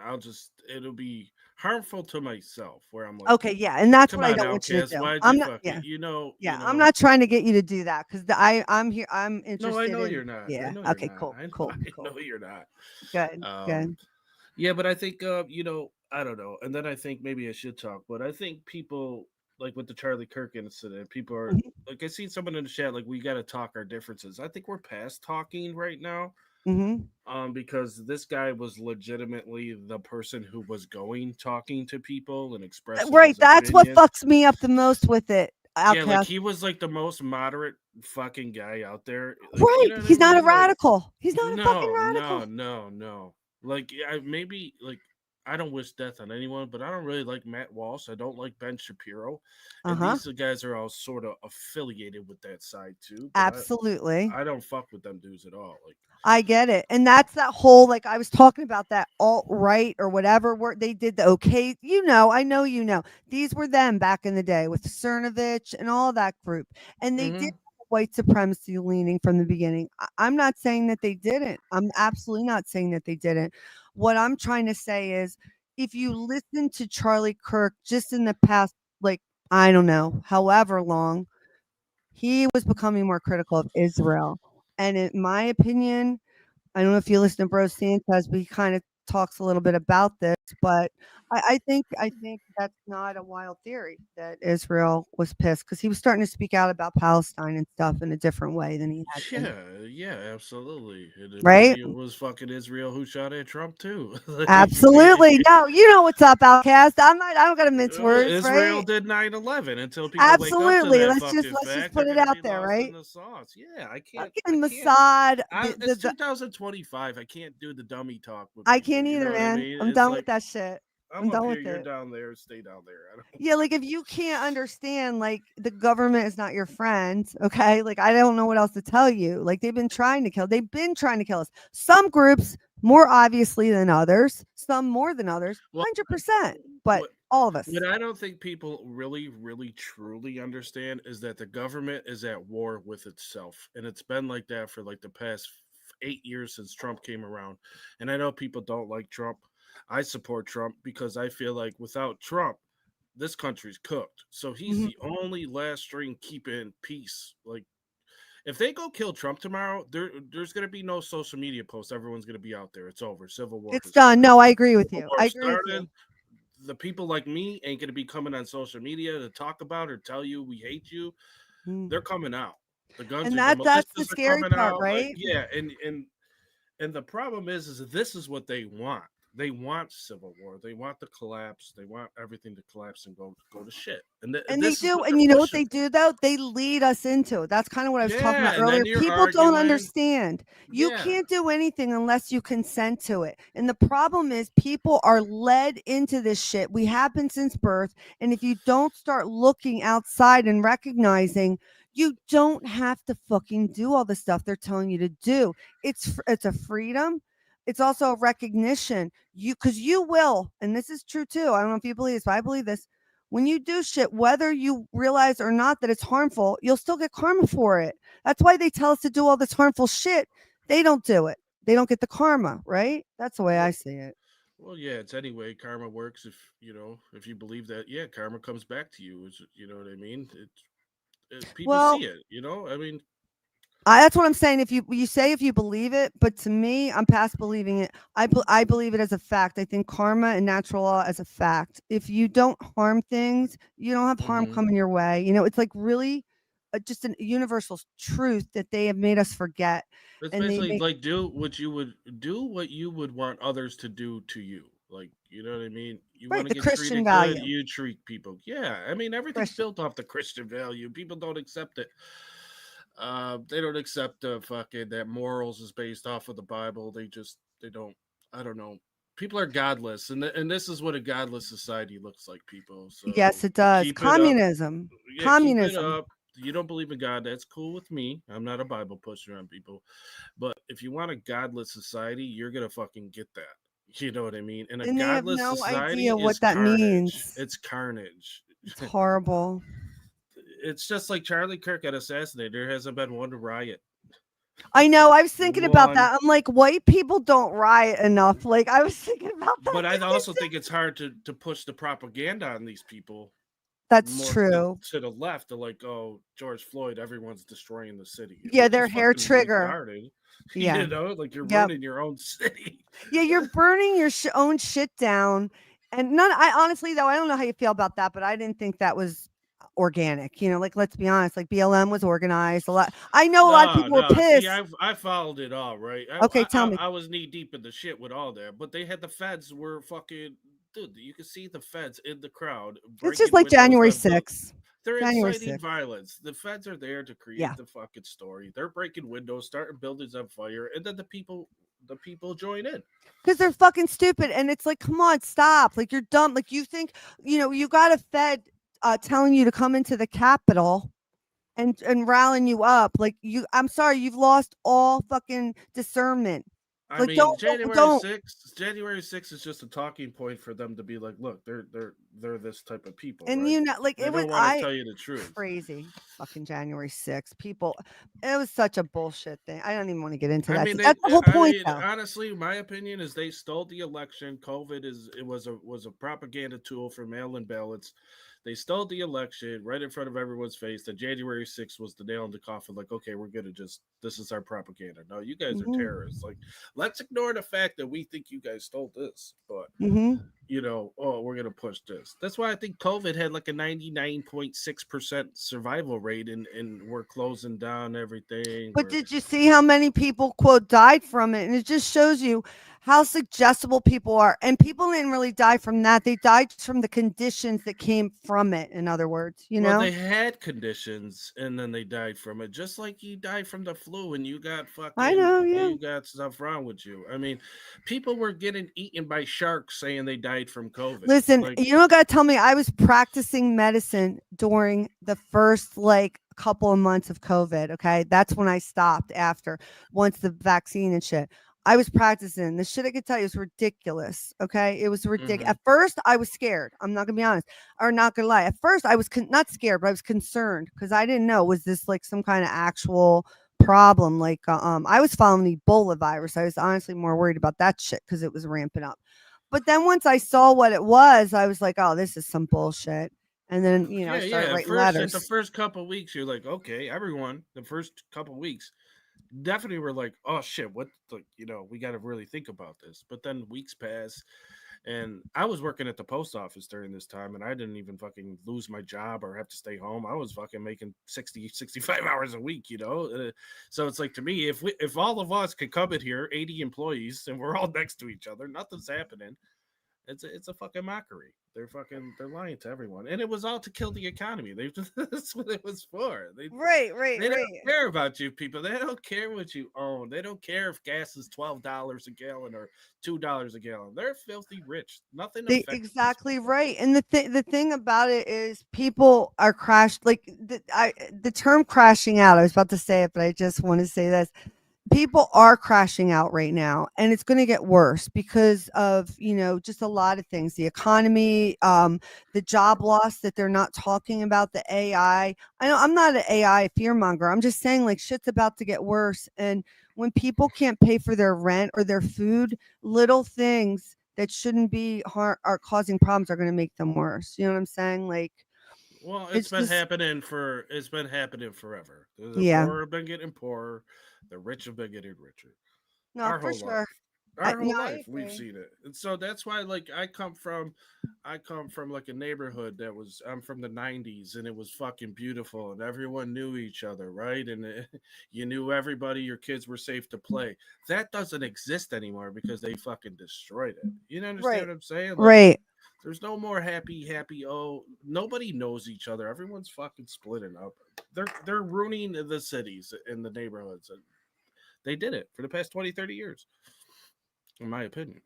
it'll be harmful to myself. Where I'm like, Okay, yeah, and that's come what I on, don't want you to outcast, do. why'd I'm you not, fuck yeah, it? yeah, I'm not trying to get you to do that because I'm here. I'm No, I interested know in, you're not. I yeah. know you're Okay, not. cool, I cool, know cool. you're not. Good, good. Yeah, but I think I don't know. And then I think maybe I should talk, but I think people like with the Charlie Kirk incident, people are Mhm, like I seen someone in the chat like we got to talk our differences. I think we're past talking right now. mhm. Because this guy was legitimately the person who was talking to people and expressing Right, his that's what opinion. fucks me up the most with it, Yeah, like Outcast. he was like the most moderate fucking guy out there. Like, Right, you know what I he's not a mean? Like, radical. He's not a fucking no, no, radical. no, no. Like, maybe like I don't wish death on anyone, but I don't really like Matt Walsh. I don't like Ben Shapiro, and Uh-huh. these guys are all sort of affiliated with that side too. But Absolutely. I don't fuck with them dudes at all. Like, I get it. And that's that whole, like I was talking about, that alt-right or whatever where they did the okay, I know These were them back in the day with Cernovich and all that group. And they did have white supremacy leaning from the beginning. I'm not saying that they didn't. I'm absolutely not saying that they didn't. What I'm trying to say is if you listen to Charlie Kirk just in the past, like, I don't know, however long, he was becoming more critical of Israel. And in my opinion, I don't know if you listen to Bro Sanchez, but he kind of talks a little bit about this. But I think that's not a wild theory that Israel was pissed because he was starting to speak out about Palestine and stuff in a different way than he had been. yeah, absolutely. And Right? maybe it was fucking Israel who shot at Trump too. Like, Absolutely. No, you know what's up, Outcast. I don't gotta mince words, Israel right? did 9/11. Until people wake up to Absolutely. that Let's just fucking let's just fact, they're put it gonna out be there, lost in right? the sauce. Yeah, I can't. Fucking Mossad. It's 2025. I can't do the dummy talk with I people. can't You know either, what I man. mean? I'm It's done with like that shit. I'm I'm up done here, with you're it. down there. Stay down there. I don't. Yeah, like if you can't understand, like the government is not your friend, okay? Like I don't know what else to tell you. Like they've been trying to kill us. Some groups more obviously than others, some more than others, Well, 100%. But what all of us. what I don't think people really, really, truly understand is that the government is at war with itself, and it's been like that for like the past 8 years since Trump came around. And I know people don't like Trump. I support Trump because I feel like without Trump, this country's cooked. So he's Mhm. the only last string keeping peace. Like if they go kill Trump tomorrow, there's gonna be no social media posts. Everyone's gonna be out there. It's over. Civil war It's has done. started. No, I agree with Civil you. war I agree with you. started. The people like me ain't gonna be coming on social media to talk about or tell you we hate you. Mm. They're coming out. The guns And are the that's the militias are scary coming part, out. Like, right? yeah, and the problem is this is what they want. They want civil war. They want the collapse. They want everything to collapse and go to shit. And And they this is do, what and they're you know what pushing. they do though? They lead us into it. That's kind of what I was talking Yeah, about and then earlier. you're People don't arguing. understand. You Yeah. can't do anything unless you consent to it. And the problem is people are led into this shit. We have been since birth. And if you don't start looking outside and recognizing you don't have to fucking do all the stuff they're telling you to do. It's a freedom. It's also a recognition. Because you will, and this is true too. I don't know if you believe this, but I believe this. When you do shit, whether you realize or not that it's harmful, you'll still get karma for it. That's why they tell us to do all this harmful shit. They don't do it. They don't get the karma, right? That's the way I see it. Well, yeah, it's anyway. Karma works if you believe that. Yeah, karma comes back to you. You know what I mean? People Well, see it. I mean, that's what I'm saying. If you say if you believe it, but to me, I'm past believing it. I believe it as a fact. I think karma and natural law as a fact. If you don't harm things, you don't have harm Mhm. coming your way. It's like really just a universal truth that they have made us forget. it's And they basically make like do what you would want others to do to you. Like, you know what I mean? You right want to the get Christian treated good, value. you treat people. Yeah, I mean everything's Christian. built off the Christian value. People don't accept it. They don't accept the fucking that morals is based off of the Bible. They don't. I don't know. People are godless, and this is what a godless society looks like, people. So Yes, it does. keep it up. Communism. Yeah, Communism. keep it up. You don't believe in God, that's cool with me. I'm not a Bible pusher on people. But if you want a godless society, you're gonna fucking get that. You know what I mean? And a And they have godless no society idea is what that carnage. means. It's carnage. It's horrible. It's just like Charlie Kirk got assassinated. There hasn't been one riot. I know. I was thinking about One. that. I'm like, white people don't riot enough. Like, I was thinking about that. But I also think it's hard to push the propaganda on these people. That's more true. to the left. They're like, oh, George Floyd, everyone's destroying the city. Yeah, Which their is hair fucking trigger. retarded. Yeah. You know, like you're Yep. ruining your own city. Yeah, you're burning your own shit down. And none, I honestly, though, I don't know how you feel about that, but I didn't think that was organic. You know, like, let's be honest, like BLM was organized a lot. I know a lot of people were pissed. See, I followed it all, right? Okay, tell me. I was knee deep in the shit with all that, but they had the feds were fucking, dude, you could see the feds in the crowd. It's just breaking like January windows on 6th. They're January inciting 6th. violence. The feds are there to create the fucking story. They're breaking windows, starting buildings on fire, and then the people join in. Because they're fucking stupid. And it's like, come on, stop. Like, you're dumb. Like, you think, you know, you got a Fed telling you to come into the Capitol and rallying you up. Like, I'm sorry, you've lost all fucking discernment. I Like, mean, don't. January 6th is just a talking point for them to be like, look, they're this type of people. And right? you know, like, they it was, don't want to tell you the truth. Crazy fucking January 6th. People, it was such a bullshit thing. I don't even want to get into that. I mean, That's the whole point, though. honestly, my opinion is they stole the election. COVID was a propaganda tool for mail-in ballots. They stole the election right in front of everyone's face. That January 6th was the nail in the coffin. Like, okay, we're gonna this is our propaganda. No, you guys are terrorists. Like, let's ignore the fact that we think you guys stole this, but you know, oh, we're gonna push this. That's why I think COVID had like a 99.6% survival rate, and we're closing down everything. But did you see how many people, quote, died from it? And it just shows you how suggestible people are. And people didn't really die from that. They died from the conditions that came from it, in other words, you know? They had conditions and then they died from it. Just like you died from the flu and you got fucking, I know, yeah. You got stuff wrong with you. I mean, people were getting eaten by sharks saying they died from COVID. Listen, like, you don't got to tell me, I was practicing medicine during the first, like, couple of months of COVID. Okay. That's when I stopped once the vaccine and shit. I was practicing. The shit I could tell you was ridiculous. Okay. It was ridiculous. At first, I was scared. I'm not going to be honest, or not going to lie. At first, I was not scared, but I was concerned because I didn't know, was this like some kind of actual problem? Like, I was following the Ebola virus. I was honestly more worried about that shit because it was ramping up. But then once I saw what it was, I was like, oh, this is some bullshit. And then, you know, I started writing letters. The first couple of weeks, you're like, okay, everyone, the first couple of weeks, definitely were like, oh shit, what, you know, we got to really think about this. But then weeks pass, and I was working at the post office during this time, and I didn't even fucking lose my job or have to stay home. I was fucking making 65 hours a week, you know? So it's like, to me, if all of us could come in here, 80 employees, and we're all next to each other, nothing's happening. It's a fucking mockery. They're lying to everyone, and it was all to kill the economy. That's what it was for. They don't care about you people. They don't care what you own. They don't care if gas is $12 a gallon or $2 a gallon. They're filthy rich. Nothing. Exactly right. And the thing about it is, people are crashed. Like the term crashing out. I was about to say it, but I just want to say this. People are crashing out right now, and it's going to get worse because of, you know, just a lot of things, the economy, the job loss that they're not talking about, the AI. I know I'm not an AI fearmonger. I'm just saying, like, shit's about to get worse. And when people can't pay for their rent or their food, little things that shouldn't be are causing problems are going to make them worse. You know what I'm saying? Like, well, it's been happening forever. The poor have been getting poorer. The rich have been getting richer. No, for sure. Our whole life, we've seen it. And so that's why, like, I come from like a neighborhood I'm from the 90s, and it was fucking beautiful, and everyone knew each other, right? And you knew everybody, your kids were safe to play. That doesn't exist anymore because they fucking destroyed it. You understand what I'm saying? Like, right. There's no more happy. Oh, nobody knows each other. Everyone's fucking splitting up. They're ruining the cities and the neighborhoods. They did it for the past 20, 30 years, in my opinion.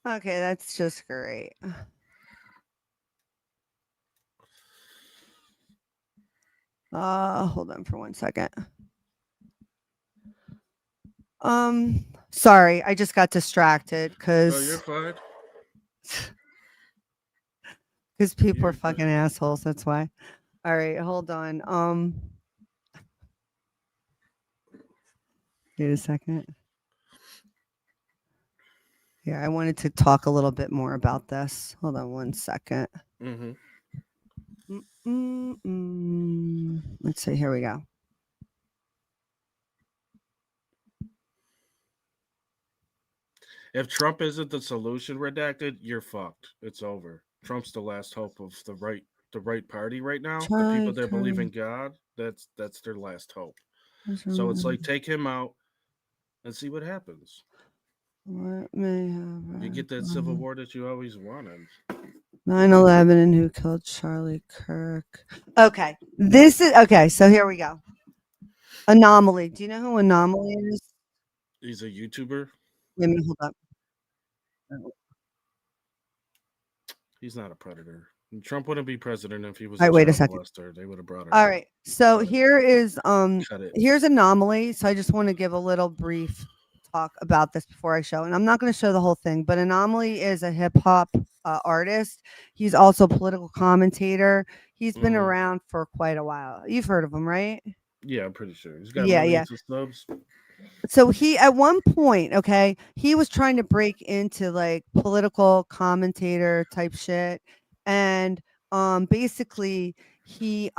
Okay, that's just great. Hold on for 1 second. Sorry, I just got distracted Oh, you're because fine. people You're are fucking assholes. That's why. All right, hold on. Wait a second. Yeah, I wanted to talk a little bit more about this. Hold on 1 second. Mm-hmm. Let's see. Here we go. If Trump isn't the solution, redacted, you're fucked. It's over. Trump's the last hope of the right party right now. The Charlie people that believe in Kirk. God, that's their last hope. What's So it's wrong? like take him out and see what happens. What may have You get that civil war that you always wanted. 9/11 and who killed Charlie Kirk? Okay, this is okay. So here we go. Anomaly. Do you know who Anomaly is? He's a YouTuber. Let me hold up. He's not a predator. Trump wouldn't be president if he was All right, a wait a child second. molester. They would have brought her. All out. right. So here is Cut it. here's Anomaly. So I just want to give a little brief talk about this before I show. And I'm not going to show the whole thing, but Anomaly is a hip hop artist. He's also a political commentator. He's been around for quite a while. You've heard of him, right? Yeah, I'm pretty sure. He's got Yeah, millions of subs. So he at one point, okay, he was trying to break into like political commentator type shit. And basically he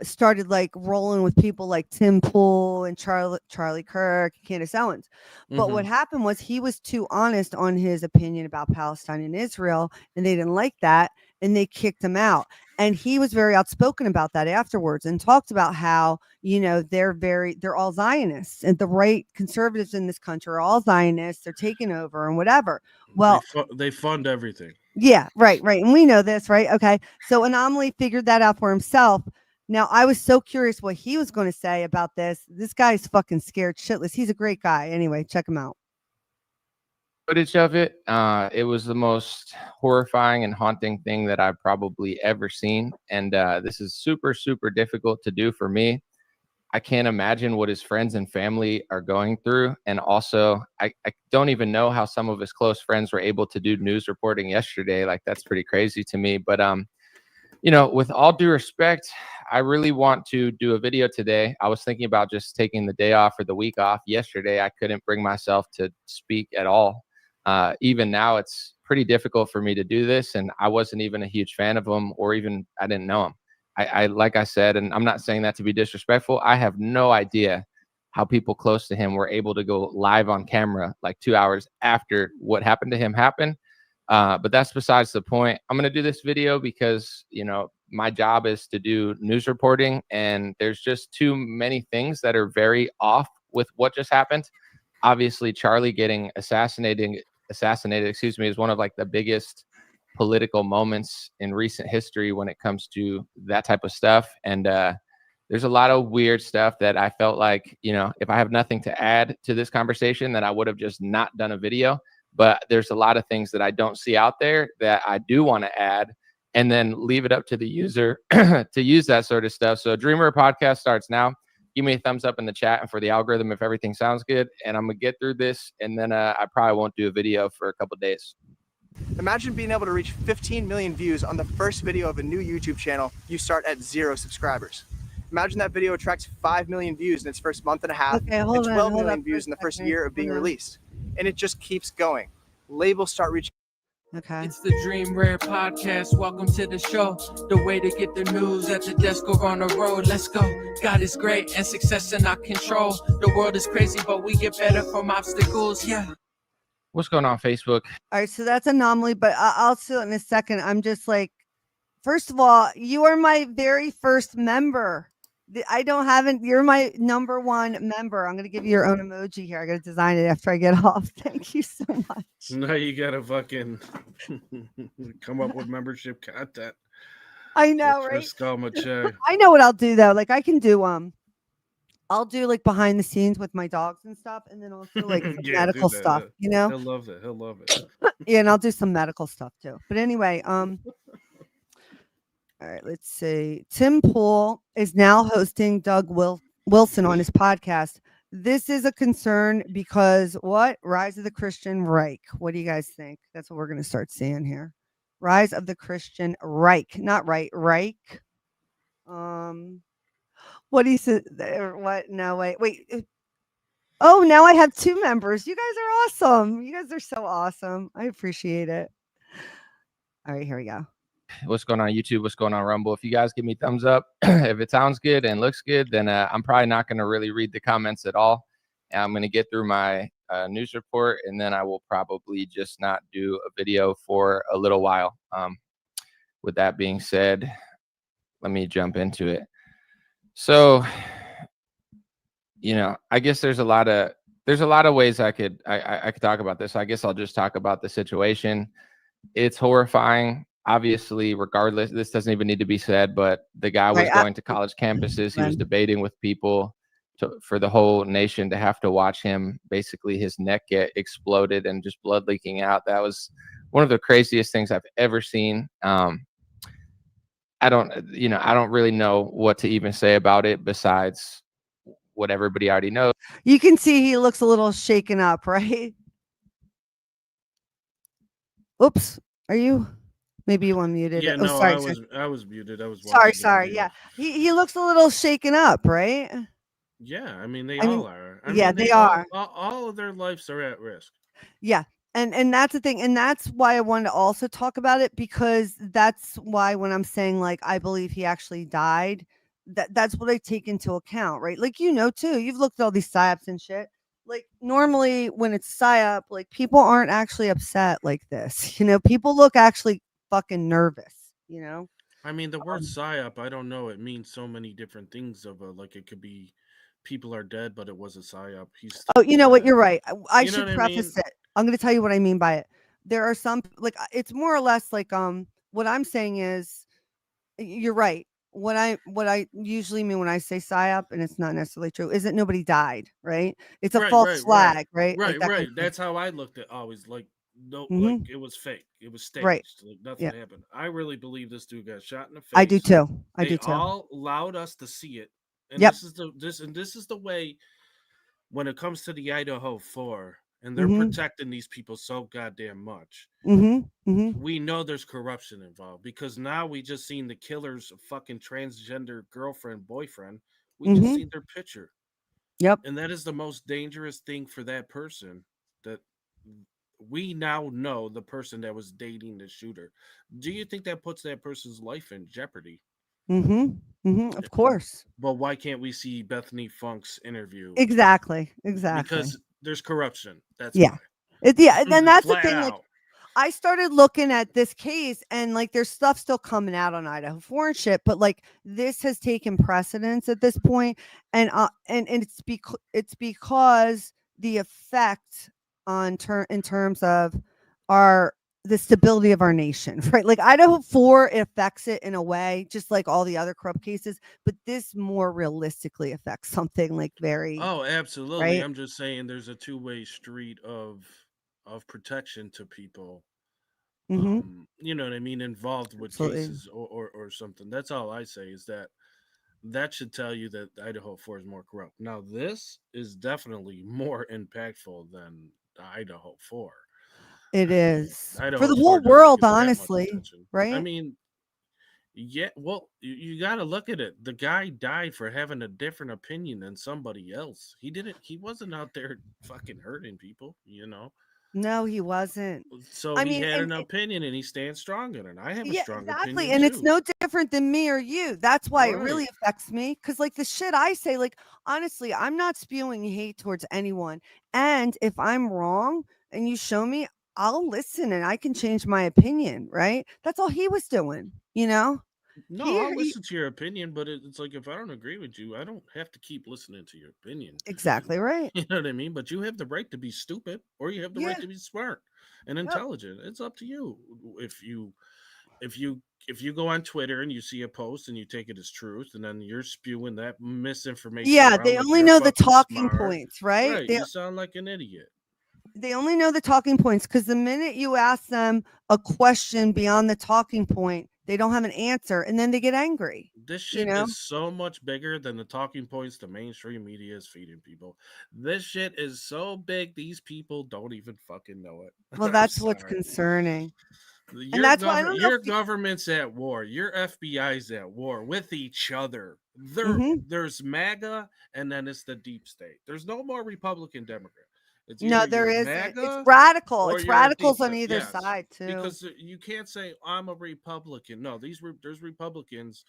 started like rolling with people like Tim Pool and Charlie Kirk, Candace Owens. But what happened was he was too honest on his opinion about Palestine and Israel, and they didn't like that, and they kicked him out. And he was very outspoken about that afterwards and talked about how, they're all Zionists, and the right conservatives in this country are all Zionists, they're taking over and whatever. Well, they fund everything. yeah, right. And we know this, right? Okay. So Anomaly figured that out for himself. Now, I was so curious what he was going to say about this. This guy's fucking scared shitless. He's a great guy. Anyway, check him out. Footage of it. It was the most horrifying and haunting thing that I've probably ever seen. And this is super, super difficult to do for me. I can't imagine what his friends and family are going through. And also, I don't even know how some of his close friends were able to do news reporting yesterday. Like, that's pretty crazy to me. But, with all due respect, I really want to do a video today. I was thinking about just taking the day off or the week off. Yesterday, I couldn't bring myself to speak at all. Even now, it's pretty difficult for me to do this. And I wasn't even a huge fan of him, or even I didn't know him. I like I said, and I'm not saying that to be disrespectful, I have no idea how people close to him were able to go live on camera like 2 hours after what happened to him happened. But that's besides the point. I'm going to do this video because, my job is to do news reporting, and there's just too many things that are very off with what just happened. Obviously, Charlie getting assassinated, is one of like the biggest political moments in recent history when it comes to that type of stuff. And there's a lot of weird stuff that I felt like, if I have nothing to add to this conversation, then I would have just not done a video. But there's a lot of things that I don't see out there that I do want to add, and then leave it up to the user to use that sort of stuff. So Dreamer Podcast starts now. Give me a thumbs up in the chat and for the algorithm if everything sounds good. And I'm going to get through this, and then I probably won't do a video for a couple of days. Imagine being able to reach 15 million views on the first video of a new YouTube channel. You start at 0 subscribers. Imagine that video attracts 5 million views in its first month and a half, Okay, and hold 12 on million for views a in the first second. year of being Hold on. released. And it just keeps going. Labels start reaching. Okay. It's the Dream Rare Podcast. Welcome to the show. The way to get the news at the desk or on the road. Let's go. God is great and success in our control. The world is crazy, but we get better from obstacles. Yeah. What's going on, Facebook? All right, so that's Anomaly, but I'll see it in a second. I'm just like, first of all, you are my very first member. You're my number one member. I'm going to give you your own emoji here. I got to design it after I get off. Thank you so much. Now you gotta fucking come up with membership content. I know, right? Skull Mache. I know what I'll do though. Like I can do I'll do like behind the scenes with my dogs and stuff, and then also like some Yeah, do medical that. stuff, you know? He'll love it. He'll love it. Yeah, and I'll do some medical stuff too. But anyway, all right, let's see. Tim Pool is now hosting Doug Wilson on his podcast. This is a concern because what? Rise of the Christian Reich. What do you guys think? That's what we're going to start seeing here. Rise of the Christian Reich, not right, Reich. What do you say? What? No, wait. Oh, now I have 2 members. You guys are awesome. You guys are so awesome. I appreciate it. All right, here we go. What's going on YouTube? What's going on Rumble? If you guys give me thumbs up, if it sounds good and looks good, then I'm probably not going to really read the comments at all. And I'm going to get through my news report, and then I will probably just not do a video for a little while. With that being said, let me jump into it. So, you know, I guess there's a lot of ways I could talk about this. I guess I'll just talk about the situation. It's horrifying. Obviously, regardless, this doesn't even need to be said, but the guy was going to college campuses. He was debating with people for the whole nation to have to watch him, basically his neck get exploded and just blood leaking out. That was one of the craziest things I've ever seen. I don't really know what to even say about it besides what everybody already knows. You can see he looks a little shaken up, right? Oops. Are you? Maybe you unmuted. Yeah, it. no, Sorry. I was muted. I was Sorry. watching the video. Yeah, he looks a little shaken up, right? Yeah, I mean they all are. They are. All of their lives are at risk. Yeah. And that's the thing. And that's why I wanted to also talk about it, because that's why when I'm saying like I believe he actually died, that's what I take into account, right? Like, you know, too, you've looked at all these psyops and shit. Like normally when it's psyop, like people aren't actually upset like this. You know, people look actually fucking nervous, you know? I mean, the word psyop, I don't know. It means so many different things. Like it could be people are dead, but it was a psyop. Oh, you know what? You're right. I You know should what I preface mean? it. I'm going to tell you what I mean by it. There are some like it's more or less like what I'm saying is you're right. What I usually mean when I say psyop, and it's not necessarily true, is that nobody died, right? It's a false flag, right? Like Right, that right. kind of thing. That's how I looked at always like no, Mhm. like it was fake. It was staged. Right. Like nothing Yeah. happened. I really believe this dude got shot in the face. I do too. I They do too. all allowed us to see it. And Yep. this is the way when it comes to the Idaho 4 and they're Mhm. protecting these people so goddamn much. Mm-hmm. We know there's corruption involved because now we just seen the killer's fucking transgender girlfriend, boyfriend. We just Mhm. seen their picture. Yep. And that is the most dangerous thing for that person, that we now know the person that was dating the shooter. Do you think that puts that person's life in jeopardy? Of course. But why can't we see Bethany Funk's interview? Exactly. Because there's corruption. That's Yeah. why. Then that's the Flat thing. Like, out. I started looking at this case and like there's stuff still coming out on Idaho 4 and shit, but like this has taken precedence at this point, and it's because the effect in terms of the stability of our nation, right? Like Idaho 4 affects it in a way, just like all the other corrupt cases, but this more realistically affects something like very. Oh, absolutely. Right? I'm just saying there's a two-way street of protection to people. Mhm. You know what I mean, involved with Absolutely. cases or something. That's all I say is that should tell you that Idaho 4 is more corrupt. Now, this is definitely more impactful than the Idaho 4. It is Idaho for the 4 whole doesn't world, get that much honestly, attention. right? I mean, yeah, well, you got to look at it. The guy died for having a different opinion than somebody else. He wasn't out there fucking hurting people, you know. No, he wasn't. So I he mean, had and an opinion and he stands strong in it. I have a yeah, strong exactly. opinion And it's too. no different than me or you. That's why it Right. really affects me. Cause like the shit I say, like honestly, I'm not spewing hate towards anyone. And if I'm wrong and you show me, I'll listen and I can change my opinion, right? That's all he was doing, you know? No, I'll listen to your opinion, but it's like if I don't agree with you, I don't have to keep listening to your opinion. Exactly right. You know what I mean? But you have the right to be stupid or you have the Yeah. right to be smart and intelligent. It's up to you if you if you go on Twitter and you see a post and you take it as truth, and then you're spewing that misinformation Yeah, around they like only you're know the fucking talking smart, points, right? right? You sound like an idiot. They only know the talking points because the minute you ask them a question beyond the talking point, they don't have an answer, and then they get angry. This You shit know? is so much bigger than the talking points the mainstream media is feeding people. This shit is so big, these people don't even fucking know it. Well, I'm that's what's sorry. concerning. And that's why I don't know Your if you government's at war. Your FBI's at war with each other. Mhm. There's MAGA, and then it's the deep state. There's no more Republican Democrat. It's No, either there you're isn't. It's MAGA radical. or It's you're a deep radicals on state. either Yes, side too. because you can't say I'm a Republican. No, there's Republicans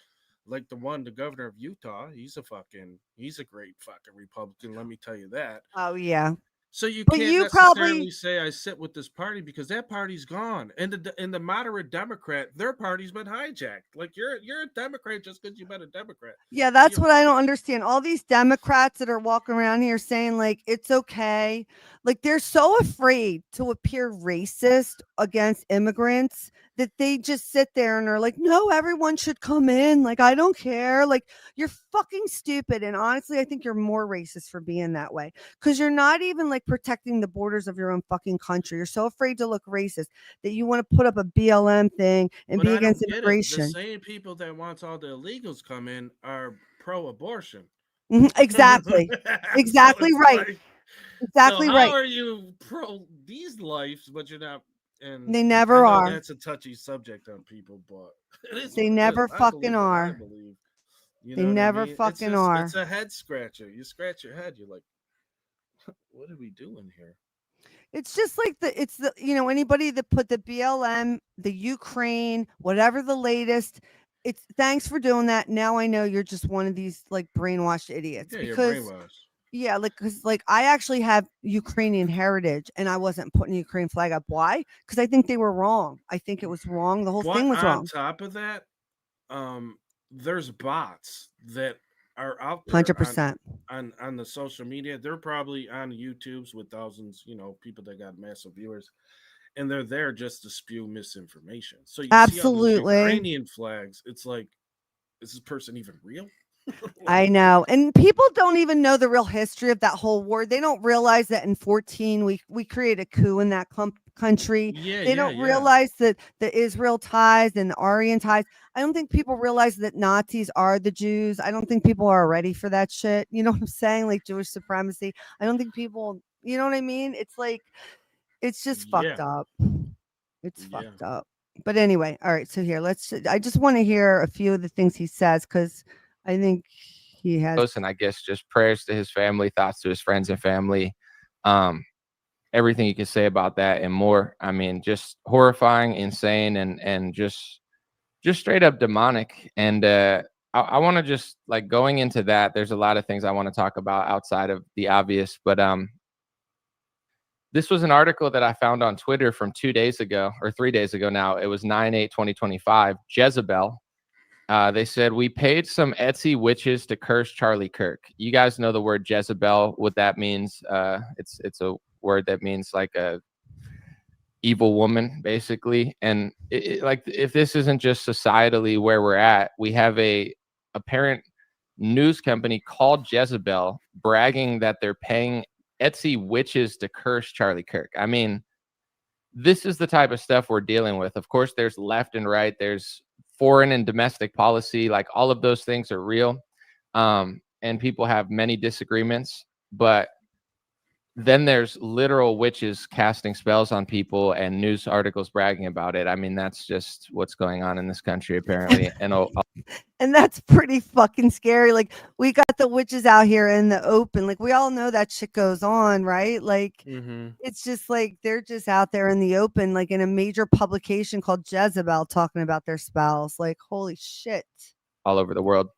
like the governor of Utah. He's a great fucking Republican. Let me tell you that. Oh yeah. So you But can't you necessarily probably say I sit with this party because that party's gone, and the moderate Democrat, their party's been hijacked. Like you're a Democrat just because you've been a Democrat. Yeah, that's what I don't understand. All these Democrats that are walking around here saying like it's okay. Like they're so afraid to appear racist against immigrants that they just sit there and are like, "No, everyone should come in. Like I don't care." Like you're fucking stupid, and honestly, I think you're more racist for being that way cuz you're not even like protecting the borders of your own fucking country. You're so afraid to look racist that you want to put up a BLM thing and But be I against don't get it. The immigration. same people that want all the illegals come in are pro-abortion. Exactly. So Exactly it's right. like, so Exactly how right. are you pro these lives, but you're not? And They I never know are. that's a touchy subject on people, but it is They what it is. never I fucking believe what I are. believe. You They know what I never mean? It's fucking just it's are. a head scratcher. You scratch your head, you're like, what are we doing here? It's just like it's the anybody that put the BLM, the Ukraine, whatever the latest. It's thanks for doing that. Now I know you're just one of these like brainwashed idiots Yeah, you're because brainwashed. yeah, like because like I actually have Ukrainian heritage and I wasn't putting the Ukraine flag up. Why? Because I think they were wrong. I think it was wrong. The whole But thing was on wrong. top of that, there's bots that are out there 100%. on the social media. They're probably on YouTube's with thousands, people that got massive viewers, and they're there just to spew misinformation. So you see all these Absolutely. Ukrainian flags. It's like, is this person even real? I know. And people don't even know the real history of that whole war. They don't realize that in 14 we created a coup in that country. Yeah, They yeah, don't yeah. realize that the Israel ties and the Aryan ties. I don't think people realize that Nazis are the Jews. I don't think people are ready for that shit. You know what I'm saying? Like Jewish supremacy. I don't think people, you know what I mean? It's like it's just Yeah. fucked up. It's Yeah. fucked up. But anyway, all right. So here, I just want to hear a few of the things he says because I think he has. And I guess just prayers to his family, thoughts to his friends and family. Everything you can say about that and more. I mean, just horrifying, insane, and just straight up demonic. And I want to just like going into that. There's a lot of things I want to talk about outside of the obvious, but this was an article that I found on Twitter from 2 days ago or 3 days ago now. It was 9/8/2025. Jezebel. They said, we paid some Etsy witches to curse Charlie Kirk. You guys know the word Jezebel, what that means. It's a word that means like a evil woman, basically. And like, if this isn't just societally where we're at, we have a parent news company called Jezebel bragging that they're paying Etsy witches to curse Charlie Kirk. I mean, this is the type of stuff we're dealing with. Of course, there's left and right. There's foreign and domestic policy. Like all of those things are real. And people have many disagreements. But then there's literal witches casting spells on people and news articles bragging about it. I mean, that's just what's going on in this country, apparently. And that's pretty fucking scary. Like we got the witches out here in the open. Like we all know that shit goes on, right? Like it's just like they're just out there in the open, like in a major publication called Jezebel talking about their spells. Like, holy shit. All over the world.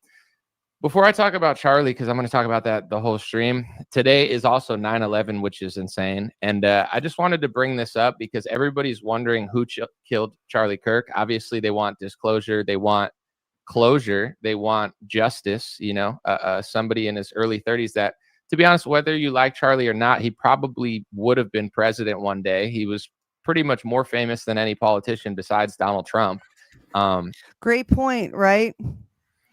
Before I talk about Charlie, because I'm going to talk about that the whole stream, today is also 9/11, which is insane. And I just wanted to bring this up because everybody's wondering who killed Charlie Kirk. Obviously, they want disclosure. They want closure. They want justice. Somebody in his early 30s that, to be honest, whether you like Charlie or not, he probably would have been president one day. He was pretty much more famous than any politician besides Donald Trump. Great point, right?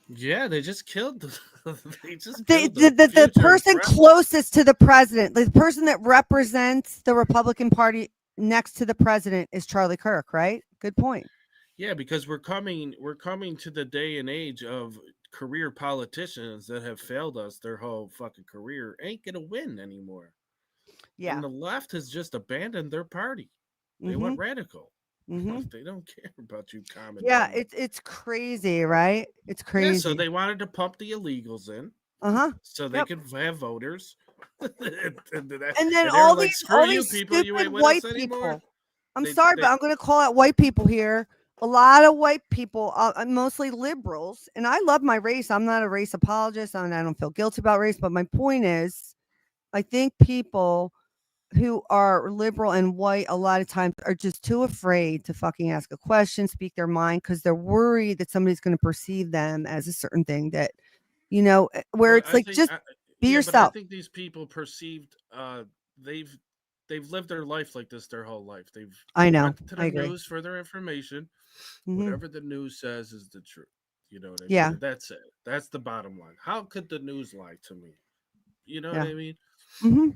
Yeah, they just killed they just The, killed the, the, the future person president. closest to the president, the person that represents the Republican Party next to the president is Charlie Kirk, right? Good point. Yeah, because we're coming to the day and age of career politicians that have failed us their whole fucking career ain't gonna win anymore. Yeah. And the left has just abandoned their party. They Mhm. went radical. Mhm. They don't care about you common Yeah, people. it's crazy, right? It's Yeah, crazy. so they wanted to pump the illegals in Uh-huh. so they Yep. could have voters. and And then they were all like, these screw you stupid people, you ain't with white us anymore. people. I'm They- sorry, they- but I'm going to call out white people here. A lot of white people, mostly liberals, and I love my race. I'm not a race apologist, and I don't feel guilty about race. But my point is, I think people who are liberal and white a lot of times are just too afraid to fucking ask a question, speak their mind, because they're worried that somebody's going to perceive them as a certain thing that, where But it's I like, think just be But I yourself. think these people perceived they've lived their life like this their whole life. They've I know. went to I the agree. news for their information. Mhm. Whatever the news says is the truth. You know what I mean? Yeah. And that's it. That's the bottom line. How could the news lie to me? You know Yeah. what I mean? hmm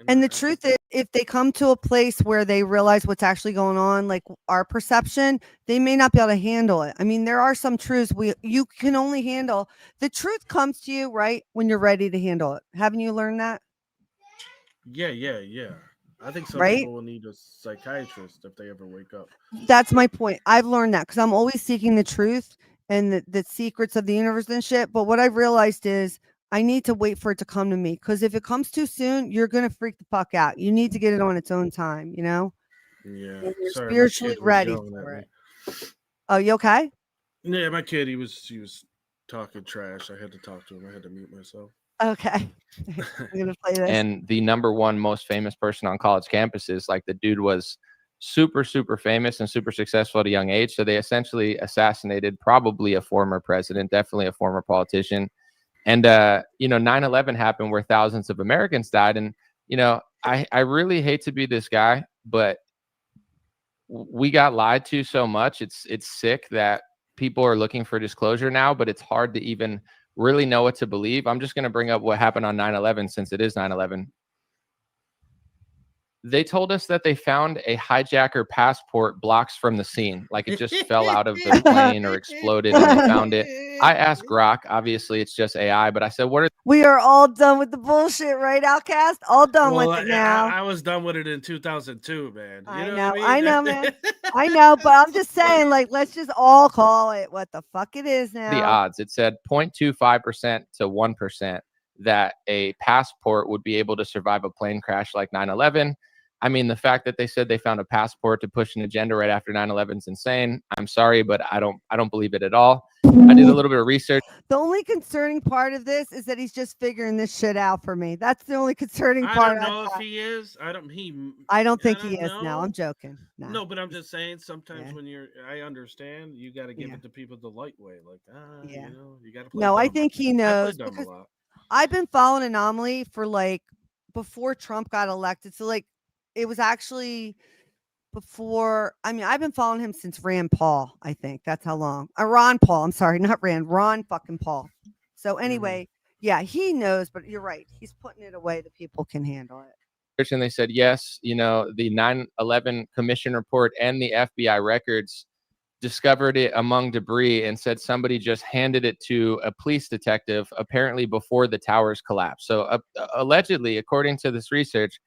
And the I truth is, if they come to a place where they realize what's actually going on, like our perception, they may not be able to handle it. I mean, there are some truths you can only handle. The truth comes to you, right, when you're ready to handle it. Haven't you learned that? Yeah. I think some Right? people will need a psychiatrist if they ever wake up. That's my point. I've learned that because I'm always seeking the truth and the secrets of the universe and shit. But what I've realized is I need to wait for it to come to me, because if it comes too soon, you're gonna freak the fuck out. You need to get it on its own time, Yeah. when you're Sorry, my spiritually kid was ready yelling at for me. it. Oh, you okay? Yeah, my kid, he was talking trash. I had to talk to him. I had to mute myself. Okay. I'm gonna play this. And the number one most famous person on college campuses, like the dude was super, super famous and super successful at a young age. So they essentially assassinated probably a former president, definitely a former politician. And, 9/11 happened where thousands of Americans died. And, I really hate to be this guy, but we got lied to so much. It's sick that people are looking for disclosure now, but it's hard to even really know what to believe. I'm just going to bring up what happened on 9/11 since it is 9/11. They told us that they found a hijacker passport blocks from the scene, like it just fell out of the plane or exploded and they found it. I asked Grok, obviously it's just AI, but I said, what are We are all done with the bullshit, right, Outcast? All done Well, with it now. I was done with it in 2002, man. You I know know, what I I mean? know, man. I know, but I'm just saying, like, let's just all call it what the fuck it is now. the odds? It said 0.25% to 1% that a passport would be able to survive a plane crash like 9/11. I mean, the fact that they said they found a passport to push an agenda right after 9/11 is insane. I'm sorry, but I don't believe it at all. I did a little bit of research. The only concerning part of this is that he's just figuring this shit out for me. That's the only concerning I part. don't know if he is. I don't think he is now. I'm joking. Nah. No, but I'm just saying sometimes when I understand, you got to give it to people the light way. Like, you got to play No, I dumb. think he I play knows dumb a because lot. I've been following Anomaly for like before Trump got elected. So like it was actually before. I mean, I've been following him since Rand Paul. I think that's how long. Ron Paul. I'm sorry, not Rand. Ron fucking Paul. So anyway, yeah, he knows. But you're right. He's putting it away that people can handle it. And they said, yes, the 9/11 commission report and the FBI records discovered it among debris and said somebody just handed it to a police detective apparently before the towers collapsed. So allegedly, according to this research,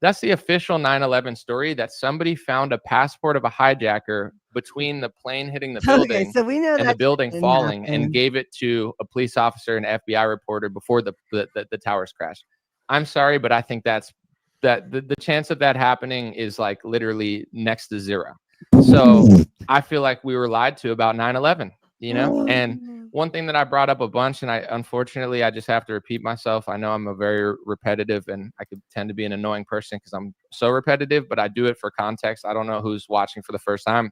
that's the official 9/11 story, that somebody found a passport of a hijacker between the plane hitting the building so we know and the that building didn't falling happen. and gave it to a police officer and FBI reporter before the towers crashed. I'm sorry, but I think that the chance of that happening is like literally next to zero. So I feel like we were lied to about 9/11, and one thing that I brought up a bunch, and unfortunately I just have to repeat myself. I know I'm a very repetitive and I could tend to be an annoying person because I'm so repetitive, but I do it for context. I don't know who's watching for the first time.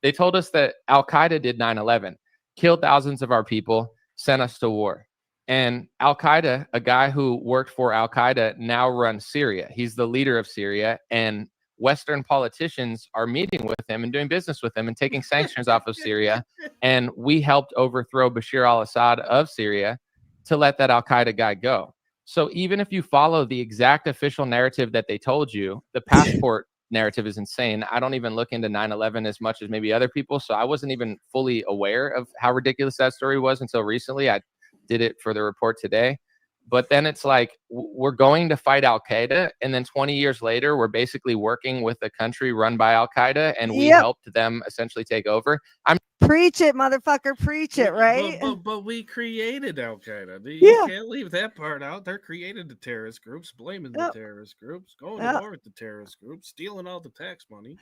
They told us that Al-Qaeda did 9/11, killed thousands of our people, sent us to war. And Al-Qaeda, a guy who worked for Al-Qaeda, now runs Syria. He's the leader of Syria. And Western politicians are meeting with him and doing business with him and taking sanctions off of Syria. And we helped overthrow Bashar al-Assad of Syria to let that al-Qaeda guy go. So even if you follow the exact official narrative that they told you, the passport narrative is insane. I don't even look into 9/11 as much as maybe other people. So I wasn't even fully aware of how ridiculous that story was until recently. I did it for the report today. But then it's like, we're going to fight Al-Qaeda. And then 20 years later, we're basically working with a country run by Al-Qaeda, and we helped them essentially take over. Preach it, motherfucker. Preach it, right? But we created Al-Qaeda. You can't leave that part out. They're created the terrorist groups, blaming the terrorist groups, going to war with the terrorist groups, stealing all the tax money.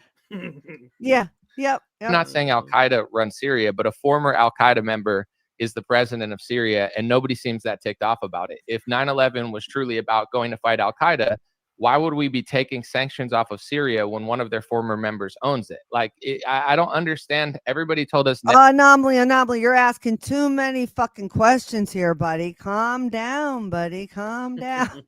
Yeah. Yep. I'm not saying Al-Qaeda runs Syria, but a former Al-Qaeda member is the president of Syria, and nobody seems that ticked off about it. If 9/11 was truly about going to fight Al-Qaeda, why would we be taking sanctions off of Syria when one of their former members owns it? Like, I don't understand. Everybody told us. Anomaly. You're asking too many fucking questions here, buddy. Calm down, buddy. Calm down.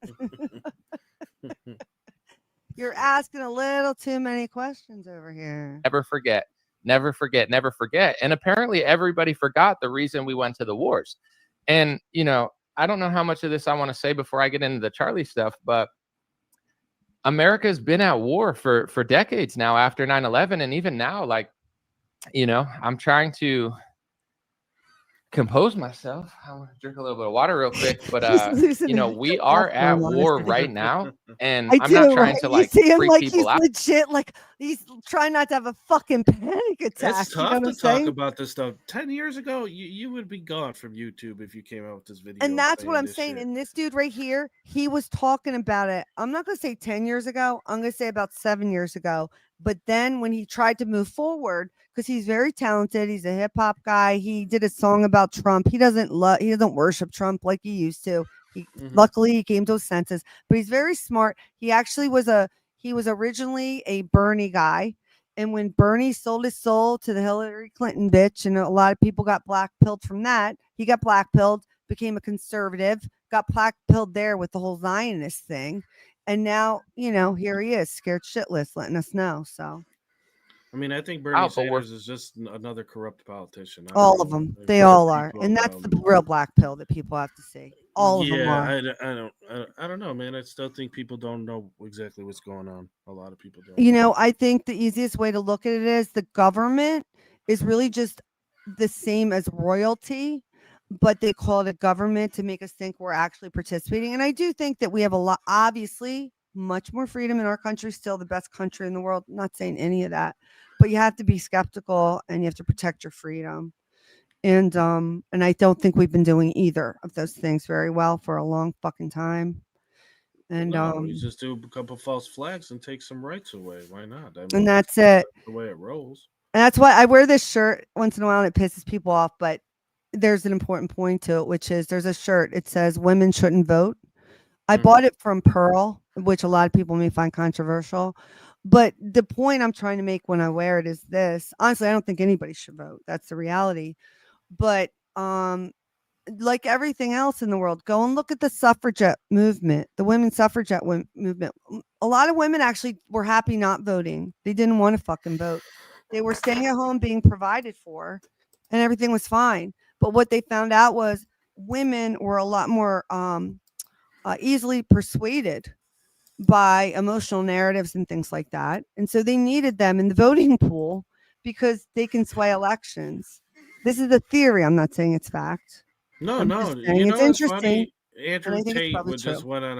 You're asking a little too many questions over here. Never forget. Never forget, never forget. And apparently everybody forgot the reason we went to the wars. And, you know, I don't know how much of this I want to say before I get into the Charlie stuff, but America's been at war for decades now after 9/11. And even now, like, you know, I'm trying to compose myself. I'm gonna drink a little bit of water real quick, but you know, we are at war right now, and I'm not trying to like see him freak like people he's out. legit, like he's trying not to have a fucking panic attack. It's tough to talk about this stuff. 10 years ago, you would be gone from YouTube if you came out with this video. And that's what I'm this saying. shit. And this dude right here, he was talking about it. I'm not going to say 10 years ago. I'm going to say about 7 years ago. But then when he tried to move forward, because he's very talented, he's a hip hop guy. He did a song about Trump. He doesn't worship Trump like he used to. Luckily, he came to his senses. But he's very smart. He actually was originally a Bernie guy. And when Bernie sold his soul to the Hillary Clinton bitch, and a lot of people got black-pilled from that, he got black-pilled, became a conservative, got black-pilled there with the whole Zionist thing. And now, you know, here he is, scared shitless, letting us know. So, I mean, I think Bernie Sanders is just another corrupt politician. All of them. They all are. And that's the real black pill that people have to see. All of them are. I don't know, man. I still think people don't know exactly what's going on. A lot of people don't. You know, I think the easiest way to look at it is the government is really just the same as royalty, but they call it a government to make us think we're actually participating. And I do think that we have a lot, obviously, much more freedom in our country, still the best country in the world. I'm not saying any of that, but you have to be skeptical and you have to protect your freedom. And I don't think we've been doing either of those things very well for a long fucking time. And you just do a couple false flags and take some rights away. Why not? I mean, and that's it. The way it rolls. And that's why I wear this shirt once in a while and it pisses people off. But there's an important point to it, which is there's a shirt. It says women shouldn't vote. I bought it from Pearl, which a lot of people may find controversial. But the point I'm trying to make when I wear it is this. Honestly, I don't think anybody should vote. That's the reality. But like everything else in the world, go and look at the suffragette movement, the women's suffragette movement. A lot of women actually were happy not voting. They didn't want to fucking vote. They were staying at home being provided for and everything was fine. But what they found out was women were a lot more easily persuaded by emotional narratives and things like that. And so they needed them in the voting pool because they can sway elections. This is a theory. I'm not saying it's fact. No, I'm no. just saying You know it's what's interesting. funny? Andrew Tate just true. went on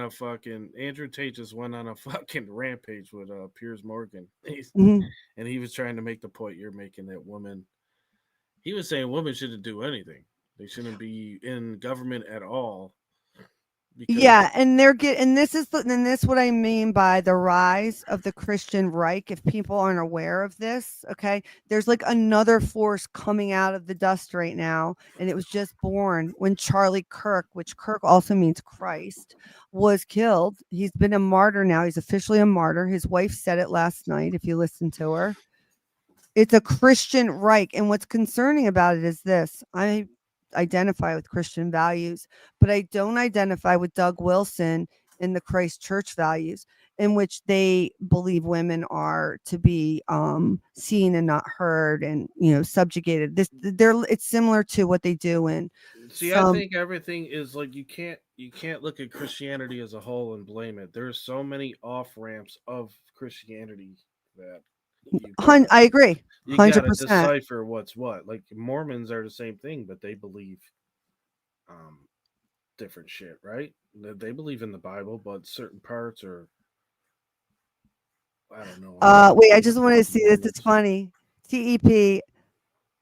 a fucking rampage with Piers Morgan. Mhm. And he was trying to make the point you're making that women. He was saying women shouldn't do anything. They shouldn't be in government at all. Yeah, and this is what I mean by the rise of the Christian Reich. If people aren't aware of this, okay, there's like another force coming out of the dust right now, and it was just born when Charlie Kirk, which Kirk also means Christ, was killed. He's been a martyr now. He's officially a martyr. His wife said it last night. If you listen to her, it's a Christian Reich, and what's concerning about it is this: I identify with Christian values, but I don't identify with Doug Wilson and the Christ Church values. in which they believe women are to be seen and not heard, and subjugated. It's similar to what they do in See, I some. think everything is like you can't look at Christianity as a whole and blame it. There's so many off ramps of Christianity that I agree, you gotta 100%. decipher what's what. Like Mormons are the same thing, but they believe different shit, right? They believe in the Bible, but certain parts are I don't know. Wait, I just wanted to see this. It's funny. TEP.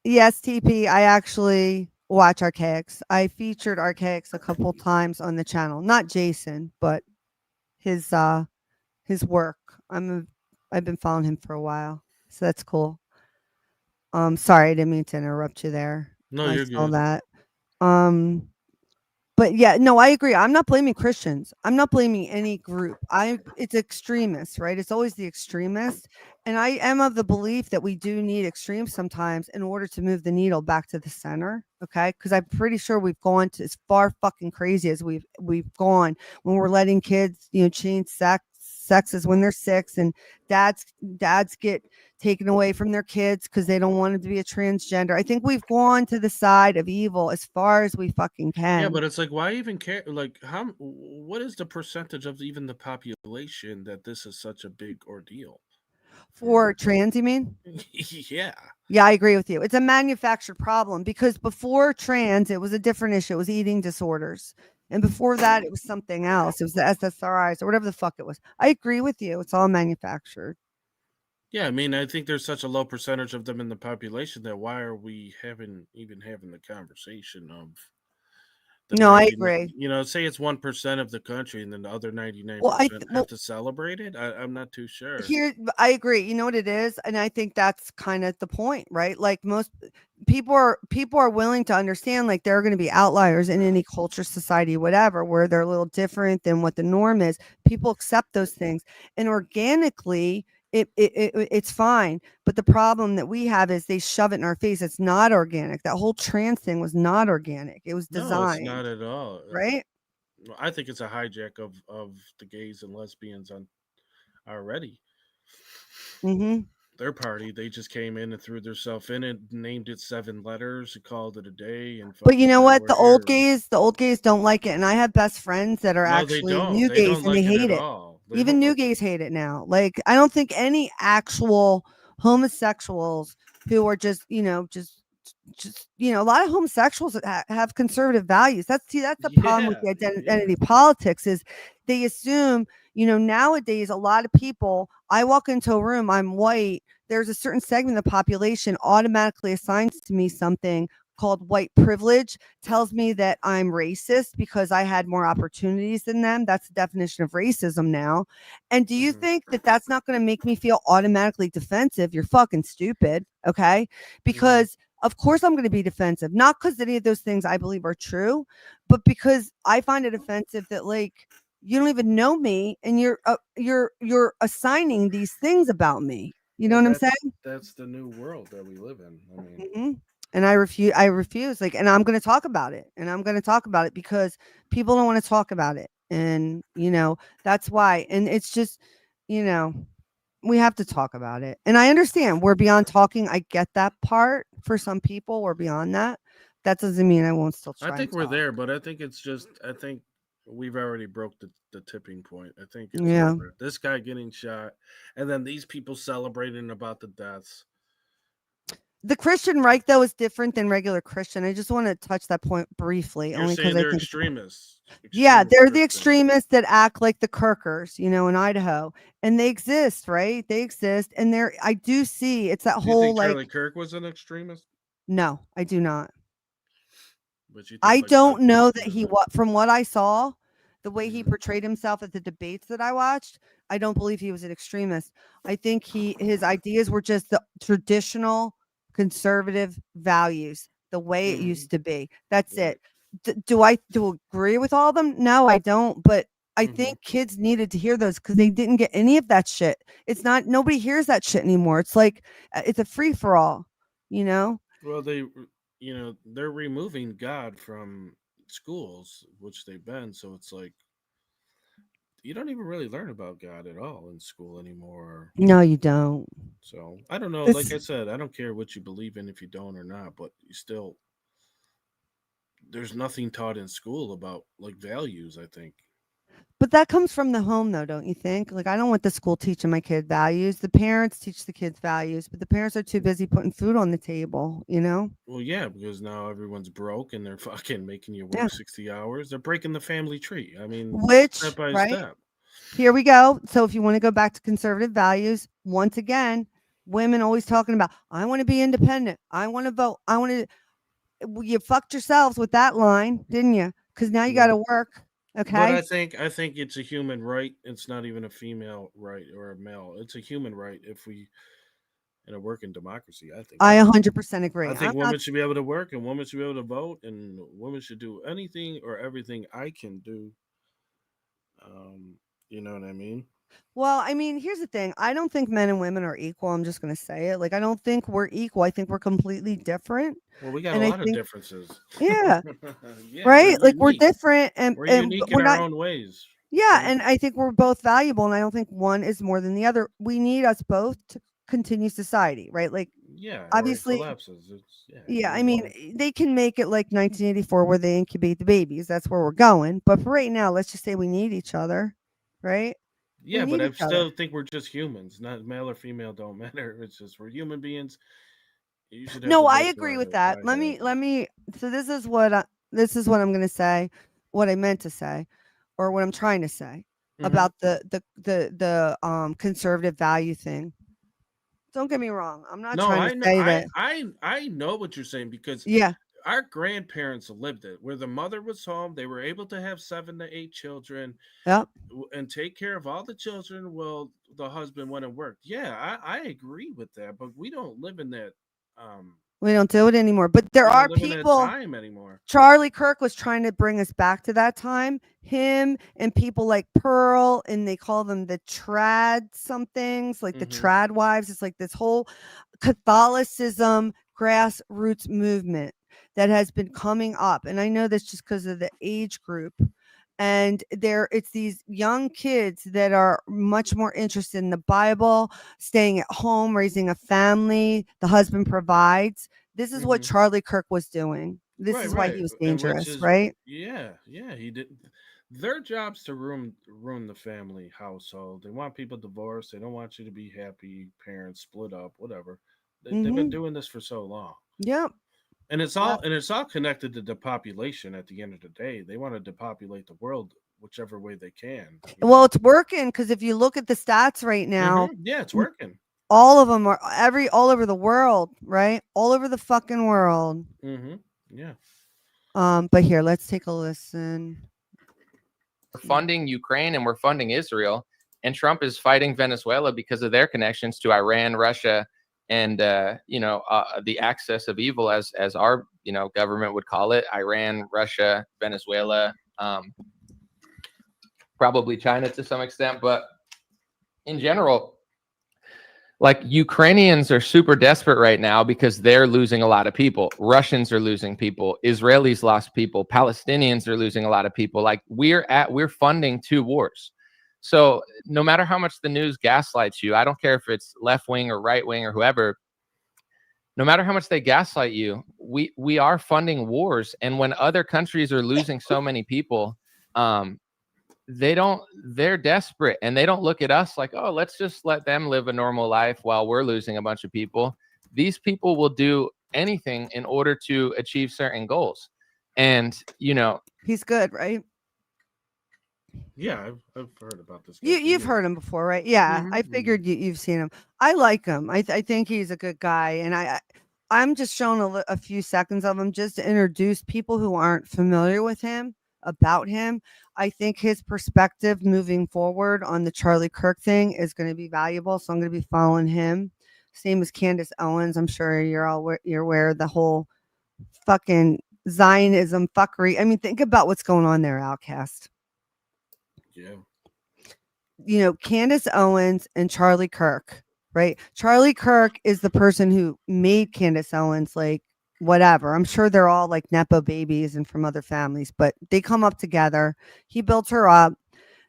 Yes, TP. I actually watch Archaics. I featured Archaics a couple times on the channel. Not Jason, but his work. I've been following him for a while. So that's cool. Sorry, I didn't mean to interrupt you there. No, I you're saw good. that. But yeah, no, I agree. I'm not blaming Christians. I'm not blaming any group. It's extremists, right? It's always the extremists. And I am of the belief that we do need extremes sometimes in order to move the needle back to the center. Okay. Because I'm pretty sure we've gone to as far fucking crazy as we've gone when we're letting kids, change sexes when they're 6, and dads get taken away from their kids because they don't want them to be a transgender. I think we've gone to the side of evil as far as we fucking can. Yeah, but it's like, why even care? Like, what is the percentage of even the population that this is such a big ordeal? For trans, you mean? Yeah. Yeah, I agree with you. It's a manufactured problem because before trans, it was a different issue. It was eating disorders. And before that, it was something else. It was the SSRIs or whatever the fuck it was. I agree with you. It's all manufactured. Yeah, I mean, I think there's such a low percentage of them in the population that why are we having the conversation of the No, I 90, agree. say it's 1% of the country and then the other 99% Well, have to celebrate it? I'm not too sure. Here, I agree. You know what it is, and I think that's kind of the point, right? Like most people are willing to understand, like there are going to be outliers in any culture, society, whatever, where they're a little different than what the norm is. People accept those things, and organically, it's fine. But the problem that we have is they shove it in our face. It's not organic. That whole trans thing was not organic. It was No, it's designed, not at all. right? I think it's a hijack of the gays and lesbians already. Mm-hmm. Their party, they just came in and threw themselves in it, named it 7 letters, and called it a day. And But you know now what? we're The old here. gays don't like it. And I have best friends that are No, they actually don't. new They gays don't and they like it hate at it. all. They Even don't. new gays hate it now. Like, I don't think any actual homosexuals who are just, a lot of homosexuals have conservative values. That's the problem with the identity politics is they assume, nowadays a lot of people, I walk into a room, I'm white, there's a certain segment of the population automatically assigns to me something called white privilege, tells me that I'm racist because I had more opportunities than them. That's the definition of racism now. And do you think that that's not going to make me feel automatically defensive? You're fucking stupid. Okay. Because of course I'm going to be defensive, not because any of those things I believe are true, but because I find it offensive that like you don't even know me and you're assigning these things about me. You know what I'm saying? That's the new world that we live in. I mean, Mhm. And I refuse, like, and I'm going to talk about it, because people don't want to talk about it. And, that's why. And it's just, we have to talk about it. And I understand we're beyond talking. I get that part. For some people, we're beyond that. That doesn't mean I won't still try. I think we're there, but I think it's just, I think we've already broke the tipping point. I think it's over. This guy getting shot, and then these people celebrating about the deaths. The Christian right, though, is different than regular Christian. I just want to touch that point briefly. You're only saying because I they're think extremists. yeah, they're the extremists that act like the Kirkers, in Idaho, and they exist, right? They exist, and I do see it's that Do you whole think like. Charlie Kirk was an extremist? No, I do not. But you think, I like, don't the know that president- from what I saw, the way he portrayed himself at the debates that I watched, I don't believe he was an extremist. I think his ideas were just the traditional conservative values, the way it used to be. That's it. Do I agree with all of them? No, I don't. But I think kids needed to hear those because they didn't get any of that shit. It's not, nobody hears that shit anymore. It's like, it's a free for all, Well, they're removing God from schools, which they've been. So it's like, you don't even really learn about God at all in school anymore. No, you don't. So I don't know. Like This I said, I don't care what you believe in if you don't or not, but you still there's nothing taught in school about like values, I think. But that comes from the home, though, don't you think? Like, I don't want the school teaching my kid values. The parents teach the kids values, but the parents are too busy putting food on the table, you know? Well, yeah, because now everyone's broke and they're fucking making you Yeah. work 60 hours. They're breaking the family tree. I mean, step Which, by right? step. Here we go. So if you want to go back to conservative values, once again, women always talking about, I want to be independent. I want to vote. I want to. You fucked yourselves with that line, didn't you? Because now you got to work. But Okay. I think it's a human right. It's not even a female right or a male. It's a human right if we in a working democracy, I think. I 100% agree. I think I'm not. women should be able to work and women should be able to vote and women should do anything or everything I can do. You know what I mean? Well, I mean, here's the thing. I don't think men and women are equal. I'm just going to say it. Like, I don't think we're equal. I think we're completely different. Well, we got And a I lot of think, differences. yeah, Yeah, right. Like, we're unique. different, and We're and unique we're in our not. own ways. Yeah, And and I think we're both valuable, and I don't think one is more than the other. We need us both to continue society, right? Like, yeah, or it obviously, collapses. It's yeah. you I mean, want they can make it like 1984 where they incubate the babies. That's where we're going. But for right now, let's just say we need each other, right? We yeah, but need I each other. still think we're just humans. Not male or female don't matter. It's just we're human beings. You should have No, the I right to agree with what that. I Let have. me so this is what I'm going to say, what I meant to say, or what I'm trying to say Mhm. about the conservative value thing. Don't get me wrong. I'm not No, trying to say that. I know what you're saying because Yeah. our grandparents lived it, where the mother was home. They were able to have 7 to 8 children Yep. and take care of all the children while the husband went and worked. Yeah, I agree with that, but we don't live in that. Um, We don't do it anymore. But there we are don't live in that people. time anymore. Charlie Kirk was trying to bring us back to that time. Him and people like Pearl, and they call them the trad somethings, like the Hmm. trad wives. It's like this whole Catholicism grassroots movement that has been coming up. And I know this just because of the age group. And it's these young kids that are much more interested in the Bible, staying at home, raising a family. The husband provides. This is what Hmm. Charlie Kirk was doing. This Right, is why right, he was and which dangerous, is right? yeah. He did. Their job's to ruin the family household. They want people divorced. They don't want you to be happy. Parents split up, whatever. They've been Mhm. doing this for so long. Yep. And it's all connected to the population at the end of the day. They want to depopulate the world whichever way they can. Well, it's working because if you look at the stats right now, Yeah, it's working. all of them are all over the world, right? All over the fucking world. Yeah. But here, let's take a listen. We're funding Ukraine and we're funding Israel, and Trump is fighting Venezuela because of their connections to Iran, Russia, and the axis of evil, as our government would call it: Iran, Russia, Venezuela, probably China to some extent, but in general, like, Ukrainians are super desperate right now because they're losing a lot of people. Russians are losing people. Israelis lost people. Palestinians are losing a lot of people. Like, we're funding 2 wars. So no matter how much the news gaslights you, I don't care if it's left wing or right wing or whoever, no matter how much they gaslight you, we are funding wars. And when other countries are losing so many people, they're desperate, and they don't look at us like, oh, let's just let them live a normal life while we're losing a bunch of people. These people will do anything in order to achieve certain goals. And he's good, right? Yeah, I've heard about this guy. You've heard him before, right? Yeah, I figured you've seen him. I like him. I think he's a good guy, and I'm just showing a few seconds of him just to introduce people who aren't familiar with him about him. I think his perspective moving forward on the Charlie Kirk thing is going to be valuable, so I'm going to be following him. Same as Candace Owens. I'm sure you're aware of the whole fucking Zionism fuckery. I mean, think about what's going on there, Outcast. Yeah. Candace Owens and Charlie Kirk, right? Charlie Kirk is the person who made Candace Owens, like, whatever. I'm sure they're all like Nepo babies and from other families, but they come up together. He built her up.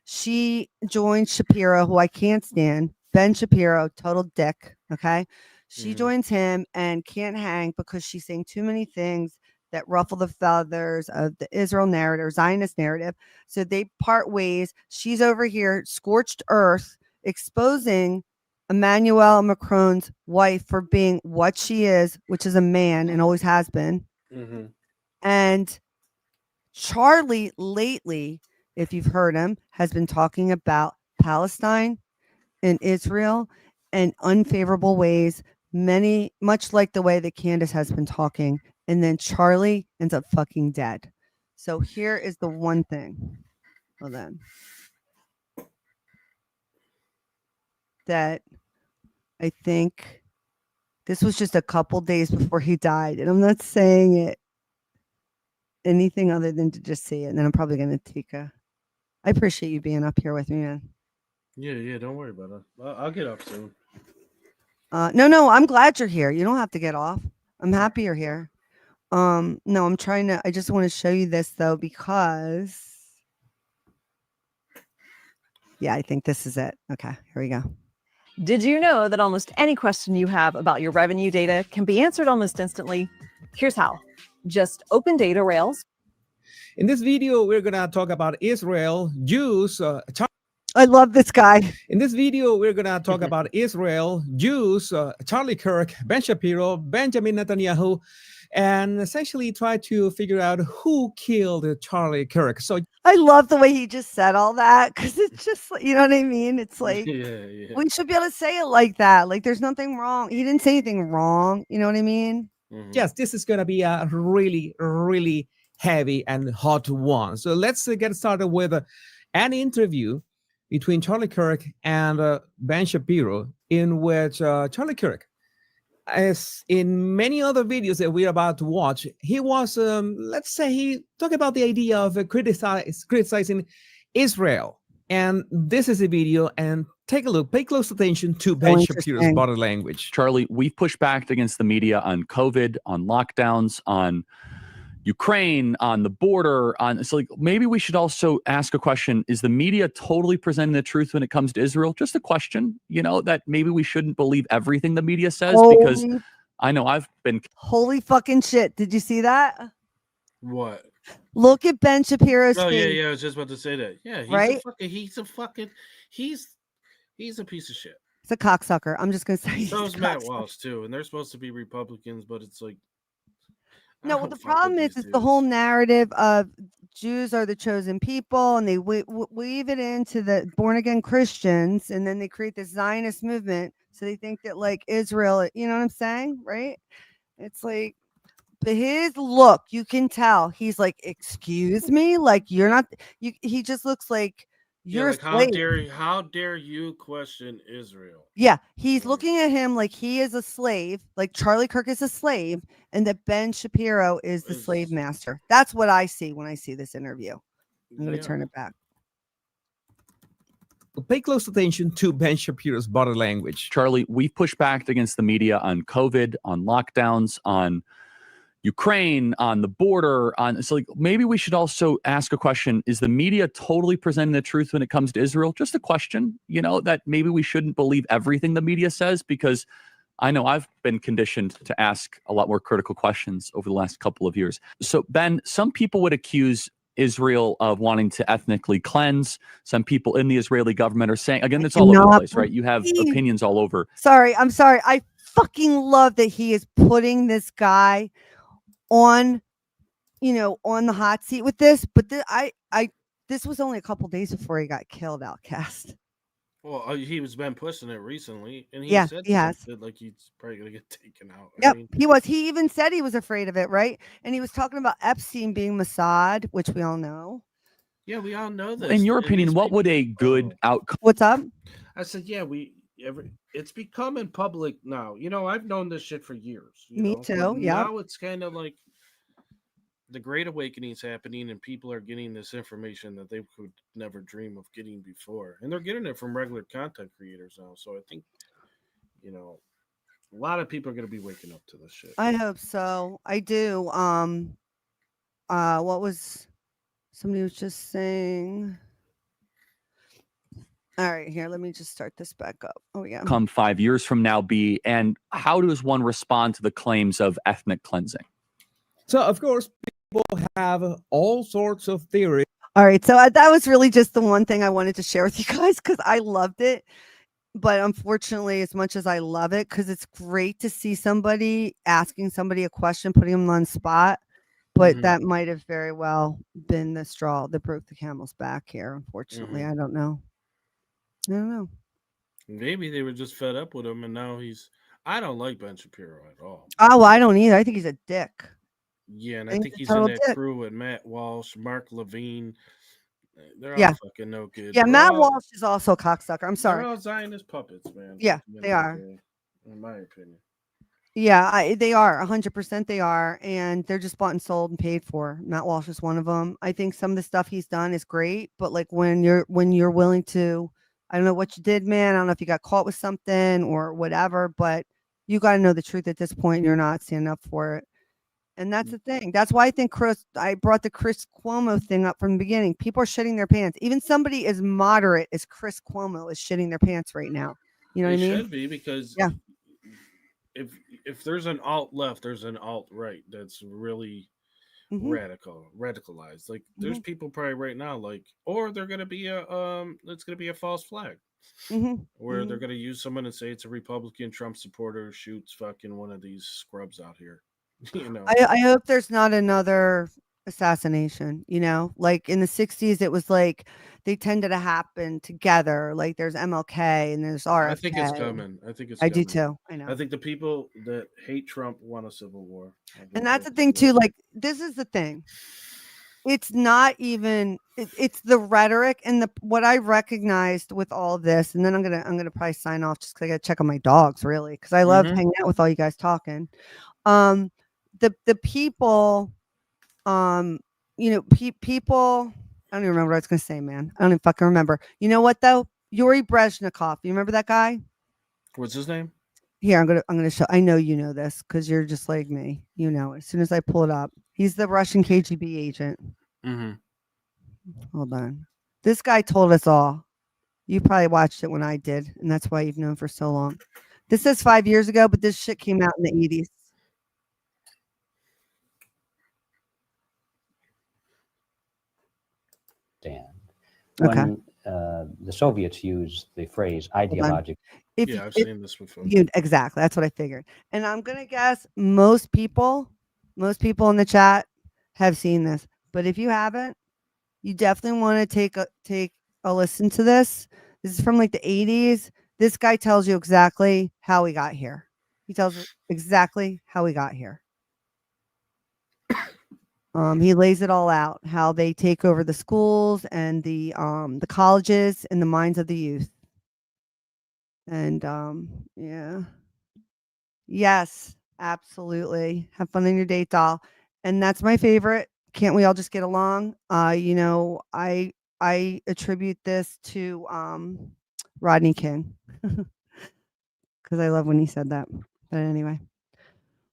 She joined Shapiro, who I can't stand. Ben Shapiro, total dick. Okay. She joins him and can't hang because she's saying too many things that ruffle the feathers of the Israel narrative, Zionist narrative. So they part ways. She's over here, scorched earth, exposing Emmanuel Macron's wife for being what she is, which is a man and always has been. Mm-hmm. And Charlie lately, if you've heard him, has been talking about Palestine and Israel in unfavorable ways, much like the way that Candace has been talking. And then Charlie ends up fucking dead. So here is the one thing. Well, then that I think this was just a couple days before he died. And I'm not saying it anything other than to just see it. And then I'm probably going to take I appreciate you being up here with me, man. Yeah, don't worry about it. I'll get up soon. No, I'm glad you're here. You don't have to get off. I'm happy you're here. No, I just want to show you this though, because I think this is it. Okay, here we go. Did you know that almost any question you have about your revenue data can be answered almost instantly? Here's how. Just open Data Rails. In this video, we're going to talk about Israel, Jews. I love this guy. In this video, we're going to talk about Israel, Jews, Charlie Kirk, Ben Shapiro, Benjamin Netanyahu, and essentially try to figure out who killed Charlie Kirk. So I love the way he just said all that, because it's just, you know what I mean? It's like, we should be able to say it like that. Like, there's nothing wrong. He didn't say anything wrong. You know what I mean? Yes, this is going to be a really, really heavy and hot one. So let's get started with an interview between Charlie Kirk and Ben Shapiro, in which Charlie Kirk, as in many other videos that we're about to watch, he was, let's say, he talked about the idea of criticizing Israel. And this is a video, and take a look, pay close attention to Ben Shapiro's body language. Charlie, we've pushed back against the media on COVID, on lockdowns, on Ukraine, on the border, so like maybe we should also ask a question. Is the media totally presenting the truth when it comes to Israel? Just a question, that maybe we shouldn't believe everything the media says, because I know I've been. Holy fucking shit. Did you see that? What? Look at Ben Shapiro's Oh, face. yeah, I was just about to say that. Yeah, he's a piece of shit. It's a cocksucker. I'm just going to say. So is Matt Walsh, too, and they're supposed to be Republicans, but it's like. No, well, the problem is it's the whole narrative of Jews are the chosen people, and they weave it into the born again Christians, and then they create this Zionist movement. So they think that like Israel, you know what I'm saying, right? It's like, but his look, you can tell he's like, excuse me, like you're not. He just looks like you're like, how dare you question Israel? Yeah, he's looking at him like he is a slave, like Charlie Kirk is a slave, and that Ben Shapiro is the slave master. That's what I see when I see this interview. I'm going to turn it back. Pay close attention to Ben Shapiro's body language. Charlie, we've pushed back against the media on COVID, on lockdowns, on Ukraine, on the border, so like maybe we should also ask a question. Is the media totally presenting the truth when it comes to Israel? Just a question, that maybe we shouldn't believe everything the media says, because I know I've been conditioned to ask a lot more critical questions over the last couple of years. So Ben, some people would accuse Israel of wanting to ethnically cleanse. Some people in the Israeli government are saying, again, it's all over the place, right? You have opinions all over. I'm sorry. I fucking love that he is putting this guy on the hot seat with this, but this was only a couple days before he got killed, Outcast. Well, he was been pushing it recently, and he said he has. Like he's probably gonna get taken out. Yep, he was. He even said he was afraid of it, right? And he was talking about Epstein being Mossad, which we all know. Yeah, we all know this. In your opinion, what would a good outcome? What's up? I said, it's becoming public now. I've known this shit for years. Me too. Yeah. Now it's kind of like the Great Awakening is happening, and people are getting this information that they could never dream of getting before, and they're getting it from regular content creators now. So I think, a lot of people are going to be waking up to this shit. I hope so. I do. What was somebody was just saying? All right, here, let me just start this back up. Oh, yeah. come 5 years from now be? And how does one respond to the claims of ethnic cleansing? So, of course, people have all sorts of theories. All right, so that was really just the one thing I wanted to share with you guys because I loved it. But unfortunately, as much as I love it, because it's great to see somebody asking somebody a question, putting them on the spot, but that might have very well been the straw that broke the camel's back here. Unfortunately, I don't know. I don't know. Maybe they were just fed up with him, and now he's. I don't like Ben Shapiro at all. Oh, well, I don't either. I think he's a dick. Yeah, and I He's think a he's in total that dick. crew with Matt Walsh, Mark Levine. They're all Yeah. fucking no good. Yeah, They're Matt all- Walsh is also a cocksucker. I'm They're sorry. all Zionist puppets, man. Yeah, at the end they of the are. day, in my opinion. Yeah, they are 100%. They are, and they're just bought and sold and paid for. Matt Walsh is one of them. I think some of the stuff he's done is great, but like when you're willing to, I don't know what you did, man. I don't know if you got caught with something or whatever, but you got to know the truth at this point. You're not standing up for it, and that's the thing. That's why I think I brought the Chris Cuomo thing up from the beginning. People are shitting their pants. Even somebody as moderate as Chris Cuomo is shitting their pants right now. You know what I mean? Should be because Yeah. If there's an alt left, there's an alt right that's really radicalized. Like there's people probably right now like, or they're gonna be it's gonna be a false flag. Where they're gonna use someone and say it's a Republican Trump supporter who shoots fucking one of these scrubs out here. You know. I hope there's not another assassination, like in the 60s, it was like they tended to happen together. Like there's MLK and there's RFK. I think it's coming. I do too. I know. I think the people that hate Trump want a civil war. And that's the thing too. Like this is the thing. It's not even. It's the rhetoric and what I recognized with all this. And then I'm gonna probably sign off just because I gotta check on my dogs really because I love hanging out with all you guys talking. The people, people. I don't even remember what I was gonna say, man. I don't even fucking remember. You know what though? Yuri Brezhnikov. You remember that guy? What's his name? Here, I'm gonna show. I know you know this because you're just like me. You know, as soon as I pull it up, he's the Russian KGB agent. Hold on. This guy told us all. You probably watched it when I did, and that's why you've known for so long. This says 5 years ago, but this shit came out in the 80s. When the Soviets used the phrase ideological. I've seen this before. Exactly. That's what I figured. And I'm going to guess most people in the chat have seen this. But if you haven't, you definitely want to take a listen to this. This is from like the 80s. This guy tells you exactly how we got here. He tells us exactly how we got here. He lays it all out, how they take over the schools and the colleges and the minds of the youth. And yeah. Yes, absolutely. Have fun in your date, doll. And that's my favorite. Can't we all just get along? I attribute this to Rodney King. Because I love when he said that. But anyway.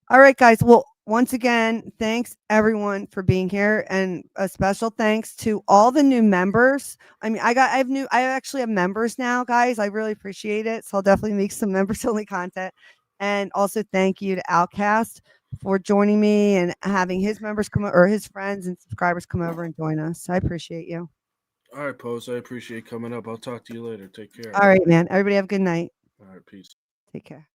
All right, guys. Well, once again, thanks everyone for being here, and a special thanks to all the new members. I mean, I actually have members now, guys. I really appreciate it. So I'll definitely make some members only content. And also thank you to Outcast for joining me and having his members come or his friends and subscribers come over and join us. I appreciate you. All right, Pose. I appreciate coming up. I'll talk to you later. Take care. All right, man. Everybody have a good night. All right, peace. Take care.